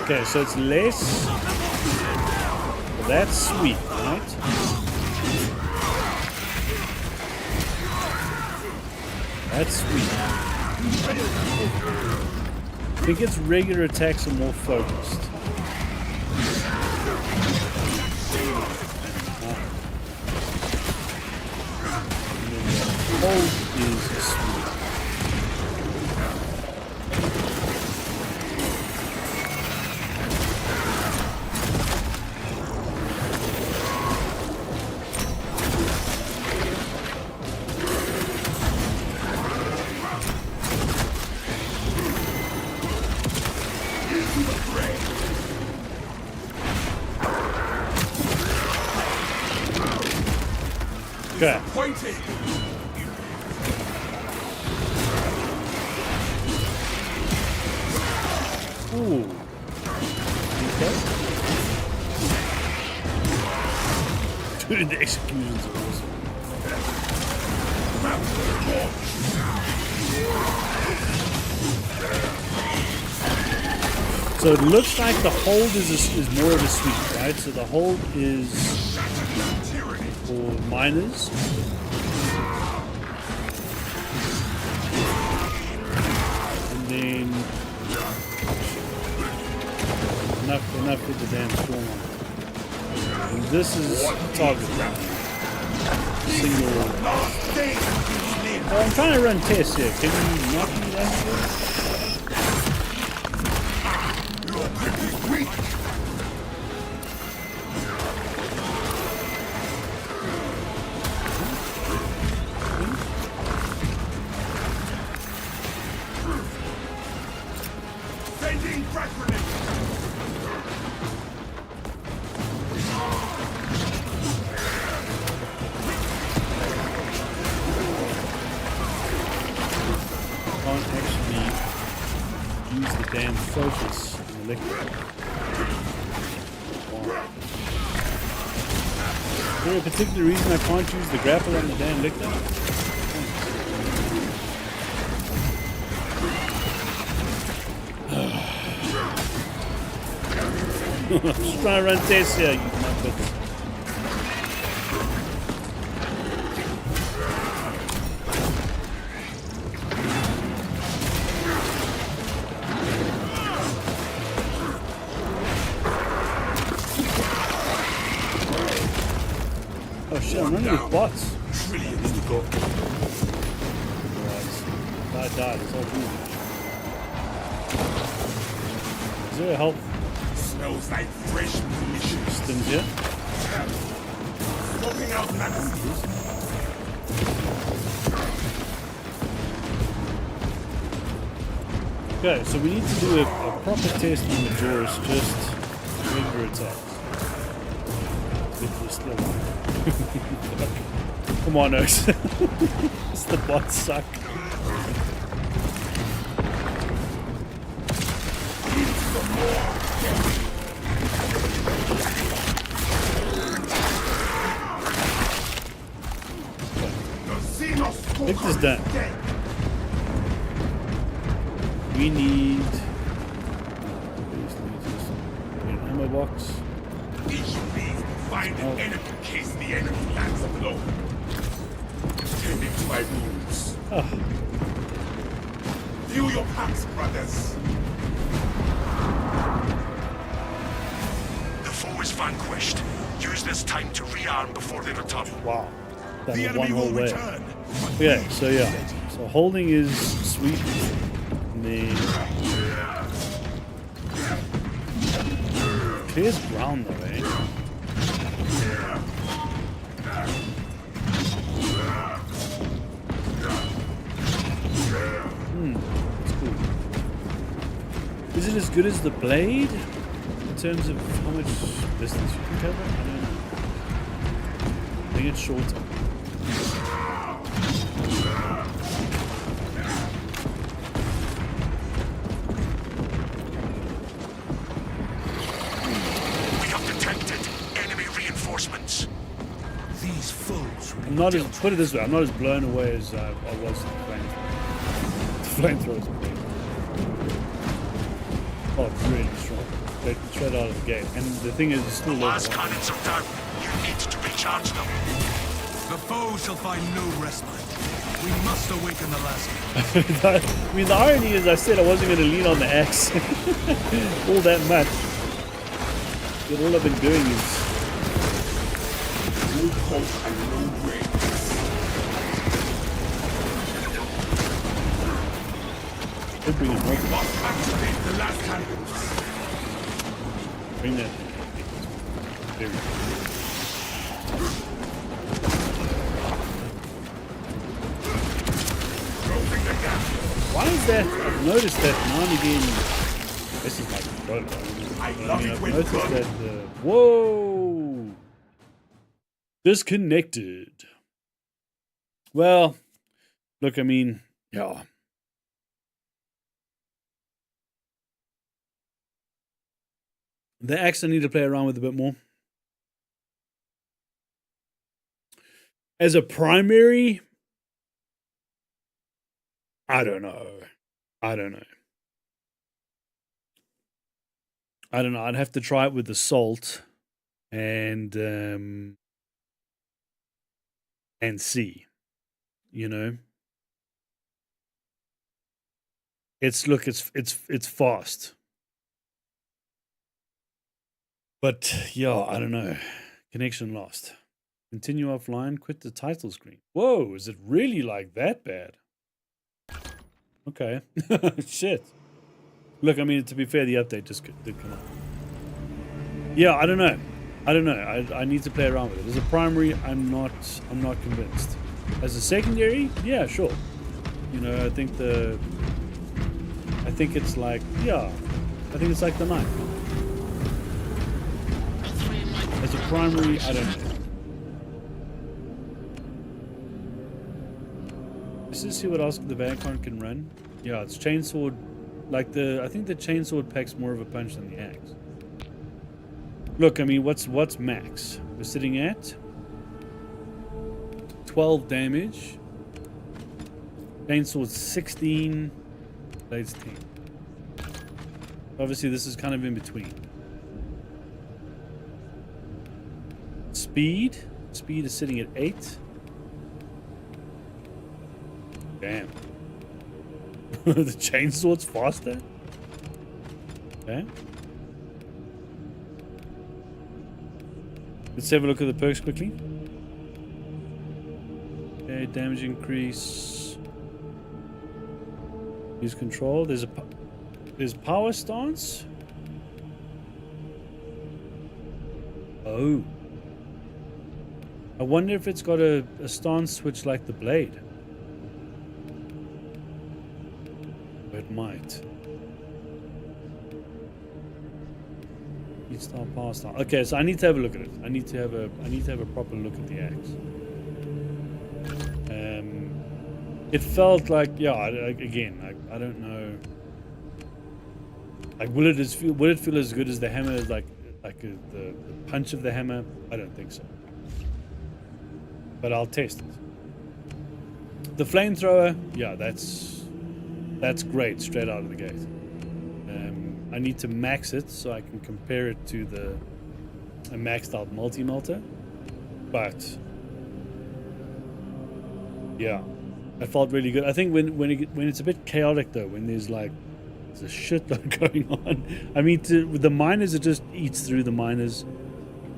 Okay, so it's less. Well, that's sweet, right? That's sweet. I think its regular attacks are more focused. Hold is sweet. Okay. Ooh. Okay. Dude, the executions are awesome. So it looks like the hold is more of a sweep, right? So the hold is for miners. And then enough with the damn storm on it. And this is target. Single. Oh, I'm trying to run tests here. Can you not do that? grip is weak. Sending frag grenade. Can't actually use the damn focus in the liquid. Is there a particular reason I can't use the grapple on the damn liquid? Just trying to run tests here, you muppets. Oh shit, I'm running with bots. Trillions to go. I died, it's all good. Is there a health Smells like fresh munitions. systems here? Swapping out magazines. Okay, so we need to do a proper test on the Jaws, just regular attacks. If we're still Come on, Oaks. It's the bots suck. Victor's done. We need an ammo box. Each of these will find an enemy in case the enemy lands alone. Tending to my wounds. Oh, View your packs, brothers. The foe is vanquished. Use this time to rearm before they return. wow. That The was one enemy whole will way. return. Yeah, so yeah. So holding is sweet. And then clears ground though, eh? That's cool. Is it as good as the blade? In terms of how much distance you can cover? I don't know. I think it's shorter. We have detected enemy reinforcements. These foes will I'm not as, put it this way, I'm not as blown away as I was with the flamethrowers. Oh, it's really strong. Straight out of the gate. And the thing is, it's still level Last 1. cannons are down. You need to recharge them. The foe shall find no respite. We must awaken the last. I mean, the irony is I said I wasn't going to lean on the axe all that much. But all I've been doing is... no hope and no way. Could bring it more. Must activate the last cannons. Bring that. There we go. Closing the gap. Why is that? I've noticed that now and again. This is my controller. I But love I mean, it I've when noticed blood. that. Whoa! Disconnected. Well, look, I mean, yeah. The axe I need to play around with a bit more. As a primary, I don't know. I don't know. I'd have to try it with the salt and see. You know. It's fast. But yeah, I don't know. Connection lost. Continue offline, quit the title screen. Whoa, is it really like that bad? Okay. Shit. Look, I mean, to be fair, the update just did come out. Yeah, I don't know. I need to play around with it. As a primary, I'm not convinced. As a secondary, yeah, sure. You know, I think it's like, yeah, I think it's like the knife. As a primary, I don't know. Let's just see what else the Vanguard can run. Yeah, it's chainsword. Like I think the chainsword packs more of a punch than the axe. Look, I mean, what's max? We're sitting at 12 damage. Chainsword 16. Blades 10. Obviously, this is kind of in between. Speed is sitting at 8. Damn. The chainsword's faster? Okay. Let's have a look at the perks quickly. Okay, damage increase. Use control. There's power stance. Oh. I wonder if it's got a stance switch like the blade. It might. Star, power star. Okay, so I need to have a look at it. I need to have a proper look at the axe. It felt like, yeah. Again, I don't know. Like, will it feel as good as the hammer? Like the punch of the hammer? I don't think so. But I'll test it. The flamethrower, yeah, that's great straight out of the gate. I need to max it so I can compare it to a maxed out multi-melter. But yeah, it felt really good. I think when it's a bit chaotic though, when there's a shitload going on. I mean, with the miners, it just eats through the miners,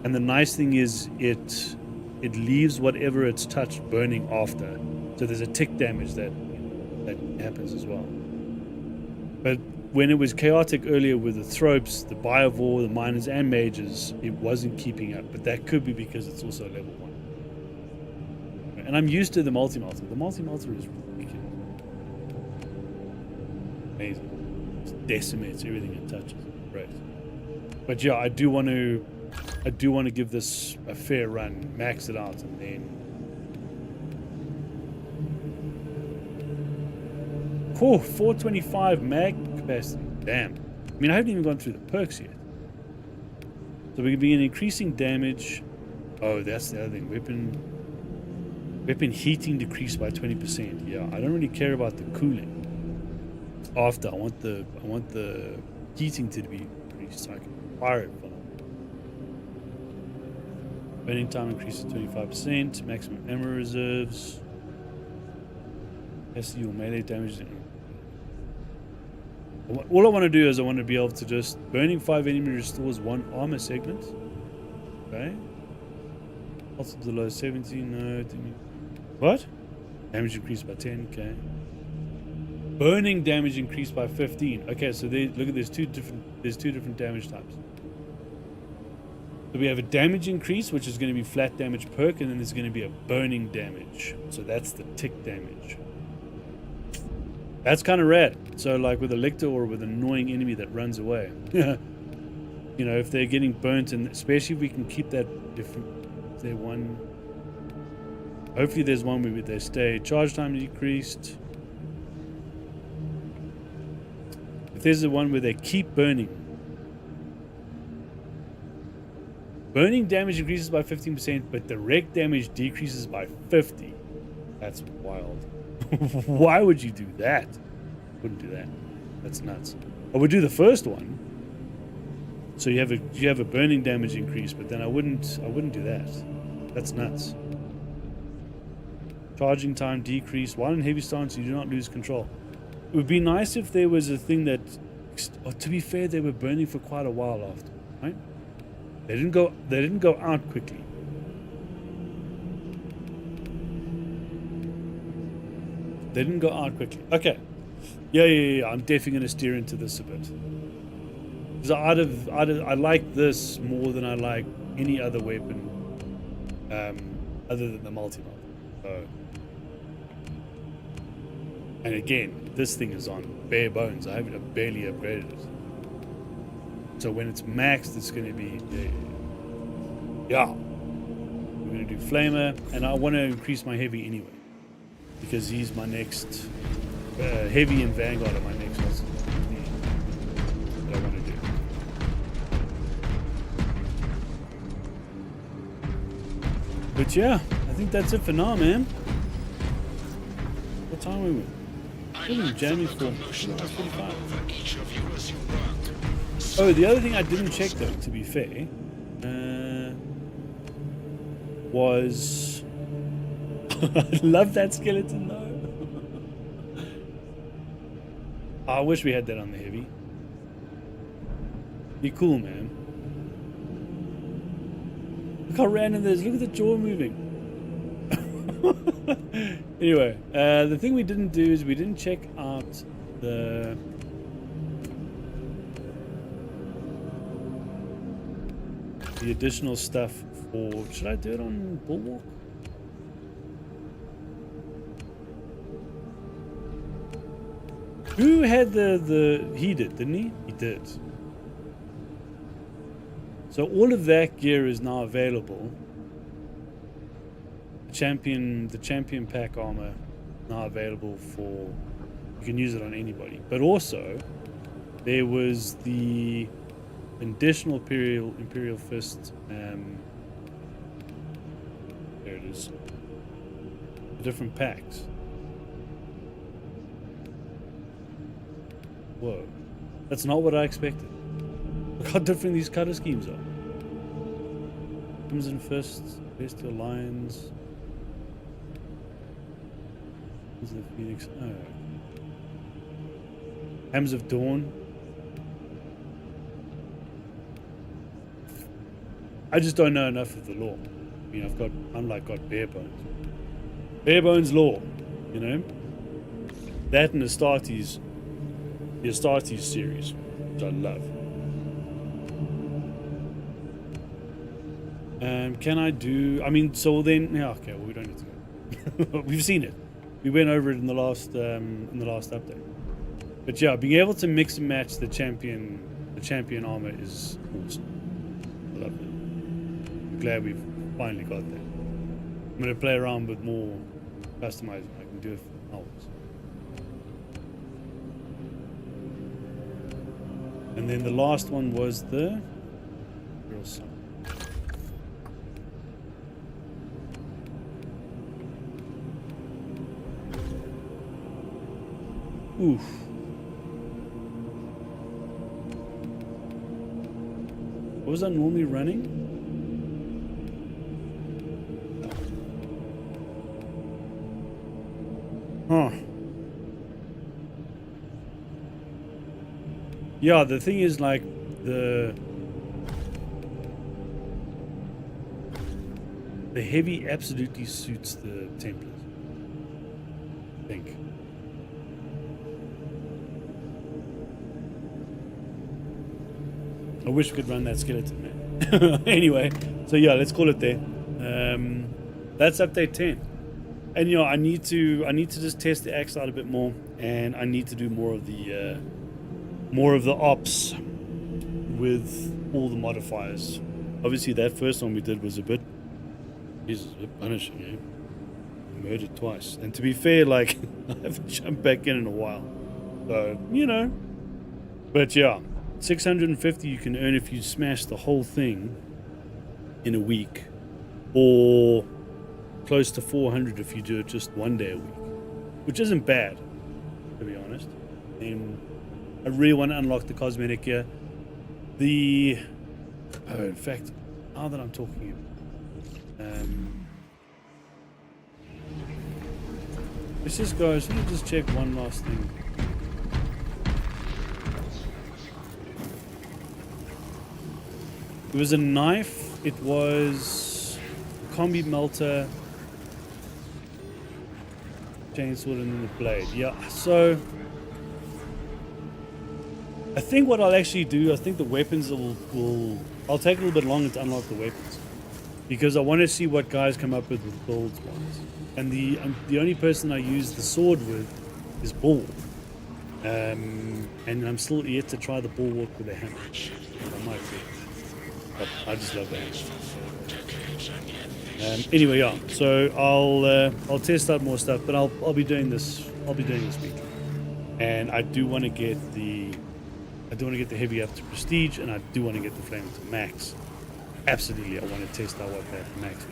and the nice thing is it leaves whatever it's touched burning after. So there's a tick damage that happens as well. But when it was chaotic earlier with the Thropes, the Biovore, the Miners, and Mages, it wasn't keeping up. But that could be because it's also level 1. And I'm used to the multi-melter. The multi-melter is ridiculous. Amazing. It decimates everything it touches. Great. But yeah, I do want to give this a fair run, max it out, and then. Cool, 425 mag capacity. Damn. I mean, I haven't even gone through the perks yet. So we can begin increasing damage. Oh, that's the other thing. Weapon heating decreased by 20%. Yeah, I don't really care about the cooling. After, I want the heating to be increased so I can fire it. Burning time increases 25%. Maximum ammo reserves. SC or melee damage. All I want to do is I want to be able to just burning 5 enemy restores 1 armor segment. Okay. Also below 17. No. What? Damage increased by 10. Okay. Burning damage increased by 15. Okay, so look at there's two different damage types. So we have a damage increase, which is going to be flat damage perk, and then there's going to be a burning damage. So that's the tick damage. That's kind of rad. So like with a lictor or with an annoying enemy that runs away. You know, if they're getting burnt, and especially if we can keep that different. There one. Hopefully there's one where they stay. Charge time decreased. If there's the one where they keep burning. Burning damage increases by 15%, but direct damage decreases by 50%. That's wild. Why would you do that? Wouldn't do that. That's nuts. I would do the first one. So you have a burning damage increase, but then I wouldn't do that. That's nuts. Charging time decreased. While in heavy stance, you do not lose control. It would be nice if there was a thing that, to be fair, they were burning for quite a while after, right? They didn't go out quickly. They didn't go out quickly. Okay. Yeah. I'm definitely going to steer into this a bit. Because I like this more than I like any other weapon, other than the multi-mod. So, and again, this thing is on bare bones. I haven't barely upgraded it. So when it's maxed, it's going to be, yeah. We're going to do Flamer, and I want to increase my heavy anyway, because he's my next, heavy and Vanguard are my next ones that I want to do. But yeah, I think that's it for now, man. What time are we? January 4th. Oh, the other thing I didn't check though, to be fair, was I love that skeleton though. I wish we had that on the heavy. Be cool, man. Look how random this is. Look at the jaw moving. Anyway, the thing we didn't do is we didn't check out the additional stuff for. Should I do it on Bulwark? Who had the he did, didn't he? He did. So all of that gear is now available. The champion pack armor now available for, you can use it on anybody. But also there was the additional Imperial Fist, there it is, the different packs. Whoa, that's not what I expected. Look how different these color schemes are. Crimson Fists, Bestial Lions, the Phoenix. Oh. Hams of Dawn. I just don't know enough of the lore. I mean, I've got bare bones. Bare bones lore, you know? That and the Astartes series, which I love. Can I do, I mean, so then, yeah, okay, well, we don't need to go. We've seen it. We went over it in the last update. But yeah, being able to mix and match the champion armor is awesome. I love it. I'm glad we've finally got that. I'm gonna play around with more customizing. I can do it for hours. And then the last one was the Real Sun. Oof. What was that normally running? Huh. Yeah, the thing is, like, the heavy absolutely suits the Templars, I think. I wish we could run that skeleton, man. Anyway, so yeah, let's call it there. That's update 10. And you know, I need to just test the axe out a bit more, and I need to do more of the ops with all the modifiers. Obviously, that first one we did was a bit punishing, eh? Murdered twice, and to be fair, like I haven't jumped back in a while, so you know. But yeah. 650 you can earn if you smash the whole thing in a week, or close to 400 if you do it just one day a week, which isn't bad, to be honest. And I really want to unlock the cosmetic here. In fact, now that I'm talking, let's just go. Let me just check one last thing. It was a knife, it was a combi melter, chainsaw, and then the blade. Yeah, so I think what I'll actually do, I think the weapons will I'll take a little bit longer to unlock the weapons, because I want to see what guys come up with builds ones. And the only person I use the sword with is Bull, and I'm still yet to try the bulwark with a hammer. I might do, but I just love the hammer. Anyway, yeah. So I'll test out more stuff, but I'll be doing this. I'll be doing this week, and I do want to get the heavy up to prestige, and I do want to get the flame to max. Absolutely, I want to test out what that max is.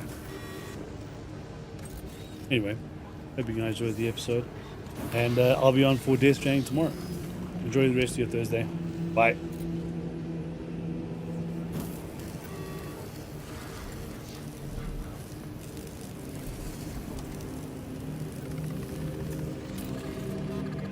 Anyway, hope you guys enjoyed the episode, and I'll be on for Death Stranding tomorrow. Enjoy the rest of your Thursday. Bye.